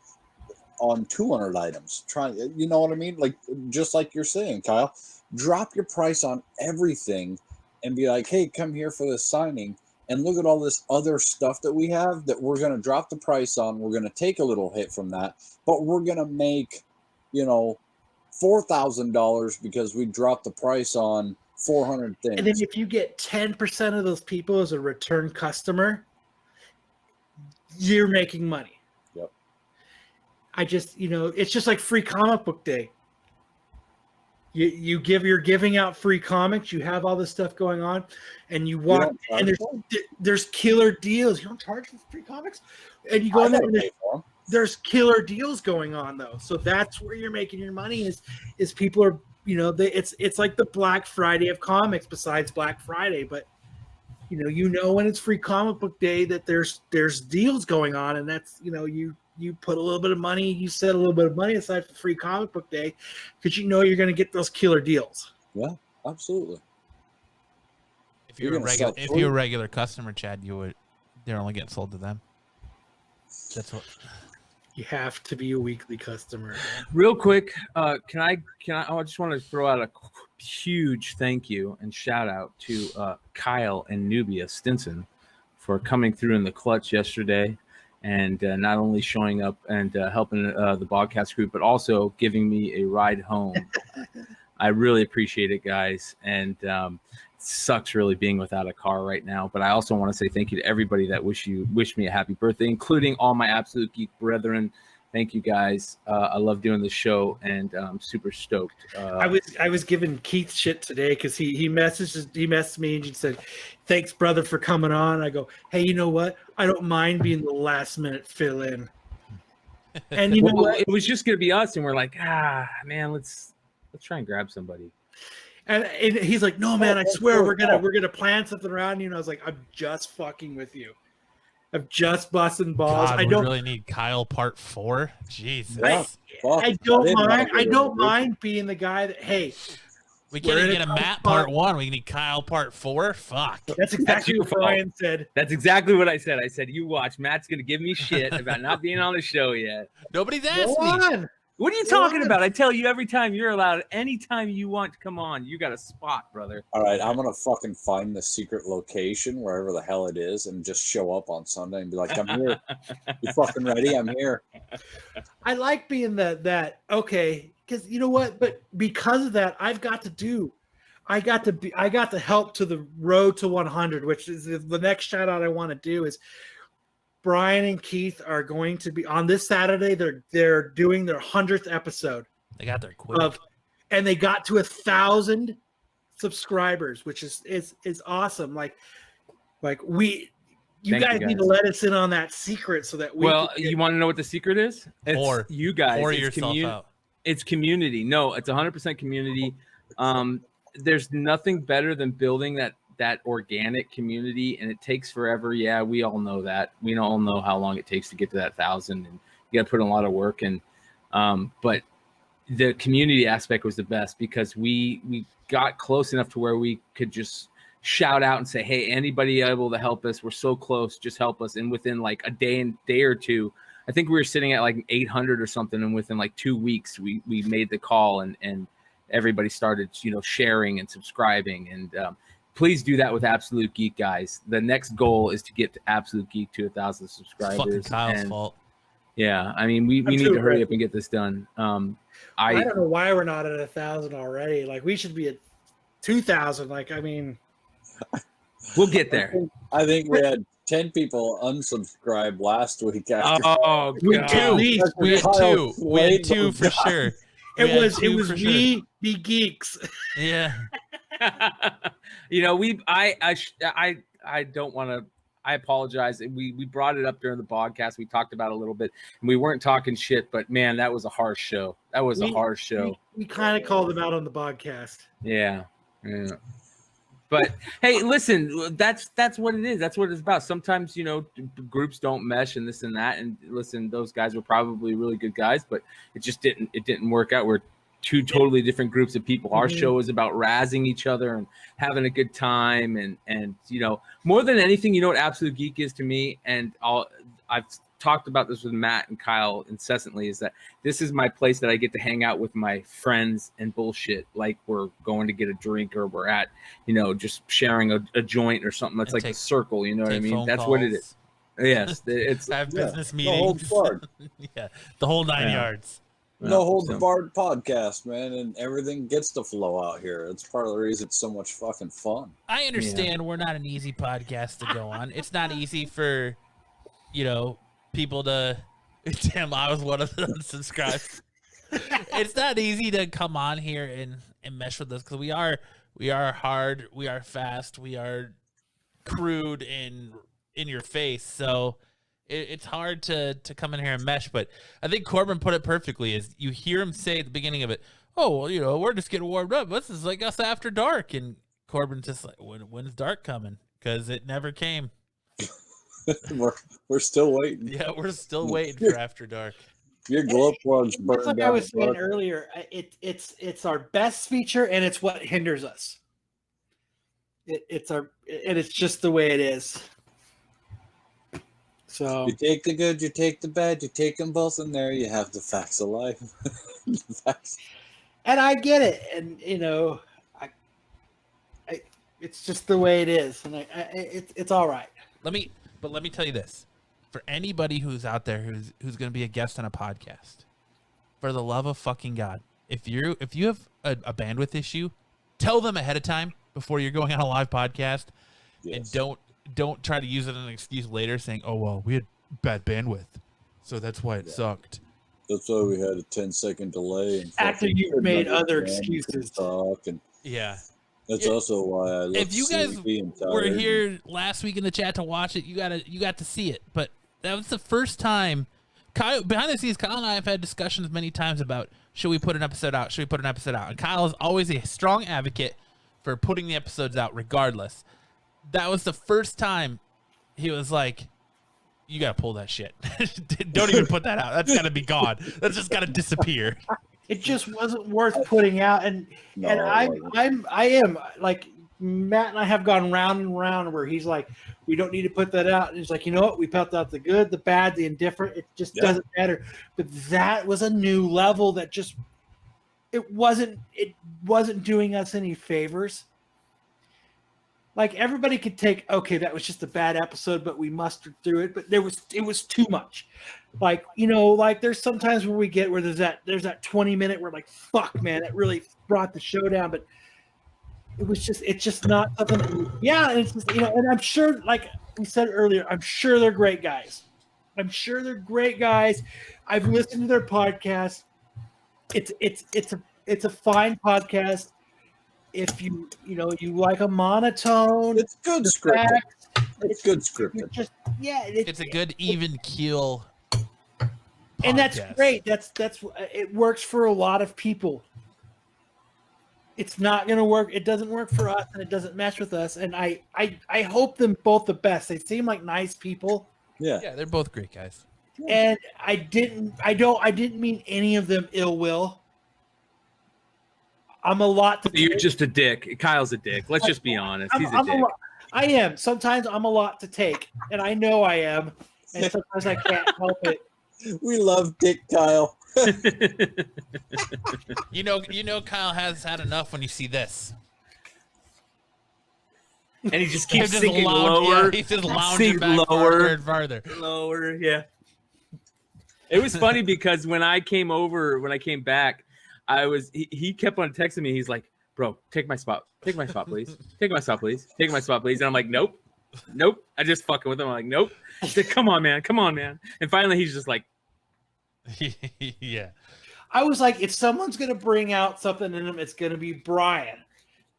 on 200 items. Try, you know what I mean? Like, just like you're saying, Kyle, drop your price on everything and be like, hey, come here for this signing and look at all this other stuff that we have that we're going to drop the price on. We're going to take a little hit from that, but we're going to make, $4,000 because we dropped the price on 400 things. And then if you get 10% of those people as a return customer, you're making money. Yep. It's just like free comic book day. You're giving out free comics. You have all this stuff going on, and you walk and there's killer deals. You don't charge for free comics, and you go in there and there's killer deals going on though. So that's where you're making your money is people are it's like the Black Friday of comics besides Black Friday, but when it's free comic book day that there's deals going on, and that's you put a little bit of money, you set a little bit of money aside for free comic book day because you're going to get those killer deals. Yeah, absolutely. If you're a regular customer, Chad, they're only getting sold to them. That's what. You have to be a weekly customer. Real quick, can I? I just want to throw out a huge thank you and shout out to Kyle and Nubia Stinson for coming through in the clutch yesterday, and not only showing up and helping the podcast group, but also giving me a ride home. I really appreciate it, guys, and it sucks really being without a car right now. But I also want to say thank you to everybody that wished me a happy birthday, including all my Absolute Geek brethren. Thank you, guys. I love doing the show, and I'm super stoked. I was giving Keith shit today because he messaged me and he said, "Thanks, brother, for coming on." I go, "Hey, you know what? I don't mind being the last minute fill in." And you know what? It was just gonna be us, and we're like, man, let's try and grab somebody. And he's like, "No, man, I swear we're gonna plan something around you." And I was like, "I'm just fucking with you. I'm just busting balls." God, I don't really need Kyle part 4. Jesus. I don't mind being the guy that, hey, we can't even get a Matt part 1. We need Kyle part 4. Fuck. That's exactly what Brian said. That's exactly what I said. I said, you watch. Matt's gonna give me shit about not being on the show yet. Nobody's asked me. What are you talking about? I tell you every time you're allowed. Anytime you want to come on, you got a spot, brother. All right, I'm gonna fucking find the secret location wherever the hell it is, and just show up on Sunday and be like, "I'm here. You fucking ready? I'm here." I like being that okay, because you know what? But because of that, I got to help to the road to 100, which is the next shout out I want to do is. Brian and Keith are going to be on this Saturday. They're doing their 100th episode. They got their quick. And they got to 1,000 subscribers, which is awesome. You guys need to let us in on that secret so that we. Well, you want to know what the secret is? Or you guys. Or yourself out. It's community. No, it's 100% community. There's nothing better than building that organic community, and it takes forever. Yeah, we all know that. We all know how long it takes to get to that 1,000, and you got to put in a lot of work. And but the community aspect was the best because we got close enough to where we could just shout out and say, "Hey, anybody able to help us? We're so close. Just help us." And within like a day or two, I think we were sitting at like 800 or something, and within like 2 weeks, we made the call, and everybody started sharing and subscribing and. please do that with Absolute Geek, guys. The next goal is to get to Absolute Geek to 1,000 subscribers. It's fucking Kyle's fault. Yeah, I mean, we need to hurry up and get this done. I don't know why we're not at 1,000 already. Like, we should be at 2,000. Like, I mean, we'll get there. I think we had 10 people unsubscribe last week. After Oh, We God. had two. We had two. We had two for sure. it was we be geeks. Yeah. You know, I don't want to. I apologize. We brought it up during the podcast. We talked about it a little bit, and we weren't talking shit. But man, that was a harsh show. That was a harsh show. We kind of called them out on the podcast. Yeah. But hey, listen, that's what it is. That's what it's about. Sometimes, you know, groups don't mesh and this and that. And listen, those guys were probably really good guys, but it just didn't work out. We're two totally different groups of people. Our show is about razzing each other and having a good time. And you know, more than anything, you know what Absolute Geek is to me, and I've talked about this with Matt and Kyle incessantly, is that this is my place that I get to hang out with my friends and bullshit. Like we're going to get a drink, or we're at, you know, just sharing a joint or something. That's like a circle, you know what I mean? That's what it is. Yes. It's have business The whole meetings. part. Yeah. The whole 9 yards. No Hold the Barred podcast, man, and everything gets to flow out here. It's part of the reason it's so much fucking fun. I understand we're not an easy podcast to go on. It's not easy for, you know, people to. Damn, I was one of the unsubscribed. It's not easy to come on here and mesh with us, because we are hard, we are fast, we are crude and in your face. So it's hard to come in here and mesh. But I think Corbin put it perfectly. Is you hear him say at the beginning of it, "Oh, well, you know, we're just getting warmed up. This is like us after dark." And Corbin's just like, "When's dark coming?" Because it never came. We're still waiting. Yeah, we're still waiting for after dark. Your glow plugs It's burned like out. I was saying earlier. It's our best feature, and it's what hinders us. It's just the way it is. So You take the good, you take the bad, you take them both in there. You have the facts of life. and I get it, and you know, I it's just the way it is, and it's all right. Let me tell you this. For anybody who's out there who's going to be a guest on a podcast, for the love of fucking God, if you have a bandwidth issue, tell them ahead of time before you're going on a live podcast, and don't try to use it as an excuse later saying, "Oh, well, we had bad bandwidth, so that's why it sucked." That's why we had a 10-second delay. And After you've made other excuses. Yeah. That's also why I love If you guys being tired. were here last week in the chat to watch it, you got to see it. But that was the first time. Kyle, behind the scenes, Kyle and I have had discussions many times about, should we put an episode out? Should we put an episode out? And Kyle is always a strong advocate for putting the episodes out regardless. That was the first time he was like, "You got to pull that shit. Don't even put that out. That's got to be gone. That's just got to disappear." It just wasn't worth putting out, and I am like, Matt and I have gone round and round where he's like, "We don't need to put that out," and he's like, "You know what? We put out the good, the bad, the indifferent. It just doesn't matter." But that was a new level that just it wasn't doing us any favors. Like, everybody could take, okay, that was just a bad episode, but we mustered through it. But it was too much. Like, you know, like there's sometimes where we get where there's that 20-minute where like, fuck, man, it really brought the show down. But it's just not something. Yeah, and it's just, you know, and I'm sure, like we said earlier, I'm sure they're great guys. I've listened to their podcast. It's a fine podcast. If you like a monotone, it's good scripting. It's good scripting. It's a good even keel podcast. And that's great. That's it works for a lot of people. It's not going to work. It doesn't work for us, and it doesn't mesh with us. And I hope them both the best. They seem like nice people. Yeah, they're both great guys. And I didn't mean any of them ill will. I'm a lot to. You're just a dick. Kyle's a dick. Let's just be honest. He's a dick. I am. Sometimes I'm a lot to take, and I know I am, and sometimes I can't help it. We love Dick Kyle. You know, Kyle has had enough when you see this. and he just keeps He's sinking lower. lower. Yeah, he's just lounging sink back lower. farther and farther. Lower, yeah. It was funny because when I came back, he kept on texting me. He's like, "Bro, take my spot. Take my spot, please. Take my spot, please. Take my spot, please." And I'm like, "Nope. I just fucking with him. I'm like, "Nope." He said, "Come on, man. And finally, he's just like, Yeah. I was like, if someone's gonna bring out something in him, it's gonna be Brian,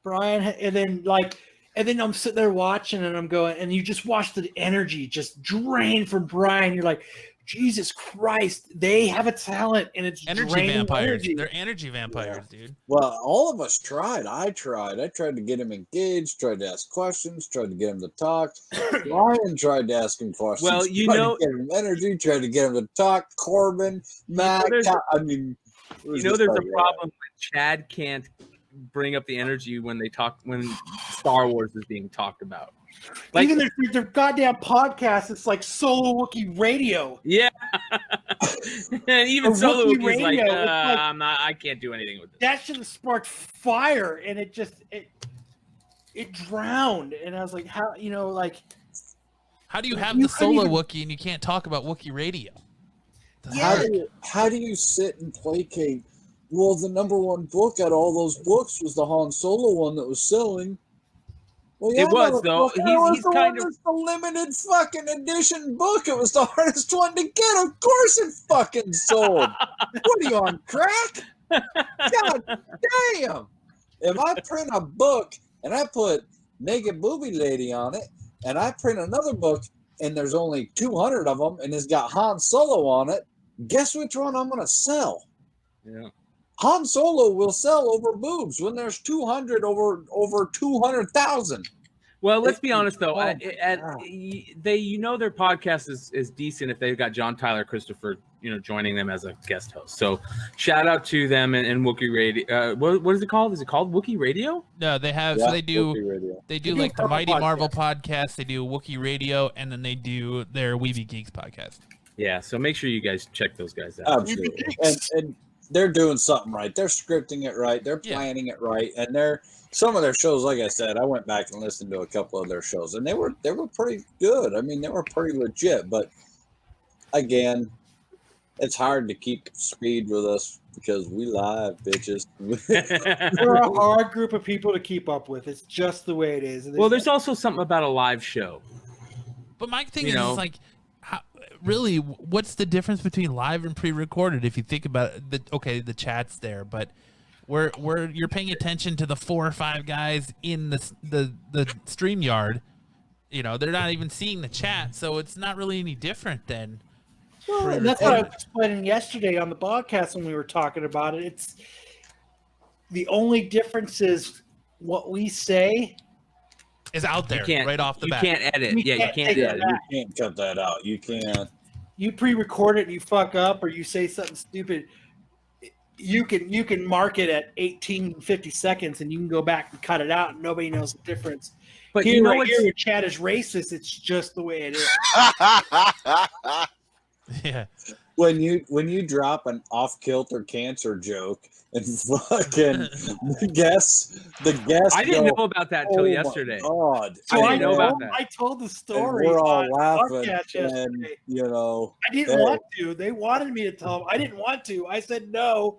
and then I'm sitting there watching, and I'm going, and you just watch the energy just drain from Brian. You're like, Jesus Christ, they have a talent, and it's Energy draining vampires. energy. They're energy vampires, dude. Well, all of us tried. I tried to get him engaged, tried to ask questions, tried to get him to talk. Ryan tried to ask him questions. Well, you tried know- to get him energy, tried to get him to talk. Corbin, Matt, there's a- I mean, it was there's just a like, problem when Chad can't bring up the energy when Star Wars is being talked about. Like, Even their goddamn podcast, it's like solo Wookiee radio. yeah. And even Or Solo Wookiee Wookiee's radio, like, it's like- I can't do anything with this. That should have sparked fire, and it drowned. And I was like, how, How do you have You the solo couldn't even- Wookiee and you can't talk about Wookiee radio? How do you sit and placate? Well, the number one book out of all those books was the Han Solo one that was selling. Well, It was, though. motherfucker, it was He's the kind one of- that's the limited fucking edition book. It was the hardest one to get. Of course, it fucking sold. What are you on crack? God damn! If I print a book and I put naked booby lady on it, and I print another book and there's only 200 of them and it's got Han Solo on it, guess which one I'm gonna sell? Yeah. Han Solo will sell over boobs when there's 200 over 200,000. Well, let's be honest though. Oh, Their podcast is decent if they've got John Tyler Christopher, joining them as a guest host. So shout out to them and Wookiee Radio. What is it called? Is it called Wookiee Radio? No, they have. Yeah, So they do. Wookiee Radio. They do They do like a the couple Mighty podcasts. Marvel podcast. They do Wookiee Radio, and then they do their Weeby Geeks podcast. Yeah. So make sure you guys check those guys out. Absolutely. And they're doing something right. They're scripting it right. They're Yeah. planning it right. And some of their shows, like I said, I went back and listened to a couple of their shows, and they were pretty good. I mean, they were pretty legit. But again, it's hard to keep speed with us because we live, bitches. We're a hard group of people to keep up with. It's just the way it is. Well, there's also something about a live show. But my thing You is, know. it's like, really, what's the difference between live and pre-recorded? If you think about it, the chat's there, but where you're paying attention to the 4 or 5 guys in the StreamYard, they're not even seeing the chat, so it's not really any different than. Well, and that's what I was explaining yesterday on the podcast when we were talking about it. It's the only difference is what we say. Is out there right off the bat. You can't edit. We Yeah, can't you take can't it edit. back. You can't cut that out. You can't. You pre-record it and you fuck up, or you say something stupid. You can mark it at 18:50 seconds, and you can go back and cut it out, and nobody knows the difference. But Here, you know right what's here, where Chad is racist. It's just the way it is. Yeah. When you drop an off-kilter cancer joke and fucking the guest I didn't go, know about that until "Oh my yesterday. God. So I didn't know about that. I told the And story. we're all on laughing, podcast and yesterday. I didn't hey. want to. They wanted me to tell them. I didn't want to. I said no.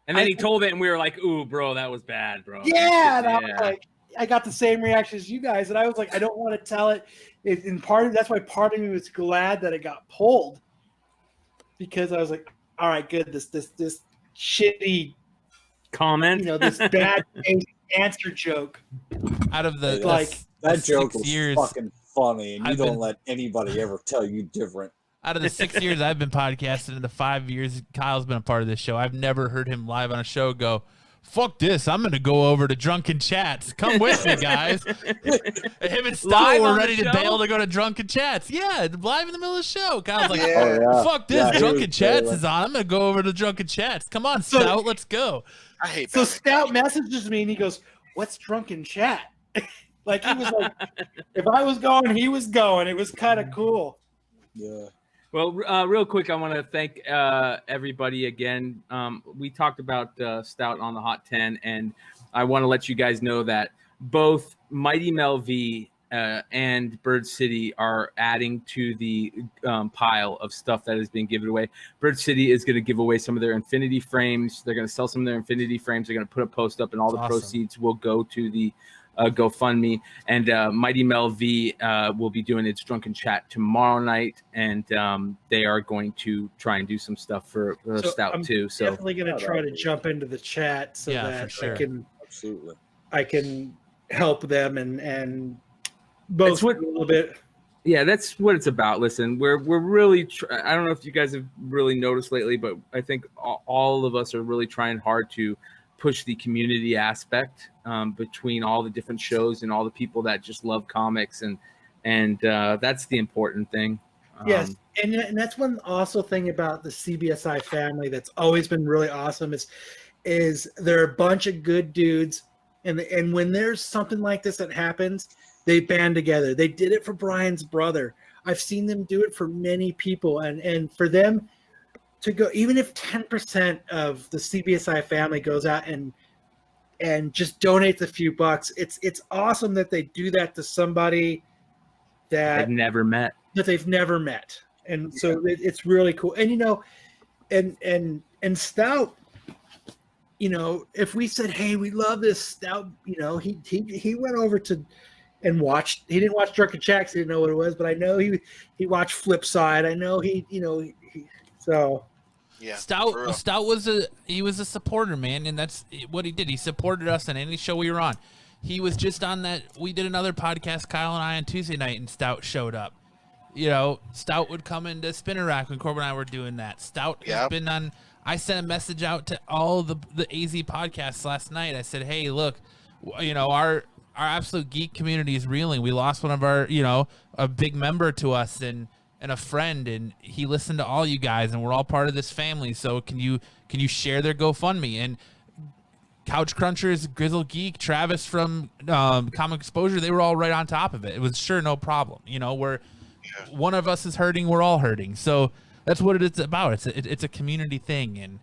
And then he told it, and we were like, "Ooh, bro, that was bad, bro." Yeah, and I was like, I got the same reaction as you guys, and I was like, I don't want to tell it. That's why part of me was glad that it got pulled, because I was like, all right, good. This shitty, comment. this bad answer joke. Out of the That the joke 6 was years, fucking funny, and you I've don't been- let anybody ever tell you different. out of the 6 years I've been podcasting, and the 5 years Kyle's been a part of this show, I've never heard him live on a show go, "Fuck this! I'm gonna go over to Drunken Chats. Come with me, guys." And him and Stout Live were on the ready to show? bail to go to Drunken Chats. Yeah, live in the middle of the show. Kyle's like, Yeah. Oh, yeah. "Fuck this! Yeah, he Drunken was Chats bailing. is on. I'm gonna go over to Drunken Chats. Come on, Stout, let's go." I hate So Batman. Stout messages me and he goes, "What's drunken chat?" Like he was like, if I was going, he was going. It was kind of cool. Yeah. Well, real quick, I want to thank everybody again. We talked about Stout on the Hot 10, and I want to let you guys know that both Mighty Mel V and Bird City are adding to the pile of stuff that has been given away. Bird City is going to give away some of their Infinity frames. They're going to sell some of their Infinity frames. They're going to put a post up, and all the proceeds will go to the GoFundMe. And Mighty Mel V will be doing its drunken chat tomorrow night, and they are going to try and do some stuff for Stout too. So definitely going to try to jump into the chat so that I can help them and both a little bit. Yeah, that's what it's about. Listen, we're really I don't know if you guys have really noticed lately, but I think all of us are really trying hard to push the community aspect between all the different shows and all the people that just love comics, and that's the important thing. Yes, and that's one also thing about the CBSI family that's always been really awesome is they're a bunch of good dudes, and when there's something like this that happens, they band together. They did it for Brian's brother. I've seen them do it for many people, and for them to go, even if 10% of the CBSI family goes out and just donates a few bucks, it's awesome that they do that to somebody that they've never met. And so it's really cool. And and Stout, if we said, hey, we love this Stout, he went over to and watched. He didn't watch Drunken Jacks, he didn't know what it was, but I know he watched Flipside. I know so yeah. Stout was a supporter, man, and that's what he did. He supported us on any show we were on. He was just on that. We did another podcast, Kyle and I, on Tuesday night, and Stout showed up. Stout would come into Spinner Rack when Corbin and I were doing that. Stout has been on. I sent a message out to all the AZ podcasts last night. I said, hey, look, our Absolute Geek community is reeling. We lost one of our, a big member to us and a friend, and he listened to all you guys, and we're all part of this family. So can you share their GoFundMe? And Couch Crunchers, Grizzle Geek, Travis from Comic Exposure, they were all right on top of it. It was sure no problem. Where one of us is hurting, we're all hurting. So that's what it's about. It's a community thing, and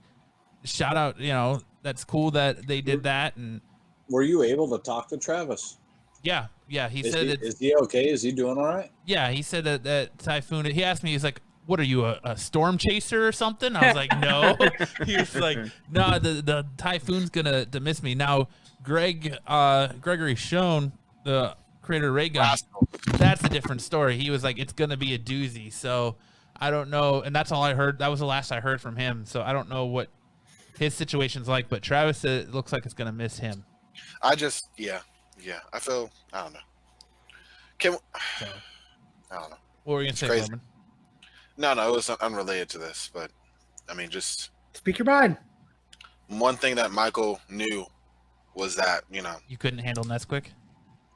shout out, that's cool that they did that. And were you able to talk to Travis? Yeah. He said is he okay? Is he doing all right? Yeah, he said that Typhoon. He asked me, he's like, "What are you, a storm chaser or something?" I was like, "No." He was like, "No, the Typhoon's gonna miss me." Now, Gregory Schoen, the creator of Ray Gun, that's a different story. He was like, "It's gonna be a doozy." So I don't know, and that's all I heard. That was the last I heard from him. So I don't know what his situation's like, but Travis said it looks like it's gonna miss him. I feel, I don't know. I don't know. What were you gonna say, crazy. Norman? No, it was unrelated to this, but I mean, just speak your mind. One thing that Michael knew was that, you couldn't handle Nesquik.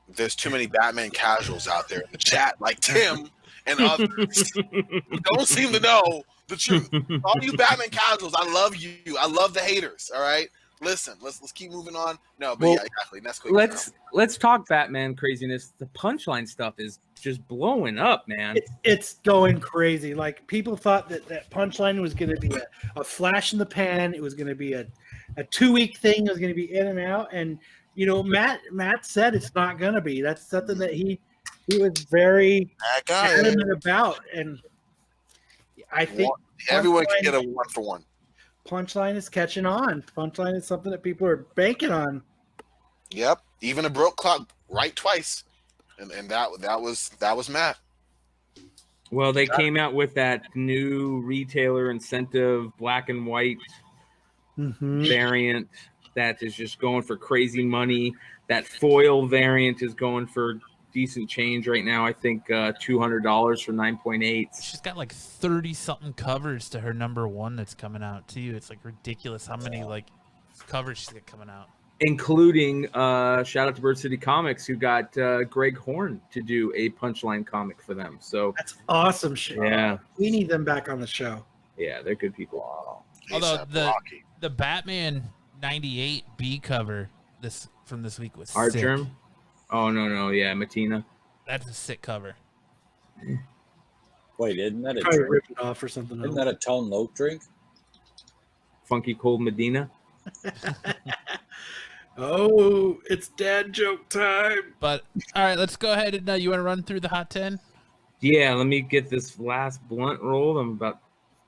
There's too many Batman casuals out there in the chat, like Tim and others who don't seem to know the truth. All you Batman casuals, I love you. I love the haters. All right. Listen, let's keep moving on. No, but yeah, exactly. Nesquik. Let's talk Batman craziness. The Punchline stuff is just blowing up, man. It's going crazy. Like, people thought that Punchline was going to be a flash in the pan. It was going to be a 2-week thing. It was going to be in and out. And Matt said it's not going to be. That's something that he was very adamant about. And I think everyone can get a 1-for-1. Punchline is catching on. Punchline is something that people are banking on. Yep, even a broke clock right twice, and that was Matt. Well, they came out with that new retailer incentive black and white variant that is just going for crazy money. That foil variant is going for decent change right now. I think $200 for 9.8. She's got like 30-something covers to her number one that's coming out too. It's like ridiculous how many like covers she's got coming out. Including shout out to Bird City Comics, who got Greg Horn to do a Punchline comic for them. So that's awesome shit. Yeah, we need them back on the show. Yeah, they're good people. Although the Batman 98 B cover from this week was Art sick. Germ. Oh no, yeah, Matina. That's a sick cover. Wait, isn't that a rip it off or something? Isn't that a Tone Loc drink? Funky Cold Medina. Oh, it's dad joke time. But all right, let's go ahead and you want to run through the hot 10? Yeah, let me get this last blunt rolled. I'm about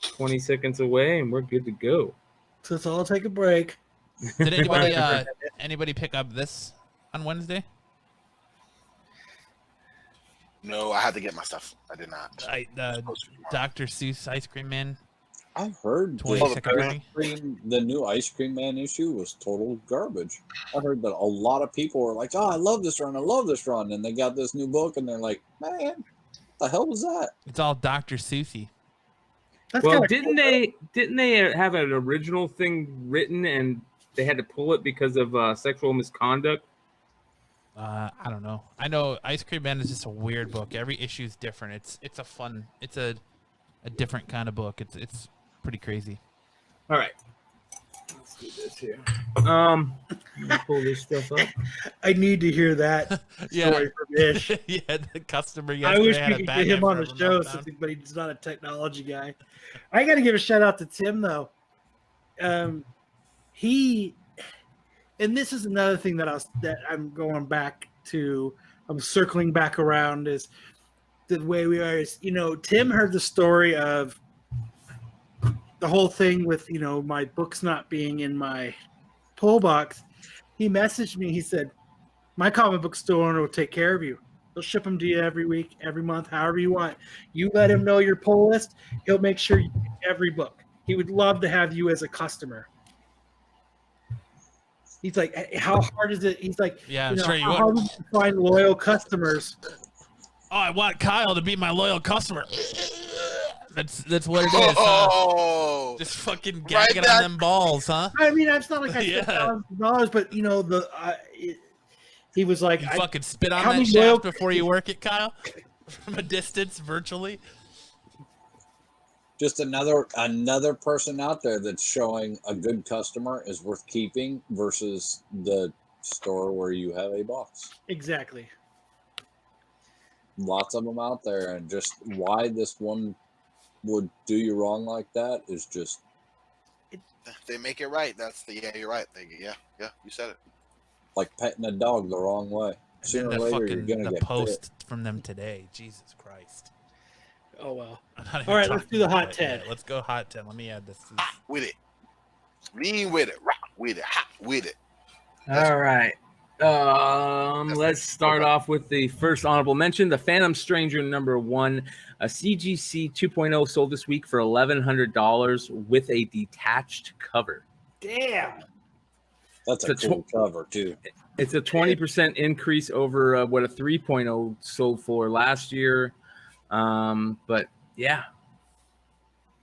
20 seconds away, and we're good to go. So let's all take a break. Did anybody pick up this on Wednesday? No, I had to get my stuff. I did not. Dr. Seuss Ice Cream Man. I've heard 20 the new Ice Cream Man issue was total garbage. I heard that a lot of people were like, "Oh, I love this run. I love this run," and they got this new book, and they're like, "Man, what the hell was that?" It's all Dr. Seussy. Well, didn't they have an original thing written and they had to pull it because of sexual misconduct? I don't know. I know Ice Cream Man is just a weird book. Every issue is different. It's a different kind of book. It's pretty crazy. All right. Let's do this here. Let me pull this stuff up. I need to hear that story from Ish. Yeah, the customer I yesterday wish had we a could bag get him on for the a show, meltdown. but he's not a technology guy. I got to give a shout out to Tim though. And this is another thing that I'm going back to. I'm circling back around is the way we are. Is Tim heard the story of the whole thing with my books not being in my pull box. He messaged me. He said, "My comic book store owner will take care of you. He'll ship them to you every week, every month, however you want. You let him know your pull list. He'll make sure you get every book. He would love to have you as a customer." He's like, "How hard is it?" He's like, Yeah, I'm sure you how would. hard is it to find loyal customers?" Oh, I want Kyle to be my loyal customer. That's what it is. Huh? Oh, Just fucking Right gagging back. on them balls, huh? I mean, it's not like I Yeah. spent $1,000, but he was like, You fucking spit on how that many loyal- shaft before you work it, Kyle, from a distance, virtually. Just another person out there that's showing a good customer is worth keeping versus the store where you have a box. Exactly. Lots of them out there, and just why this one would do you wrong like that is just they make it right. You're right. You said it. like petting a dog the wrong way. And Sooner then or later, you're the gonna get post from them today. Jesus Christ. Oh well. I'm not even All right, let's talking do the about hot it 10. yet. Let's go hot 10. Let me add this. Hot with it. Lean with it. Rock with it. Hot with it. All right. Let's start off with the first honorable mention. The Phantom Stranger #1, a CGC 2.0 sold this week for $1,100 with a detached cover. Damn. That's a It's a cool cover too. It's a 20% increase over what a 3.0 sold for last year. But yeah,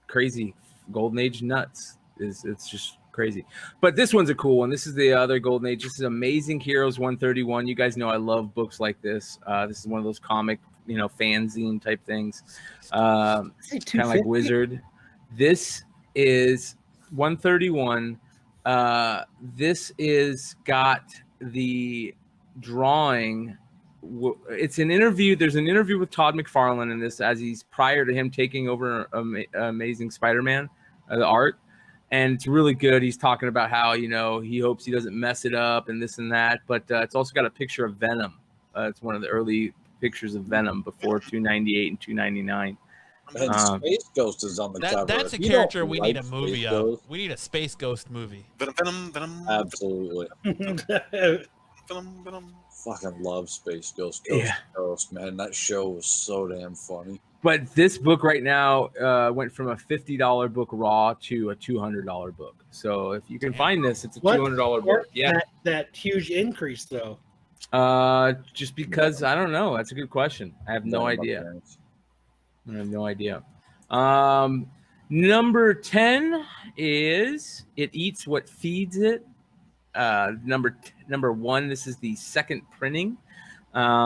crazy. Golden Age nuts. It's just crazy. But this one's a cool one. This is the other Golden Age. This is Amazing Heroes 131. You guys know I love books like this. This is one of those comic, fanzine type things. Kind of like Wizard. This is 131. This is got the drawing. It's an interview. There's an interview with Todd McFarlane in this, as he's prior to him taking over Amazing Spider-Man, the art. And it's really good. He's talking about how, he hopes he doesn't mess it up and this and that. But it's also got a picture of Venom. It's one of the early pictures of Venom before 298 and 299. And Space Ghost is on the cover. That's a If you character don't we like need a movie Space of. Ghost, We need a Space Ghost movie. Venom. absolutely. Venom. Fucking love Space Ghost. Yeah. Ghost, man. That show was so damn funny. But this book right now went from a $50 book raw to a $200 book. So if you can find this, it's a $200 book. Yeah. That huge increase though. Just because I don't know. That's a good question. I have no One of my idea. parents. I have no idea. Number 10 is It Eats What Feeds It. Number 1, this is the second printing.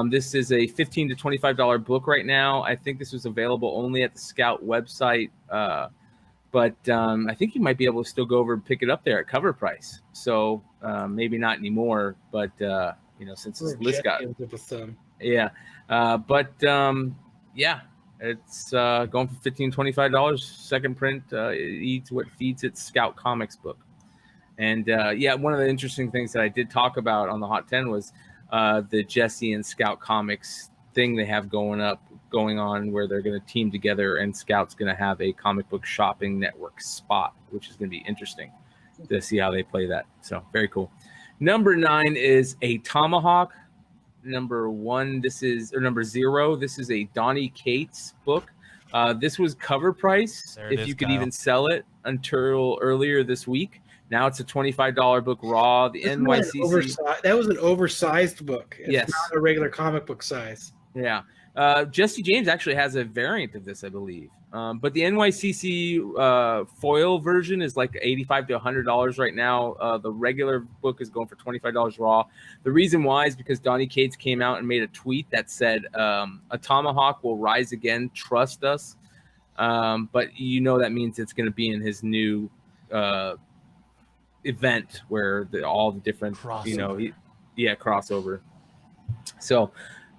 This is a $15 to $25 book right now. I think this was available only at the Scout website. But I think you might be able to still go over and pick it up there at cover price. So maybe not anymore, but since this list got yeah. Yeah, it's going for $15, $25. Second print, It Eats What Feeds It Scout Comics book. And one of the interesting things that I did talk about on the Hot 10 was the Jesse and Scout Comics thing they have going on, where they're going to team together, and Scout's going to have a comic book shopping network spot, which is going to be interesting to see how they play that. So very cool. Number 9 is a Tomahawk. Number 0, this is a Donny Cates book. This was cover price if you could even sell it until earlier this week. Now it's a $25 book raw. The NYCC. That was an oversized book. It's yes, not a regular comic book size. Yeah. Jesse James actually has a variant of this, I believe. But the NYCC foil version is like $85 to $100 right now. The regular book is going for $25 raw. The reason why is because Donny Cates came out and made a tweet that said, "A tomahawk will rise again. Trust us." But that means it's going to be in his new event where all the different crossover. Crossover. So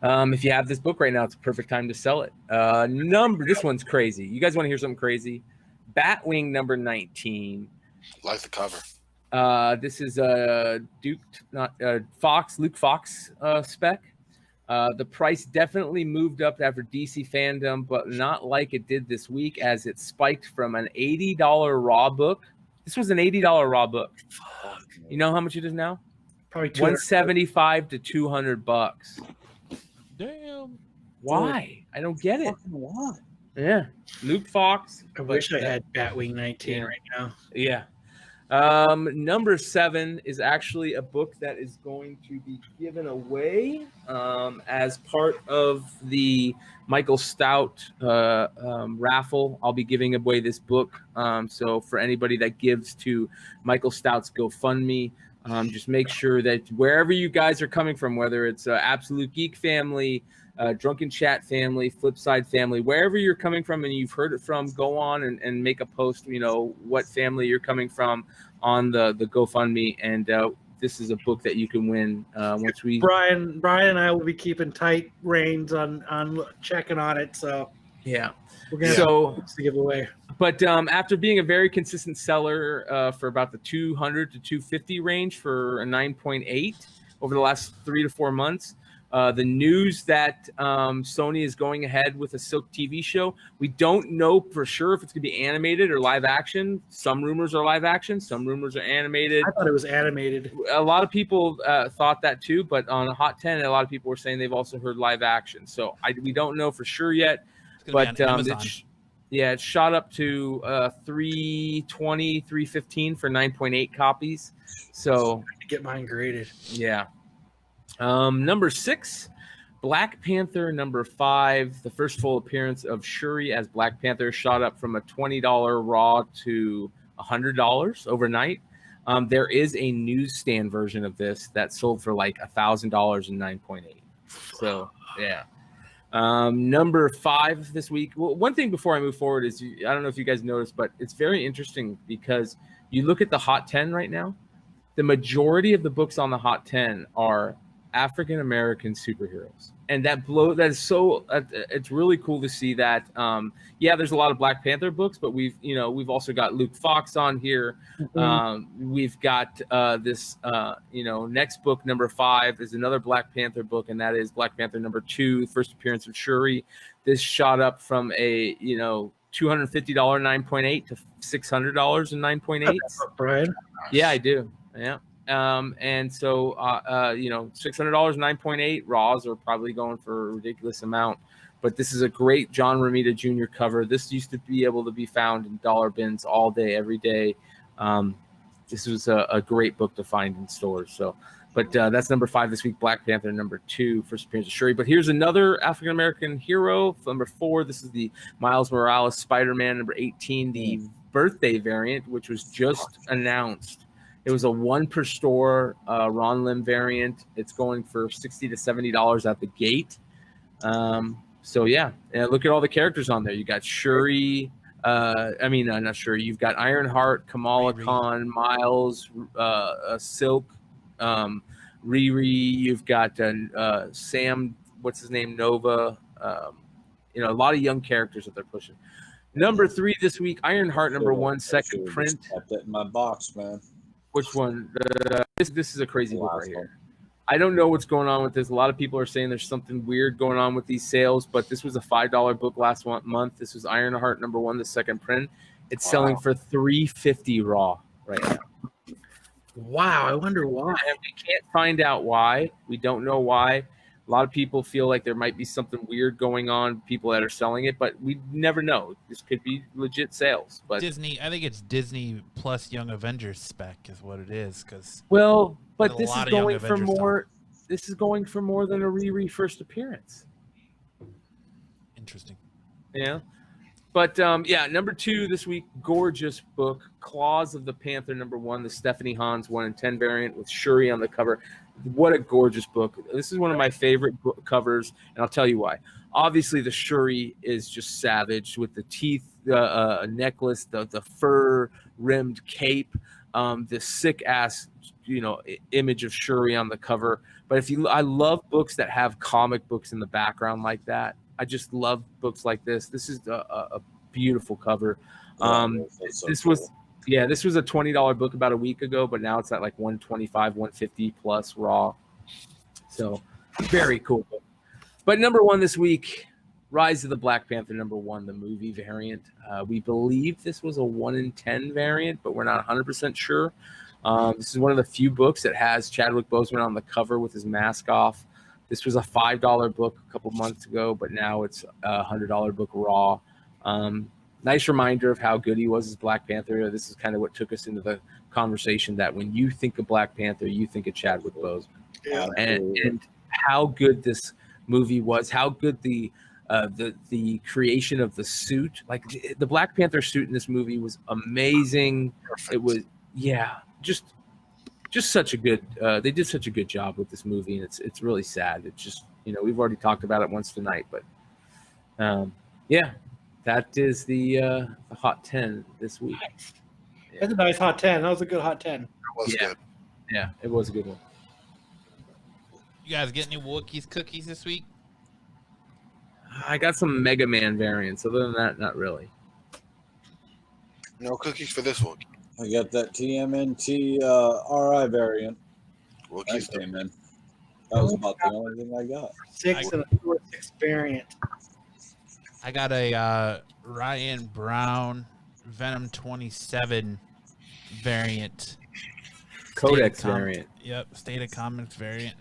if you have this book right now, it's a perfect time to sell it. This one's crazy. You guys want to hear something crazy? Batwing number 19. Like the cover. This is Luke Fox spec. The price definitely moved up after DC Fandom, but not like it did this week, as it spiked from an $80 raw book. This was an $80 raw book. You know how much it is now? Probably $175 to $200. Damn. Why? I don't get it. Why? Yeah. Luke Fox. I wish I had Batwing 19 right now. Yeah. Number 7 is actually a book that is going to be given away as part of the Michael Stout raffle. I'll be giving away this book. So for anybody that gives to Michael Stout's GoFundMe, just make sure that wherever you guys are coming from, whether it's Absolute Geek family, Drunken Chat family, Flipside family, wherever you're coming from and you've heard it from, go on and make a post, what family you're coming from on the GoFundMe. And this is a book that you can win once we... Brian and I will be keeping tight reins on checking on it. So yeah. We're going to give away. But after being a very consistent seller for about the 200 to 250 range for a 9.8 over the last 3 to 4 months, the news that Sony is going ahead with a Silk TV show, we don't know for sure if it's going to be animated or live action. Some rumors are live action, some rumors are animated. I thought it was animated. A lot of people thought that too, but on Hot 10, a lot of people were saying they've also heard live action. So we don't know for sure yet. But it shot up to 320, 315 for 9.8 copies. So get mine graded. Yeah. Number 6, Black Panther number 5. The first full appearance of Shuri as Black Panther shot up from a $20 raw to $100 overnight. There is a newsstand version of this that sold for like $1,000 in 9.8. So yeah. Number 5 this week. Well, one thing before I move forward is, I don't know if you guys noticed, but it's very interesting because you look at the Hot 10 right now, the majority of the books on the Hot 10 are African American superheroes, and it's really cool to see that. There's a lot of Black Panther books, but we've also got Luke Fox on here. Mm-hmm. We've got this next book, number 5, is another Black Panther book, and that is Black Panther number 2, first appearance of Shuri. This shot up from a $250 9.8 to $600 in 9.8. Brian? Yeah, I do. Yeah. And so, $600 9.8 raws are probably going for a ridiculous amount, but this is a great John Romita Jr. cover. This used to be able to be found in dollar bins all day, every day. This was a great book to find in stores. So, but that's number 5 this week. Black Panther number 2, first appearance of Shuri. But here's another African American hero, number 4. This is the Miles Morales Spider-Man number 18, the birthday variant, which was just announced. It was a 1 per store Ron Lim variant. It's going for $60 to $70 at the gate. So yeah, and look at all the characters on there. You got Shuri. Not Shuri. You've got Ironheart, Kamala Khan, Miles, Silk, Riri. You've got Sam. What's his name? Nova. A lot of young characters that they're pushing. Number 3 this week, Ironheart number 1, second print. Kept it in my box, man. Which one? This is a crazy book Last right one. here. I don't know what's going on with this. A lot of people are saying there's something weird going on with these sales, but this was a $5 book last month. This was Ironheart #1, the second print. It's selling for $3.50 raw right now. Wow, I wonder why. And we can't find out why. We don't know why. A lot of people feel like there might be something weird going on, people that are selling it, but we never know. This could be legit sales. But Disney, I think it's Disney plus Young Avengers spec is what it is. Because but There's a this is lot of Young going for Avengers more. This is going for more than a Riri first appearance. interesting. Yeah. But number 2 this week, gorgeous book, Claws of the Panther #1, the Stephanie Hans 1-in-10 variant with Shuri on the cover. What a gorgeous book. This is one of my favorite covers, and I'll tell you why. Obviously, the Shuri is just savage with the teeth necklace, the fur-rimmed cape, the sick-ass image of Shuri on the cover. But I love books that have comic books in the background like that. I just love books like this. This is a beautiful cover. This was a $20 book about a week ago, but now it's at like $125, $150 plus raw. So very cool book. But #1 this week, Rise of the Black Panther #1, the movie variant. We believe this was a 1-in-10 variant, but we're not 100% sure. This is one of the few books that has Chadwick Boseman on the cover with his mask off. This was a $5 book a couple months ago, but now it's a $100 book raw. Nice reminder of how good he was as Black Panther. This is kind of what took us into the conversation that when you think of Black Panther, you think of Chadwick Boseman. Yeah. And how good this movie was, how good the creation of the suit, like the Black Panther suit in this movie was amazing. Perfect. It was, just such a good, they did such a good job with this movie, and it's really sad. It's just, we've already talked about it once tonight, but that is the Hot 10 this week. That's a nice Hot 10. That was a good Hot 10. That was good. Yeah, it was a good one. You guys get any Wookiees cookies this week? I got some Mega Man variants. Other than that, not really. No cookies for this one. I got that TMNT RI variant. Wookiees. That came in. That was about the only thing I got. 6 and a 4-6 variant. I got a Ryan Brown Venom 27 variant. Codex State of variant. Yep, State of Comics variant.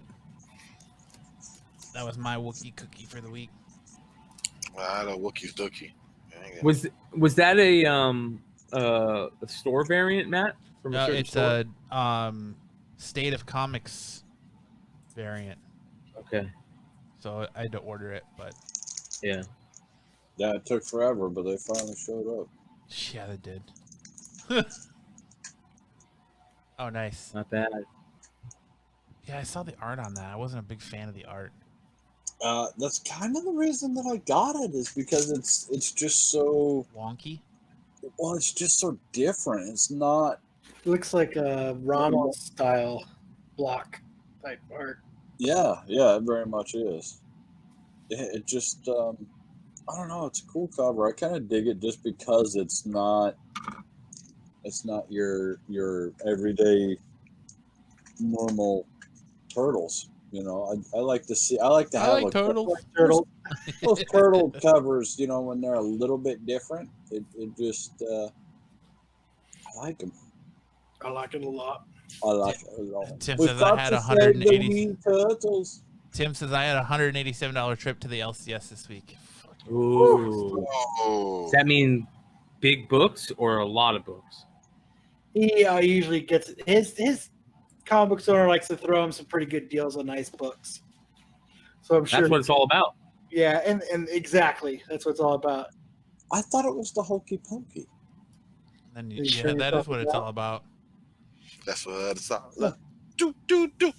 That was my Wookiee cookie for the week. I had a Wookiees Dookie. Was that a store variant, Matt? From a No, certain it's store? a State of Comics variant. Okay. So I had to order it, but Yeah. Yeah, it took forever, but they finally showed up. yeah, they did. Oh, nice. Not bad. Yeah, I saw the art on that. I wasn't a big fan of the art. That's kind of the reason that I got it, is because it's just so Wonky. well. It's just so different. It's not. It looks like a Ramos style block type art. Yeah, it very much is. It just I don't know. It's a cool cover. I kind of dig it just because it's not your everyday normal turtles. I like to see. I like to have like turtles. Turtle. those turtle covers. When they're a little bit different. It just I like them. I like it a lot. I like it a lot. Tim We've says I got had to save the 180. wee turtles. Tim says I had a $187 trip to the LCS this week. Ooh. Oh. Does that mean big books or a lot of books? He usually gets his comic book store likes to throw him some pretty good deals on nice books. So I'm sure That's what it's all about. Yeah, and exactly. That's what it's all about. I thought it was the hokey pokey. And You yeah, sure that you're is what it's all about. That's what it's all. Do. Do.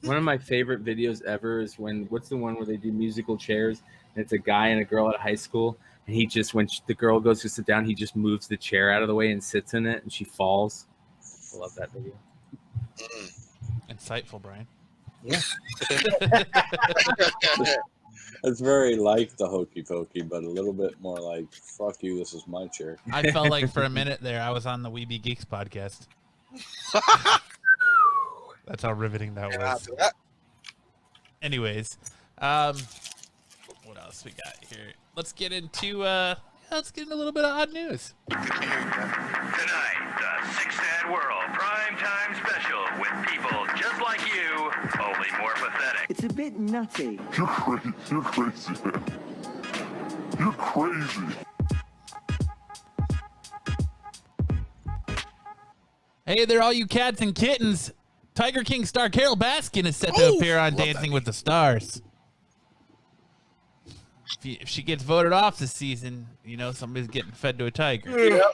One of my favorite videos ever is what's the one where they do musical chairs, and it's a guy and a girl at high school, and he just, when the girl goes to sit down, he just moves the chair out of the way and sits in it, and she falls. I love that video. Insightful, Brian. Yeah. It's very like the Hokey Pokey, but a little bit more like, fuck you, this is my chair. I felt like for a minute there I was on the Weeby Geeks podcast. That's how riveting that And was. after that, Anyways, what else we got here? Let's get into a little bit of odd news. Tonight, the Six Dad World primetime special with people just like you, only more pathetic. It's a bit nutty. You're crazy, man. You're crazy. Hey there, all you cats and kittens! Tiger King star Carole Baskin is set to appear on Dancing with the Stars. If she gets voted off this season, you know somebody's getting fed to a tiger. yep.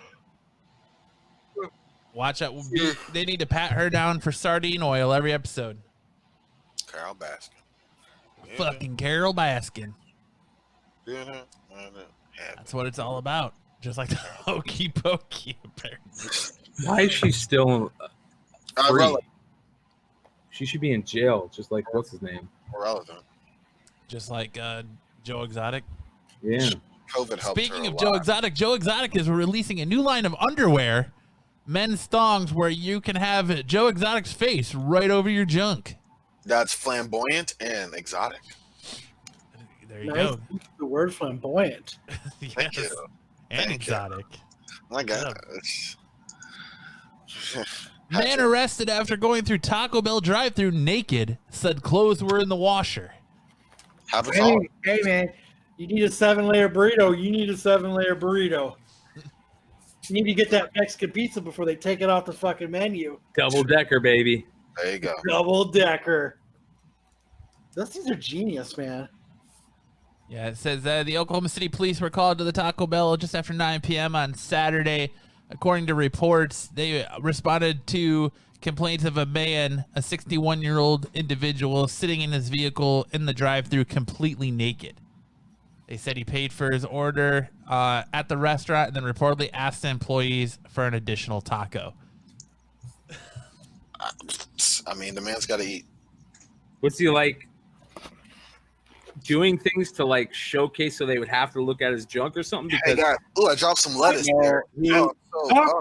Watch out! They need to pat her down for sardine oil every episode. Carole Baskin. Yeah. Fucking Carole Baskin. Yeah. That's what it's all about. Just like the Hokey Pokey, apparently. Why is she still free? Relevant. She should be in jail, just like what's his name? Relevant. Just like Joe Exotic. Yeah. COVID helped Speaking her of a Joe lot. Exotic, Joe Exotic is releasing a new line of underwear, men's thongs, where you can have Joe Exotic's face right over your junk. That's flamboyant and exotic. There you Nice. go. The word flamboyant. Thank Yes. you. And Thank you. exotic. My God. Man arrested after going through Taco Bell drive-thru naked, said clothes were in the washer. Happens all. Hey, man, you need a 7-layer burrito. You need a 7-layer burrito. You need to get that Mexican pizza before they take it off the fucking menu. Double decker, baby. There you go. Double decker. Those things are genius, man. Yeah, it says the Oklahoma City police were called to the Taco Bell just after 9 p.m. on Saturday. According to reports, they responded to complaints of a man, a 61-year-old individual, sitting in his vehicle in the drive-thru completely naked. They said he paid for his order at the restaurant and then reportedly asked the employees for an additional taco. I mean, the man's got to eat. What's he like doing things to like showcase so they would have to look at his junk or something? Hey, Because God. Ooh, I dropped some lettuce there. Yeah. Oh,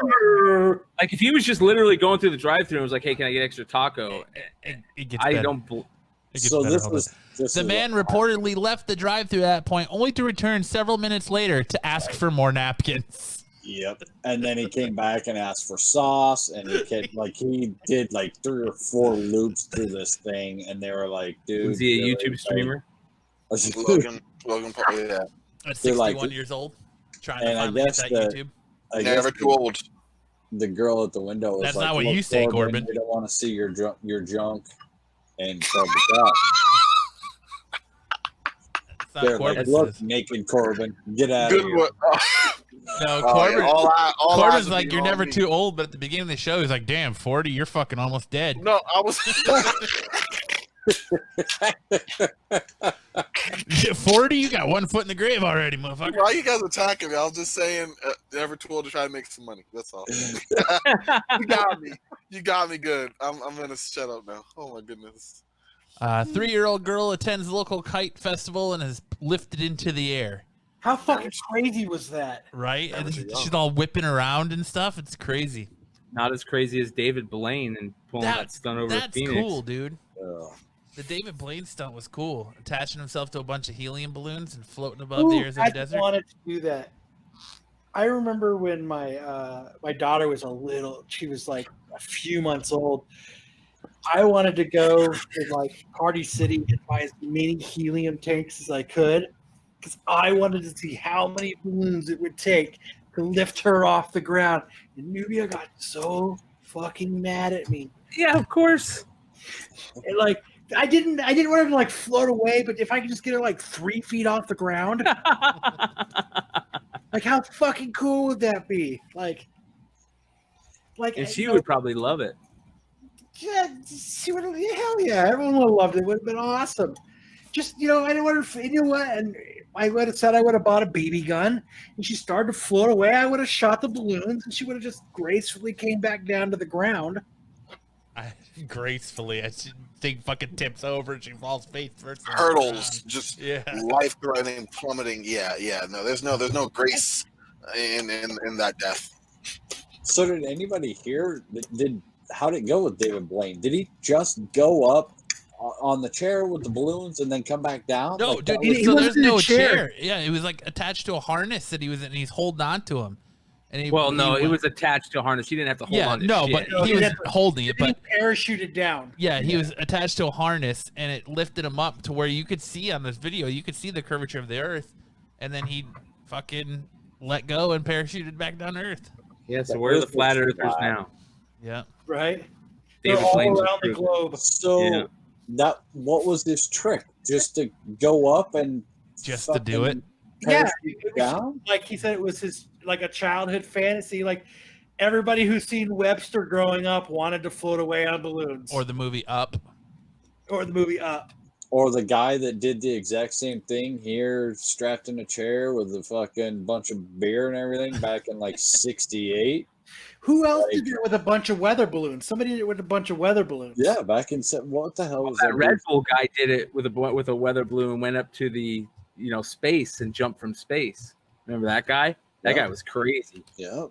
so, like if he was just literally going through the drive-thru and was like, "Hey, can I get extra taco?" It gets I better. don't. It gets So better. this Hold on. was this The is man what- reportedly left the drive-thru at that point, only to return several minutes later to ask for more napkins. Yep. And then he came back and asked for sauce, and he did like 3 or 4 loops through this thing, and they were like, "Dude, Was he a really? YouTube streamer? Logan probably that. At They're 61 like- years old, trying to And I finally get guess that the- YouTube. I Never guess too old. the girl at the window was That's like, not what "Look, you say, Corbin." We don't want to see your junk." And so the It's not they're like, Corbin "Look, says. naked Corbin, get out of Good here." one. No, Oh, Corbin. yeah, all eyes Corbin's would like, be you're on never me. too old, but at the beginning of the show, he's like, damn, 40, you're fucking almost dead. No, I was. 40, you got one foot in the grave already, motherfucker. Why you guys attacking me? I was just saying, never too old to try to make some money. That's all. You got me. You got me good. I'm gonna shut up now. Oh my goodness. 3-year-old girl attends the local kite festival and is lifted into the air. How fucking crazy was that? Right? Never And too young. she's all whipping around and stuff. It's crazy. Not as crazy as David Blaine and pulling that stunt over That's Phoenix. cool, dude. Ugh. The David Blaine stunt was cool. Attaching himself to a bunch of helium balloons and floating above the Arizona I desert. wanted to do that. I remember when my daughter was a little, she was like a few months old. I wanted to go to like Party City and buy as many helium tanks as I could because I wanted to see how many balloons it would take to lift her off the ground. And Nubia got so fucking mad at me. Yeah, of course. And like I didn't want her to like float away, but if I could just get her like 3 feet off the ground, like how fucking cool would that be? Like And she you know, would probably love it. yeah, she would. Yeah, hell yeah, everyone would have loved it. It would have been awesome. Just I didn't want her. You know what? And I would have said I would have bought a BB gun, and she started to float away. I would have shot the balloons, and she would have just gracefully came back down to the ground. Gracefully. thing fucking tips over and she falls face first. on the Hurdles, ground. just Yeah. life-threatening, plummeting. Yeah. No, there's no grace in that death. So did anybody hear? How did it go with David Blaine? Did he just go up on the chair with the balloons and then come back down? No, Like, dude. that was- he So wasn't there's in a no chair. chair. Yeah, it was like attached to a harness that he was in, and he's holding on to him. And he, Well, no, he it went- was attached to a harness. He didn't have to hold Yeah, on to no, shit. but No, he he was had to- holding it. But He parachuted down. yeah, he was attached to a harness, and it lifted him up to where you could see on this video, you could see the curvature of the Earth, and then he fucking let go and parachuted back down to Earth. Yeah, so where are the flat earthers now? Yeah. Right? They're David all Blaine's around the approved. globe. So Yeah. what was this trick? Just to go up and Just to do it. Yeah, parachute it was, down? like he said, it was his like a childhood fantasy. Like everybody who's seen Webster growing up wanted to float away on balloons, Or the movie Up. or the movie Up. Or the guy that did the exact same thing here, strapped in a chair with a fucking bunch of beer and everything back in like '68. Who else did it with a bunch of weather balloons? Somebody did it with a bunch of weather balloons. Yeah, back in what the hell was That that? Red Bull guy did it with a weather balloon, went up to the space and jumped from space. Remember that guy? That Yeah. guy was crazy. Yeah.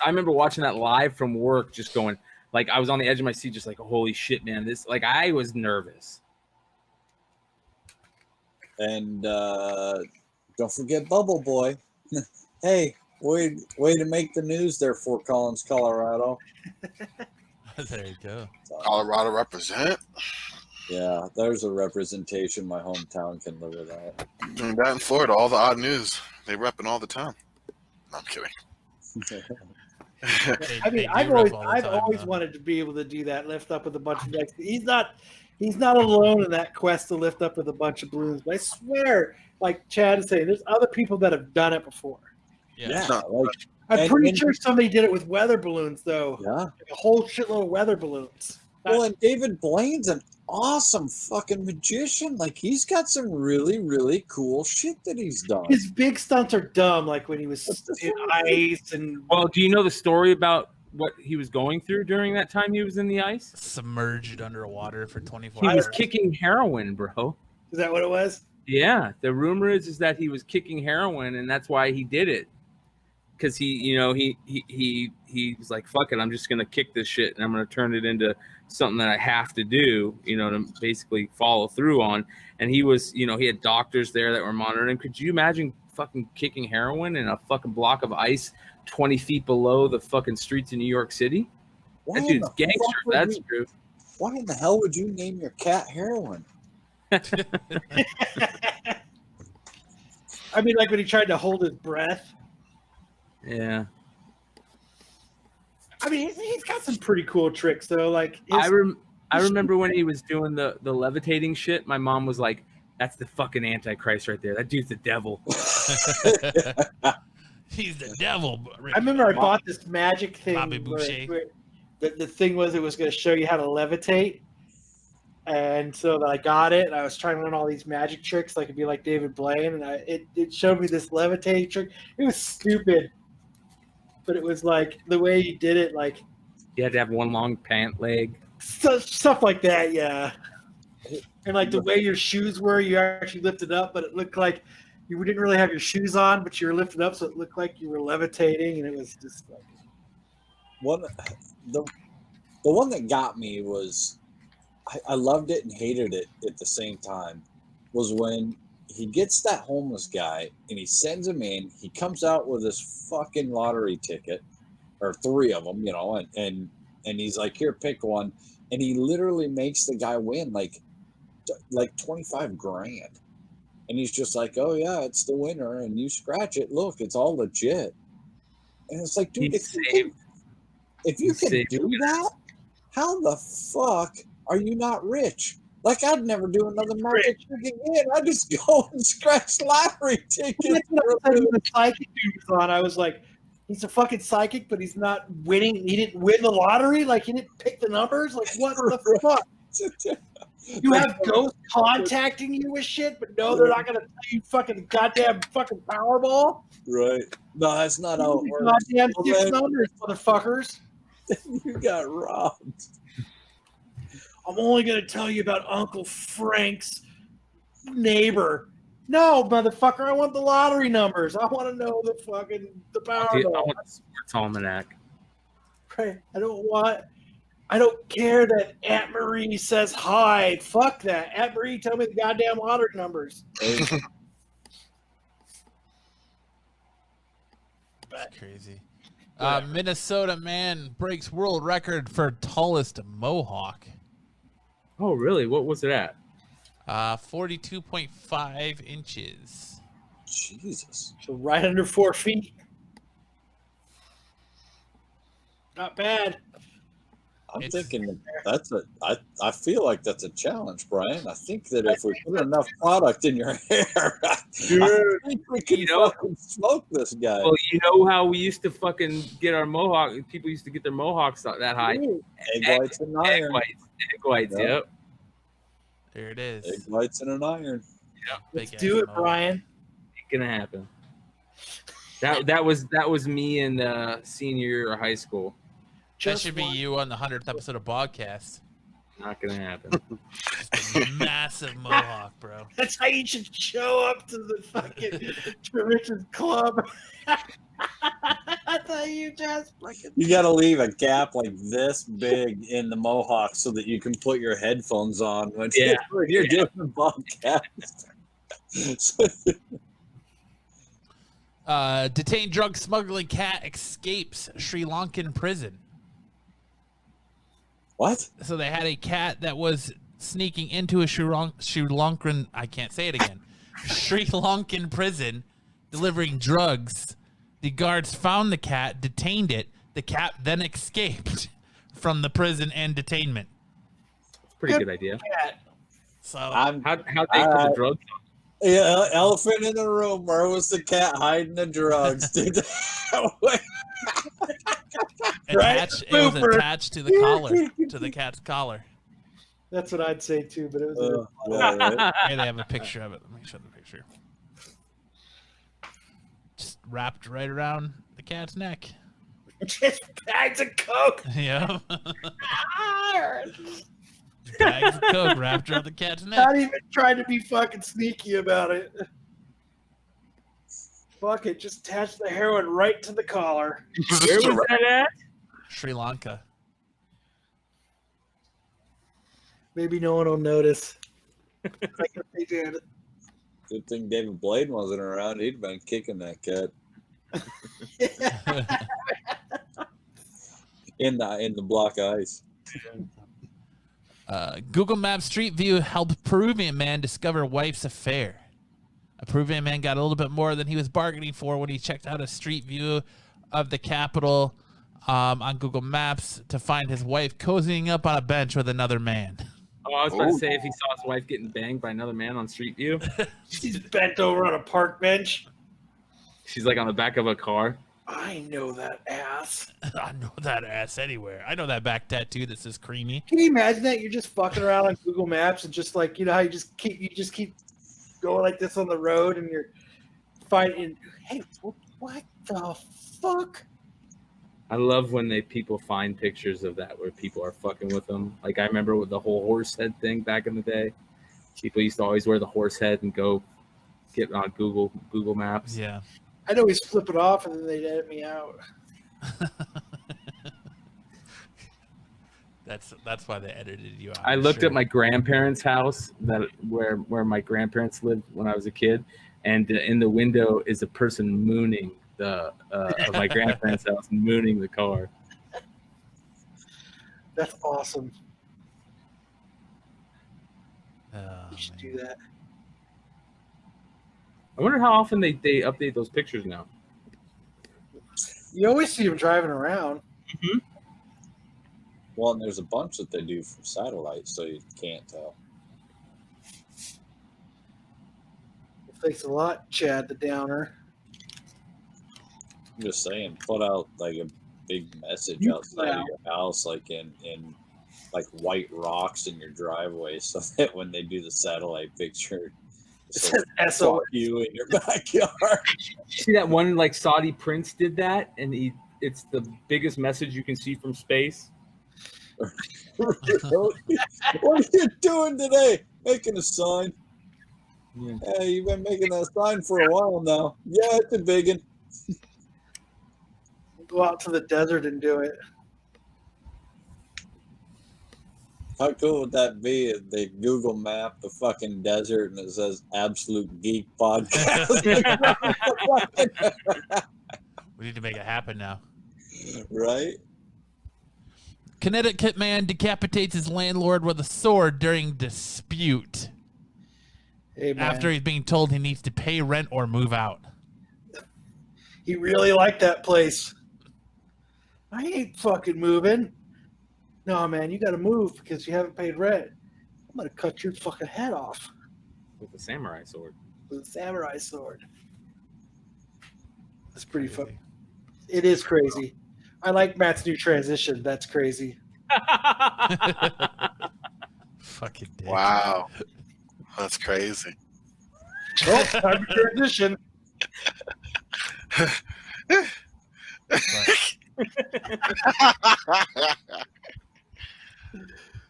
I remember watching that live from work, just going like I was on the edge of my seat, just like holy shit, man! This like I was nervous. And don't forget Bubble Boy. Hey, way to make the news there, Fort Collins, Colorado. There you go. Colorado represent. Yeah, there's a representation my hometown can live without. And that in Florida, all the odd news, they repping all the time. No, I'm kidding. I mean, They I've do always, rub all the I've time, always though. wanted to be able to do that, lift up with a bunch of decks. He's not alone in that quest to lift up with a bunch of balloons. But I swear, like Chad is saying, there's other people that have done it before. Yeah. Like, I'm And- pretty and- sure somebody did it with weather balloons, though. yeah. Like a whole shitload of weather balloons. Well, and David Blaine's an awesome fucking magician. Like, he's got some really, really cool shit that he's done. His big stunts are dumb, like when he was in ice and Well, do you know the story about what he was going through during that time he was in the ice? Submerged underwater for 24 He hours. was kicking heroin, bro. is that what it was? Yeah, the rumor is that he was kicking heroin, and that's why he did it. Because he was like, "Fuck it, I'm just gonna kick this shit, and I'm gonna turn it into something that I have to do, to basically follow through on." And he was, he had doctors there that were monitoring him. Could you imagine fucking kicking heroin in a fucking block of ice 20 feet below the fucking streets in New York City? Why That in dude's the gangster. fuck would That's you- true. Why in the hell would you name your cat Heroin? I mean, like when he tried to hold his breath. Yeah. I mean, he's got some pretty cool tricks, though. Like, I remember when he was doing the levitating shit. My mom was like, "That's the fucking Antichrist right there. That dude's the devil." He's the devil. I remember I bought this magic thing. Bobby Boucher. where the thing was, it was going to show you how to levitate. And so I got it, and I was trying to learn all these magic tricks, like it'd be like David Blaine, and it showed me this levitating trick. It was stupid, but it was like the way he did it, like You had to have one long pant leg. stuff like that, yeah. And like the way your shoes were, you actually lifted up, but it looked like you didn't really have your shoes on, but you were lifted up, so it looked like you were levitating, and it was just like the one that got me was I loved it and hated it at the same time was when he gets that homeless guy and he sends him in. He comes out with this fucking lottery ticket, or 3 of them, and he's like, "Here, pick one," and he literally makes the guy win like 25 grand, and he's just like, "Oh yeah, it's the winner, and you scratch it. Look, it's all legit." And it's like, dude, if you can do that, how the fuck are you not rich? Like, I'd never do another magic trick again. I just go and scratch lottery tickets. That's what I said when the psychic dude was on. I was like, he's a fucking psychic, but he's not winning. He didn't win the lottery. Like, he didn't pick the numbers. Like, what the fuck? You have ghosts contacting you with shit, but no, they're not gonna tell you fucking goddamn fucking Powerball. Right. No, that's not how it works. Goddamn Well, 6 then numbers, motherfuckers. you got robbed. I'm only going to tell you about Uncle Frank's neighbor. No, motherfucker, I want the lottery numbers. I want to know the Powerball. I want the sports almanac. Right. I don't care that Aunt Marie says hi. Fuck that. Aunt Marie, tell me the goddamn lottery numbers. That's crazy. Minnesota man breaks world record for tallest mohawk. Oh, really? What was it at? 42.5 inches. Jesus. So right under 4 feet. Not bad. I'm thinking I feel like that's a challenge, Brian. I think that if we put enough product in your hair, I think we can fucking smoke this guy. Well, you know how we used to fucking get our mohawk. People used to get their mohawks that high. Egg whites and iron. Egg whites. Yep. There it is. Egg whites and an iron. Yep. Let's do it, Brian. Ain't gonna happen. That was me in senior year of high school. That should be you on the 100th episode of Podcast. Not gonna happen. Just a massive mohawk, bro. That's how you should show up to the fucking Traditions Club. That's how you just fucking. You got to leave a gap like this big in the mohawk so that you can put your headphones on when you're doing the podcast. Detained drug smuggling cat escapes Sri Lankan prison. What? So they had a cat that was sneaking into a Sri Lankan, I can't say it again, Sri Lankan prison, delivering drugs. The guards found the cat, detained it. The cat then escaped from the prison and detainment. Pretty good idea. So how'd they put the drugs on? Yeah, elephant in the room. Where was the cat hiding the drugs? Dude, it was attached to the collar, to the cat's collar. That's what I'd say too, but it was. Here they have a picture of it. Let me show the picture. Just wrapped right around the cat's neck. Just bags of coke. Yeah. Bags of coke wrapped around the cat's neck. Not even trying to be fucking sneaky about it. Fuck it, just attach the heroin right to the collar. Where was that at? Sri Lanka. Maybe no one will notice. Like if they did. Good thing David Blaine wasn't around. He'd been kicking that cat. in the block ice. Google Maps Street View helped Peruvian man discover wife's affair. A Peruvian man got a little bit more than he was bargaining for when he checked out a street view of the capital on Google Maps to find his wife cozying up on a bench with another man. Oh, I was about to say if he saw his wife getting banged by another man on Street View. She's bent over on a park bench. She's like on the back of a car. I know that ass. I know that ass anywhere. I know that back tattoo that says creamy. Can you imagine that? You're just fucking around on Google Maps and just like, you know how you just keep going like this on the road and you're finding, hey, what the fuck? I love when people find pictures of that where people are fucking with them. Like I remember with the whole horse head thing back in the day. People used to always wear the horse head and go get on Google Maps. Yeah. I'd always flip it off and then they'd edit me out. That's why they edited you out. I looked at my grandparents' house where my grandparents lived when I was a kid, and in the window is a person mooning of my grandparents' house, mooning the car. That's awesome. Oh, You should do that. I wonder how often they update those pictures now. You always see them driving around. Mm-hmm. Well, and there's a bunch that they do from satellite, so you can't tell. Thanks a lot, Chad the Downer. I'm just saying, put out like a big message outside of your house, like in like white rocks in your driveway, so that when they do the satellite picture, it says SOS. fuck you in your backyard. See that one like Saudi prince did that, and it's the biggest message you can see from space. What are you doing today? Making a sign. Yeah. Hey, you've been making that sign for a while now. Yeah, it's a big one. Go out to the desert and do it. How cool would that be if they Google map the fucking desert and it says Absolute Geek Podcast? We need to make it happen now. Right? Connecticut man decapitates his landlord with a sword during dispute Hey, man. after he's being told he needs to pay rent or move out. He really liked that place. I ain't fucking moving. No, man, you got to move because you haven't paid rent. I'm going to cut your fucking head off With a samurai sword. with a samurai sword. That's pretty Crazy. fun. It is crazy. I like Matt's new transition. That's crazy. Fucking dick. Wow. That's crazy. Oh, time to transition.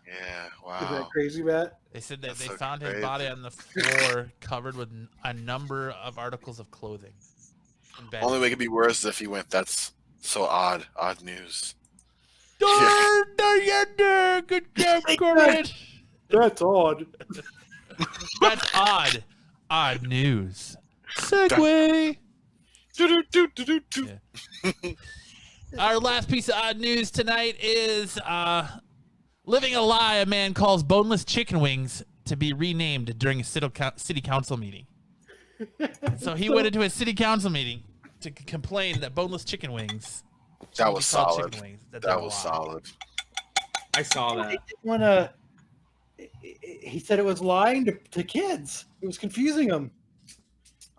Yeah, Is wow. that crazy, Matt? They said that That's they so found his crazy. body on the floor covered with a number of articles of clothing. in bed. Only way it could be worse is if he went, that's so odd. Odd news. Good job, Corbett. That's odd. That's odd. Odd news. Segway. Do-do-do-do-do-do. Yeah. Our last piece of odd news tonight is living a lie. A man calls boneless chicken wings to be renamed during a city council meeting. So he went into a city council meeting to complain that boneless chicken wings. That was should be called solid. chicken wings, That they're was a lie. solid. I saw that. He said it was lying to kids. It was confusing them.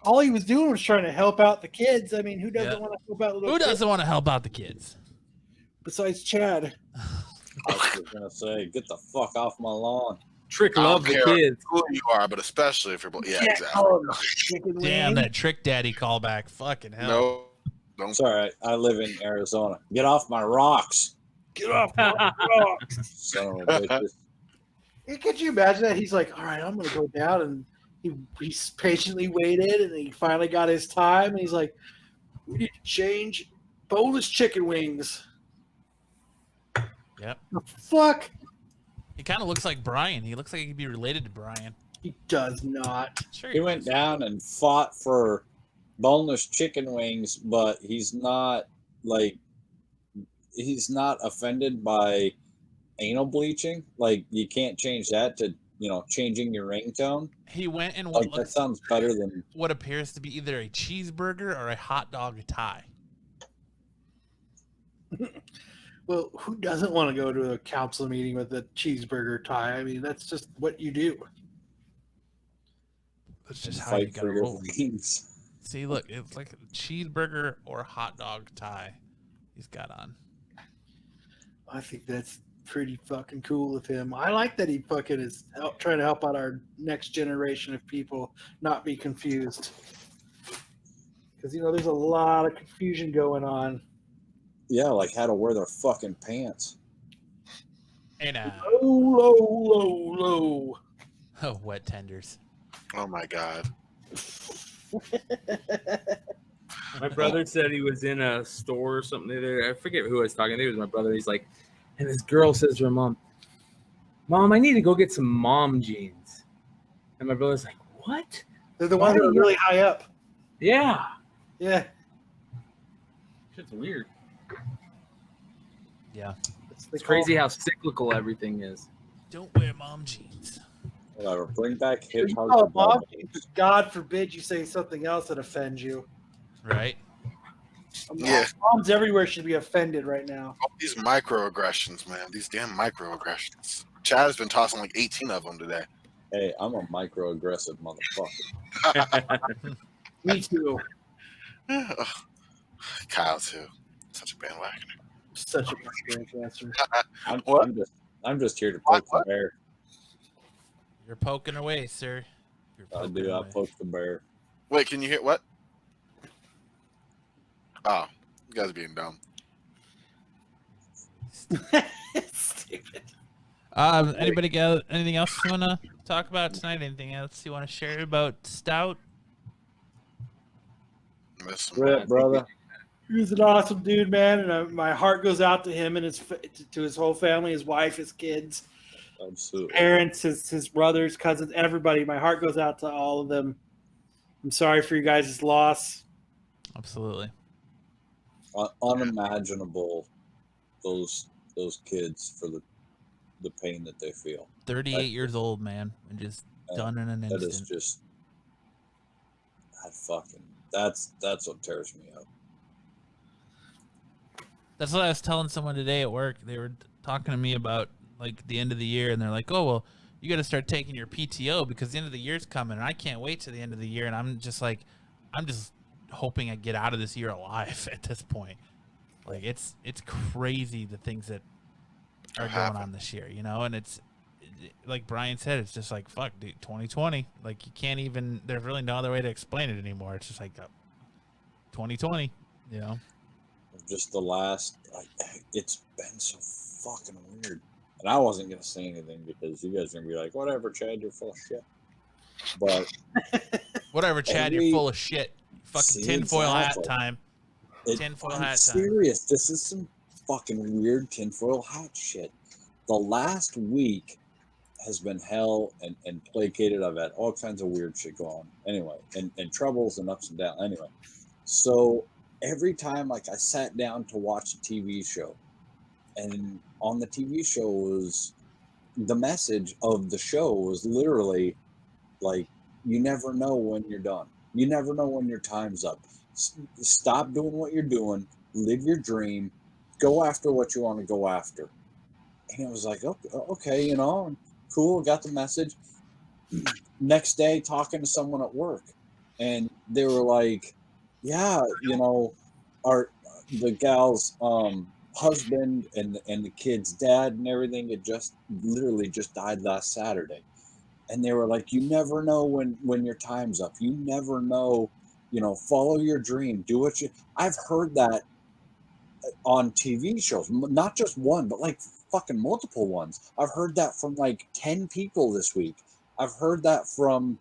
All he was doing was trying to help out the kids. I mean, who doesn't Yeah. want to help out little Who kids doesn't want to help out the kids? besides Chad? I was just gonna say, get the fuck off my lawn. Trick I don't love the care kids. who you are, but especially if you're. Yeah, exactly. call 'em chicken Damn, wings. that Trick Daddy callback. Fucking hell. No, don't. It's all right. I live in Arizona. Get off my rocks. Get off my rocks. Son of a bitches. Hey, could you imagine that? He's like, all right, I'm going to go down. And he patiently waited, and he finally got his time. And he's like, we need to change boneless chicken wings. Yep. The fuck? He kind of looks like Brian. He looks like he could be related to Brian. He does not. Sure. He went down and fought for boneless chicken wings, but he's not offended by anal bleaching. Like, you can't change that to, changing your ringtone. He went and Like, that sounds better than what appears to be either a cheeseburger or a hot dog tie. Well, who doesn't want to go to a council meeting with a cheeseburger tie? I mean, that's just what you do. That's just how you fight gotta for your roll. wings. See, look, it's like a cheeseburger or a hot dog tie he's got on. I think that's pretty fucking cool of him. I like that he fucking is trying to help out our next generation of people not be confused. Because, there's a lot of confusion going on. Yeah, like how to wear their fucking pants. Hey now. Low. Oh, wet tenders. Oh my God. My brother said he was in a store or something the other day. I forget who I was talking to. It was my brother. He's like, and this girl says to her mom, "Mom, I need to go get some mom jeans." And my brother's like, "What?" They're the ones that are really high up. Yeah. Yeah. Shit's weird. Yeah. It's crazy how cyclical everything is. Don't wear mom jeans. Whatever. Bring back hip hop. Oh, Mom, God forbid you say something else that offends you. Right? Yeah. Moms everywhere should be offended right now. All these microaggressions, man. These damn microaggressions. Chad has been tossing like 18 of them today. Hey, I'm a microaggressive motherfucker. Me too. Kyle too. Such a bandwagon. Such a great answer. What? I'm just here to poke the bear. You're poking away, sir. You're I poking do. I away. poke the bear. Wait, can you hear what? Oh, you guys are being dumb. stupid. Anybody got anything else you want to talk about tonight? Anything else you want to share about Stout? Rip, brother. He was an awesome dude, man, and my heart goes out to him and his whole family, his wife, his kids, Absolutely. parents, his brothers, cousins, everybody. My heart goes out to all of them. I'm sorry for you guys' loss. Absolutely. Unimaginable, those kids for the pain that they feel. 38 years old, man, and just done in an instant. That is just that's what tears me up. That's what I was telling someone today at work. They were talking to me about like the end of the year, and they're like, "Oh, well, you got to start taking your PTO because the end of the year's coming, and I can't wait to the end of the year." And I'm just hoping I get out of this year alive at this point. Like it's crazy the things that are going on this year, you know. And it's like Brian said, it's just like fuck, dude. 2020, like you can't even. There's really no other way to explain it anymore. It's just like 2020, you know. Just the last, it's been so fucking weird. And I wasn't going to say anything because you guys are going to be like, whatever, Chad, you're full of shit. But whatever, Chad, you're full of shit. Fucking tinfoil hat time. Tinfoil hat time. Serious. This is some fucking weird tinfoil hat shit. The last week has been hell and placated. I've had all kinds of weird shit going on. Anyway, and troubles and ups and downs. Anyway, so every time like I sat down to watch a TV show, and on the TV show was the message of the show was literally like, you never know when you're done. You never know when your time's up. Stop doing what you're doing. Live your dream. Go after what you want to go after. And it was like, okay, you know, cool. Got the message. Next day, talking to someone at work, and they were like, yeah, you know, the gal's husband and the kid's dad and everything had literally just died last Saturday. And they were like, you never know when your time's up. You never know, you know, follow your dream, do what I've heard that on TV shows, not just one, but like fucking multiple ones. I've heard that from like 10 people this week. I've heard that from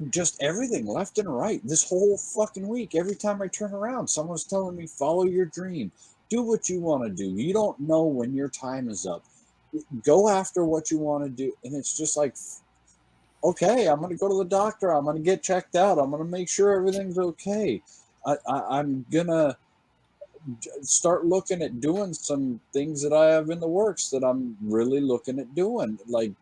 just everything left and right this whole fucking week. Every time I turn around, someone's telling me, follow your dream, do what you want to do. You don't know when your time is up. Go after what you want to do. And it's just like, okay, I'm going to go to the doctor. I'm going to get checked out. I'm going to make sure everything's okay. I'm going to start looking at doing some things that I have in the works that I'm really looking at doing. Like,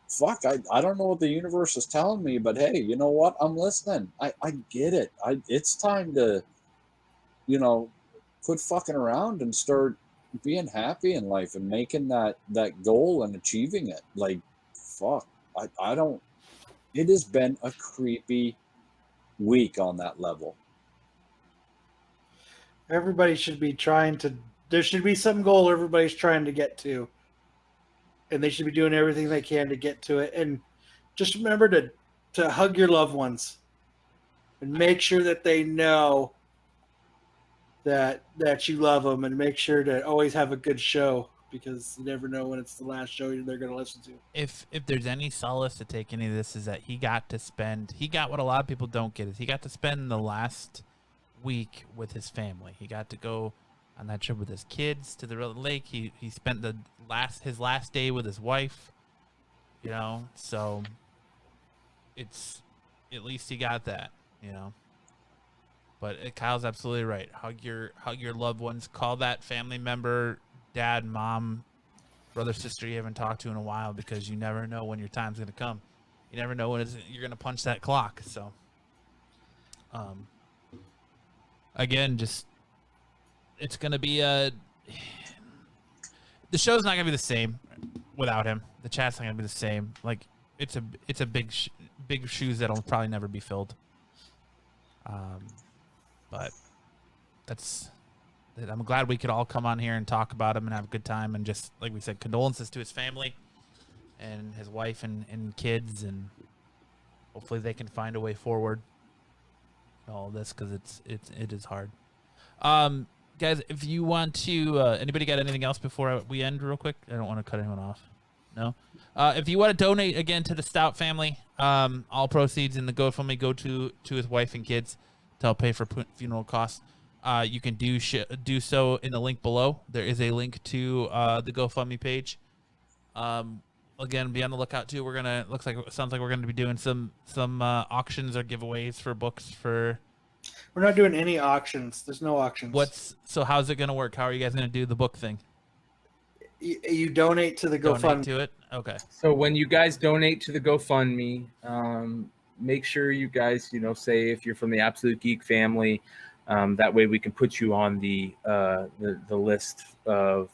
fuck, I don't know what the universe is telling me, but hey, you know what? I'm listening. I get it. It's time to, you know, quit fucking around and start being happy in life and making that goal and achieving it. Like, fuck, I don't, it has been a creepy week on that level. Everybody should be there should be some goal everybody's trying to get to. And they should be doing everything they can to get to it. And just remember to hug your loved ones and make sure that they know that you love them, and make sure to always have a good show, because you never know when it's the last show they're going to listen to. If there's any solace to take any of this, is that he got what a lot of people don't get, is he got to spend the last week with his family. He got to go on that trip with his kids to the lake. He spent his last day with his wife, you know, so it's, at least he got that, you know. But Kyle's absolutely right. Hug your loved ones. Call that family member, dad, mom, brother, sister you haven't talked to in a while, because you never know when your time's going to come. You never know when you're going to punch that clock. So, again, just, it's going to be the show's not going to be the same without him. The chat's not going to be the same. Like, it's a big shoes that'll probably never be filled. But I'm glad we could all come on here and talk about him and have a good time, and just, like we said, condolences to his family and his wife and kids, and hopefully they can find a way forward in all of this, because it is hard. guys, if you want to, anybody got anything else before we end real quick? I don't want to cut anyone off. No. If you want to donate again to the Stout family, all proceeds in the GoFundMe go to his wife and kids to help pay for funeral costs. You can do so in the link below. There is a link to the GoFundMe page. Again, be on the lookout too. Sounds like we're gonna be doing some auctions or giveaways for books for. We're not doing any auctions. There's no auctions. So how's it gonna work? How are you guys gonna do the book thing? You donate to the GoFundMe. Donate to it. Okay. So when you guys donate to the GoFundMe, make sure you guys, say if you're from the Absolute Geek family. That way we can put you on the list of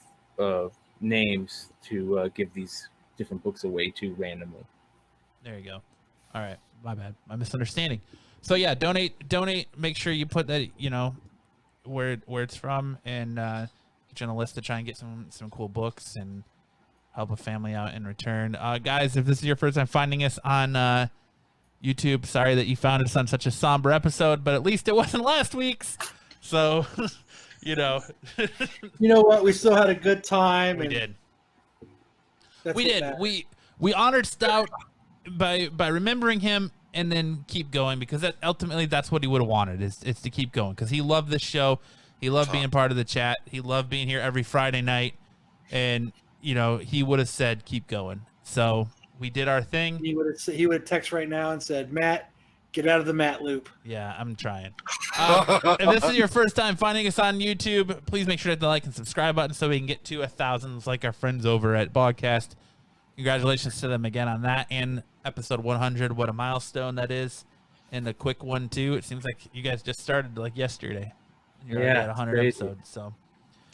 names to give these different books away to randomly. There you go. All right. My bad. My misunderstanding. So yeah, donate. Make sure you put that, where it's from, and get you on a list to try and get some cool books and help a family out in return. Guys, if this is your first time finding us on YouTube, sorry that you found us on such a somber episode, but at least it wasn't last week's. So, You know what? We still had a good time. We did. That's We what did. matters. We honored Stout by remembering him and then keep going, because ultimately that's what he would have wanted is to keep going, because he loved this show. He loved being part of the chat. He loved being here every Friday night, and he would have said keep going. So we did our thing. He would have texted right now and said, Matt, get out of the Matt loop. Yeah, I'm trying. If this is your first time finding us on YouTube, please make sure to hit the like and subscribe button so we can get to 1,000 like our friends over at Podcast. Congratulations to them again on that, and episode 100. What a milestone that is. And a quick one, too. It seems like you guys just started like yesterday. You're already at 100 episodes. So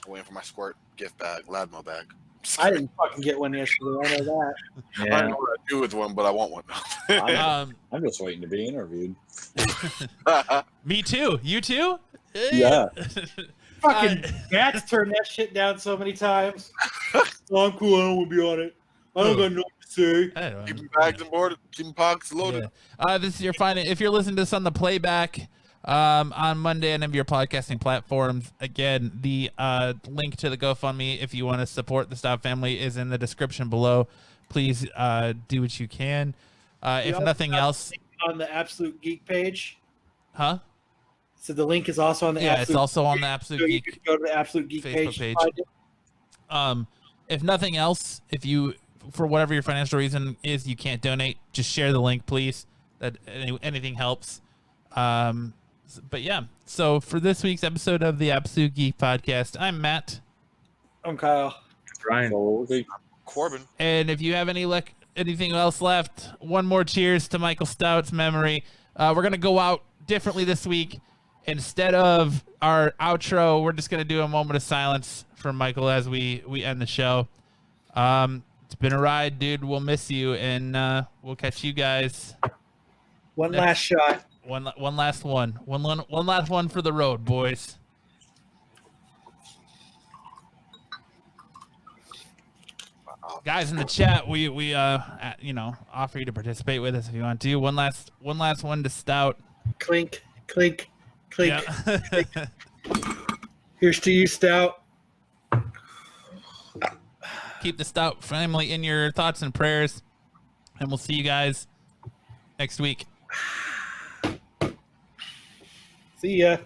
Waiting for my Squirt gift bag, Ladmo bag. I didn't fucking get one yesterday. I know that. I don't know what I do with one, but I want one. I'm just waiting to be interviewed. Me too. You too? Yeah. Fucking Matt's turned that shit down so many times. Oh, I'm cool. I don't want to be on it. I don't got nothing to say. I don't know. Keeping bags and board, keeping pockets loaded. Yeah. This is your final. If you're listening to this on the playback on Monday on any of your podcasting platforms, again, the link to the GoFundMe, if you want to support the Stout family, is in the description below. Please do what you can. If nothing else, on the Absolute Geek page. huh? So the link is also on the Yeah, Absolute it's also on the so Absolute you Geek can go to the Absolute Geek Facebook page. page. If nothing else, if you, for whatever your financial reason is, you can't donate, just share the link, please. That anything helps. But yeah, so for this week's episode of the Absolute Geek Podcast, I'm Matt. I'm Kyle. Brian. Corbin. And if you have anything else left, one more cheers to Michael Stout's memory. We're going to go out differently this week. Instead of our outro, we're just going to do a moment of silence for Michael as we end the show. It's been a ride, dude. We'll miss you, and we'll catch you guys. One last shot. One last one. One last one for the road, boys. Guys in the chat, we offer you to participate with us if you want to. One last one to Stout. Clink, clink, clink. Yeah. Here's to you, Stout. Keep the Stout family in your thoughts and prayers, and we'll see you guys next week. See ya.